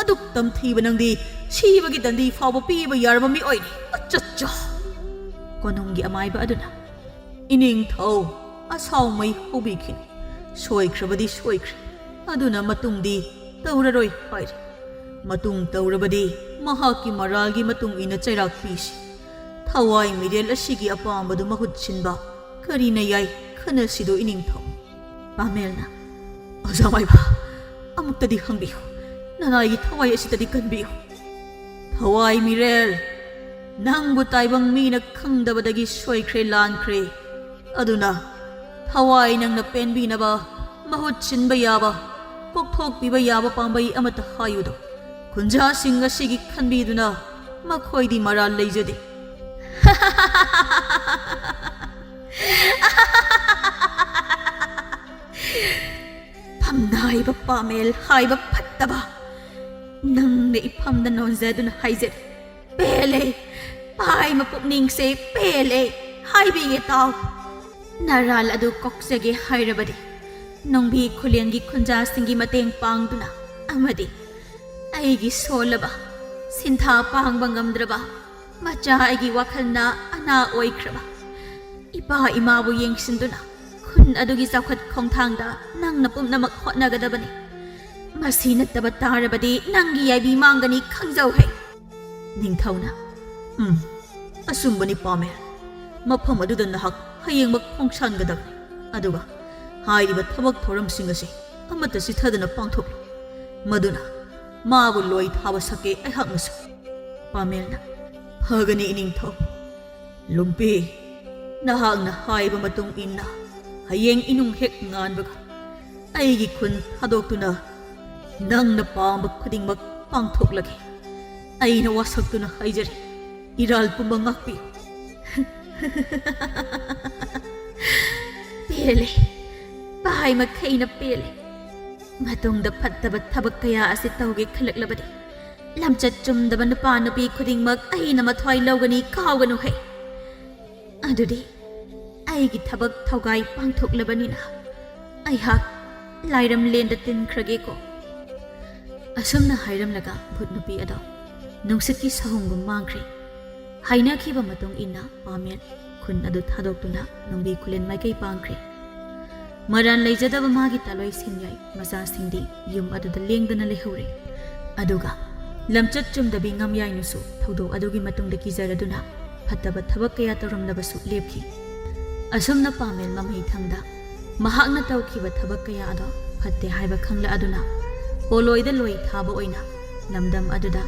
ꯑꯗꯨꯛ ꯇꯝꯊꯤꯕ ꯅꯪꯗꯤ ꯁꯤꯕꯒꯤ ꯗꯟꯗꯤ ꯐꯥꯎꯕ ꯄꯤꯕ ꯌꯥꯔꯕ ꯃꯤꯑꯣꯏꯅꯤ ꯑꯆꯠꯆꯥ ꯀꯣꯅꯨꯡꯒꯤ ꯑꯃꯥꯏꯕ ꯑꯗꯨꯅ ꯏꯅꯤꯡꯊꯧ ꯑꯁꯥꯎꯃꯩ ꯍꯧꯕꯤꯈꯤꯅꯤ ꯁꯣꯏꯈ꯭ꯔꯕꯗꯤ ꯁꯣꯏꯈ꯭ꯔꯦ ꯑꯗꯨꯅ ꯃꯇꯨꯡꯗꯤ ꯇꯧꯔꯔꯣꯏ ꯍꯥꯏꯔꯦ ꯃꯇꯨꯡ ꯇꯧꯔꯕꯗꯤ ꯃꯍꯥꯛꯀꯤ ꯃꯔꯥꯜꯒꯤ ꯃꯇꯨꯡ ꯏꯟꯅ ꯆꯩꯔꯥꯛ ꯄꯤꯁꯤ ꯊꯋꯥꯏ ꯃꯤꯔꯦꯜ ꯑꯁꯤꯒꯤ ꯑꯄꯥꯝꯕꯗꯨ ꯃꯍꯨꯠ ꯁꯤꯟꯕ ꯀꯔꯤꯅ ꯌꯥꯏ ꯈꯟꯅꯁꯤꯗꯣ ꯏꯅꯤꯡꯊꯧ ꯄꯥꯃꯦꯜꯅ ꯑꯣꯖꯥꯃꯥꯏꯕ ꯑꯃꯨꯛꯇꯗꯤ ꯍꯪꯕꯤꯌꯨ ꯅꯅꯥꯏꯒꯤ ꯊꯋꯥꯏ ꯑꯁꯤꯗꯗꯤ ꯀꯟꯕꯤꯌꯨ ꯊꯋꯥꯏ ꯃꯤꯔꯦꯜ ꯅꯪꯕꯨ ꯇꯥꯏꯕꯪ ꯃꯤꯅ ꯈꯪꯗꯕꯗꯒꯤ ꯁꯣꯏꯈ꯭ꯔꯦ ꯂꯥꯟꯈ꯭ꯔꯦ ꯑꯗꯨꯅ ꯊꯋꯥꯏ ꯅꯪꯅ ꯄꯦꯟꯕꯤꯅꯕ ꯃꯍꯨꯠ ꯁꯤꯟꯕ ꯌꯥꯕ ꯀꯣꯛꯊꯣꯛꯄꯤꯕ ꯌꯥꯕ ꯄꯥꯝꯕꯩ ꯑꯃꯠꯇ ꯍꯥꯏꯌꯨꯗꯣ ꯈꯨꯟꯖꯥꯁꯤꯡ ꯑꯁꯤꯒꯤ ꯈꯟꯕꯤꯗꯨꯅ ꯃꯈꯣꯏꯗꯤ ꯃꯔꯥꯜ ꯂꯩꯖꯗꯦ ꯐꯝꯅꯥꯏꯕ ꯄꯥꯃꯦꯜ ꯍꯥꯏꯕ ꯐꯠꯇꯕ ꯅꯪꯅ ꯏꯐꯝꯗ ꯅꯣꯟꯖꯗꯨꯅ ꯍꯥꯏꯖꯔꯦ ꯄꯦꯜꯂꯦ ꯄꯥꯏꯃ ꯄꯨꯛꯅꯤꯡꯁꯦ ꯄꯦꯜꯂꯦ ꯍꯥꯏꯕꯤꯒꯦ ꯇꯥꯎ ꯅꯔꯥꯜ ꯑꯗꯨ ꯀꯣꯛꯆꯒꯦ ꯍꯥꯏꯔꯕꯗꯤ ꯅꯣꯡꯕꯤ ꯈꯨꯂꯦꯟꯒꯤ ꯈꯨꯟꯖꯥꯁꯤꯡꯒꯤ ꯃꯇꯦꯡ ꯄꯥꯡꯗꯨꯅ ꯑꯃꯗꯤ ꯑꯩꯒꯤ ꯁꯣꯜꯂꯕ ꯁꯤꯟꯊꯥ ꯄꯥꯡꯕ ꯉꯝꯗ꯭ꯔꯕ ꯃꯆꯥ ꯑꯩꯒꯤ ꯋꯥꯈꯜꯅ ꯑꯅꯥ ꯑꯣꯏꯈ꯭ꯔꯕ ꯏꯄꯥ ꯏꯃꯥꯕꯨ ꯌꯦꯡꯁꯤꯟꯗꯨꯅ ꯈꯨꯟ ꯑꯗꯨꯒꯤ ꯆꯥꯎꯈꯠ ꯈꯣꯡꯊꯥꯡꯗ ꯅꯪꯅ ꯄꯨꯝꯅꯃꯛ ꯍꯣꯠꯅꯒꯗꯕꯅꯤ ꯃꯁꯤ ꯅꯠꯇꯕ ꯇꯥꯔꯕꯗꯤ ꯅꯪꯒꯤ ꯌꯥꯏꯕꯤ ꯃꯥꯡꯒꯅꯤ ꯈꯪꯖꯧꯍꯦ ꯅꯤꯡꯊꯧꯅ ꯑꯆꯨꯝꯕꯅꯤ ꯄꯥꯃꯦꯜ ꯃꯐꯝ ꯑꯗꯨꯗ ꯅꯍꯥꯛ ꯍꯌꯦꯡꯃꯛ ꯈꯣꯡꯁꯥꯟꯒꯗꯕꯅꯤ ꯑꯗꯨꯒ ꯍꯥꯏꯔꯤꯕ ꯊꯕꯛ ꯊꯧꯔꯝꯁꯤꯡ ꯑꯁꯤ ꯑꯃꯠꯇ ꯆꯤꯊꯗꯅ ꯄꯥꯡꯊꯣꯛꯂꯨ ꯃꯗꯨꯅ ꯃꯥꯕꯨ ꯂꯣꯏ ꯊꯥꯕ ꯁꯛꯀꯦ ꯑꯩꯍꯥꯛꯅꯁꯨ ꯄꯥꯃꯦꯜꯅ ꯐꯒꯅꯤ ꯏꯅꯤꯡꯊꯧ ꯂꯨꯝꯄꯤ ꯅꯍꯥꯛꯅ ꯍꯥꯏꯕ ꯃꯇꯨꯡ ꯏꯟꯅ ꯍꯌꯦꯡ ꯏꯅꯨꯡ ꯍꯦꯛ ꯉꯥꯟꯕꯒ ꯑꯩꯒꯤ ꯈꯨꯟ ꯊꯥꯗꯣꯛꯇꯨꯅ ꯅꯪꯅ ꯄꯥꯝꯕ ꯈꯨꯗꯤꯡꯃꯛ ꯄꯥꯡꯊꯣꯛꯂꯒꯦ ꯑꯩꯅ ꯋꯥꯁꯛꯇꯨꯅ ꯍꯥꯏꯖꯔꯤ ꯏꯔꯥꯜ ꯄꯨꯝꯕ ꯉꯥꯛꯄꯤꯌꯨ ꯄꯦꯜꯂꯦ ꯄꯥꯏ ꯃꯈꯩꯅ ꯄꯦꯜꯂꯦ ꯃꯇꯨꯡꯗ ꯐꯠꯇꯕ ꯊꯕꯛ ꯀꯌꯥ ꯑꯁꯤ ꯇꯧꯒꯦ ꯈꯜꯂꯛꯂꯕꯗꯤ ꯂꯝꯆꯠ ꯆꯨꯝꯗꯕ ꯅꯨꯄꯥ ꯅꯨꯄꯤ ꯈꯨꯗꯤꯡꯃꯛ ꯑꯩꯅ ꯃꯊ꯭ꯋꯥꯏ ꯂꯧꯒꯅꯤ ꯀꯥꯎꯒꯅꯨꯍꯦ ꯑꯗꯨꯗꯤ ꯑꯩꯒꯤ ꯊꯕꯛ ꯊꯧꯒꯥꯏ ꯄꯥꯡꯊꯣꯛꯂꯕꯅꯤꯅ ꯑꯩꯍꯥꯛ ꯂꯥꯏꯔꯝꯂꯦꯟꯗ ꯇꯤꯟꯈ꯭ꯔꯒꯦꯀꯣ ꯑꯁꯨꯝꯅ ꯍꯥꯏꯔꯝꯂꯒ ꯚꯨꯠ ꯅꯨꯄꯤ ꯑꯗꯣ ꯅꯨꯡꯁꯤꯠꯀꯤ ꯁꯍꯨꯝꯒꯨꯝ ꯃꯥꯡꯈ꯭ꯔꯦ ꯍꯥꯏꯅꯈꯤꯕ ꯃꯇꯨꯡ ꯏꯟꯅ ꯄꯥꯃꯦꯜ ꯈꯨꯟ ꯑꯗꯨ ꯊꯥꯗꯣꯛꯇꯨꯅ ꯅꯨꯡꯕꯤ ꯈꯨꯂꯦꯟ ꯃꯥꯏꯀꯩ ꯄꯥꯡꯈ꯭ꯔꯦ ꯃꯔꯥꯟ ꯂꯩꯖꯗꯕ ꯃꯥꯒꯤ ꯇꯥꯂꯣꯏ ꯁꯤꯟꯌꯥꯏ ꯃꯆꯥꯁꯤꯡꯗꯤ ꯌꯨꯝ ꯑꯗꯨꯗ ꯂꯦꯡꯗꯅ ꯂꯩꯍꯧꯔꯦ ꯑꯗꯨꯒ ꯂꯝꯆꯠ ꯆꯨꯝꯗꯕꯤ ꯉꯝꯌꯥꯏꯅꯁꯨ ꯊꯧꯗꯣꯛ ꯑꯗꯨꯒꯤ ꯃꯇꯨꯡꯗ ꯀꯤꯖꯔꯗꯨꯅ ꯐꯠꯇꯕ ꯊꯕꯛ ꯀꯌꯥ ꯇꯧꯔꯝꯂꯕꯁꯨ ꯂꯦꯞꯈꯤ ꯑꯁꯨꯝꯅ ꯄꯥꯃꯦꯜ ꯃꯃꯩꯊꯪꯗ ꯃꯍꯥꯛꯅ ꯇꯧꯈꯤꯕ ꯊꯕꯛ ꯀꯌꯥ ꯑꯗꯣ ꯐꯠꯇꯦ ꯍꯥꯏꯕ ꯈꯪꯂꯛꯑꯗꯨꯅ ꯄꯣꯂꯣꯏꯗ ꯂꯣꯏ ꯊꯥꯕ ꯑꯣꯏꯅ ꯂꯝꯗꯝ ꯑꯗꯨꯗ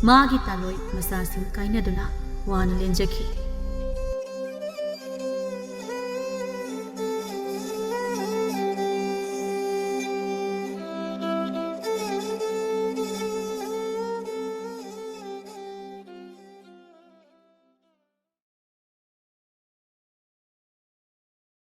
ꯃꯥꯒꯤ ꯇꯥꯂꯣꯏ ꯃꯆꯥꯁꯤꯡ ꯀꯥꯏꯅꯗꯨꯅ ꯋꯥꯅ ꯂꯦꯟꯖꯈꯤ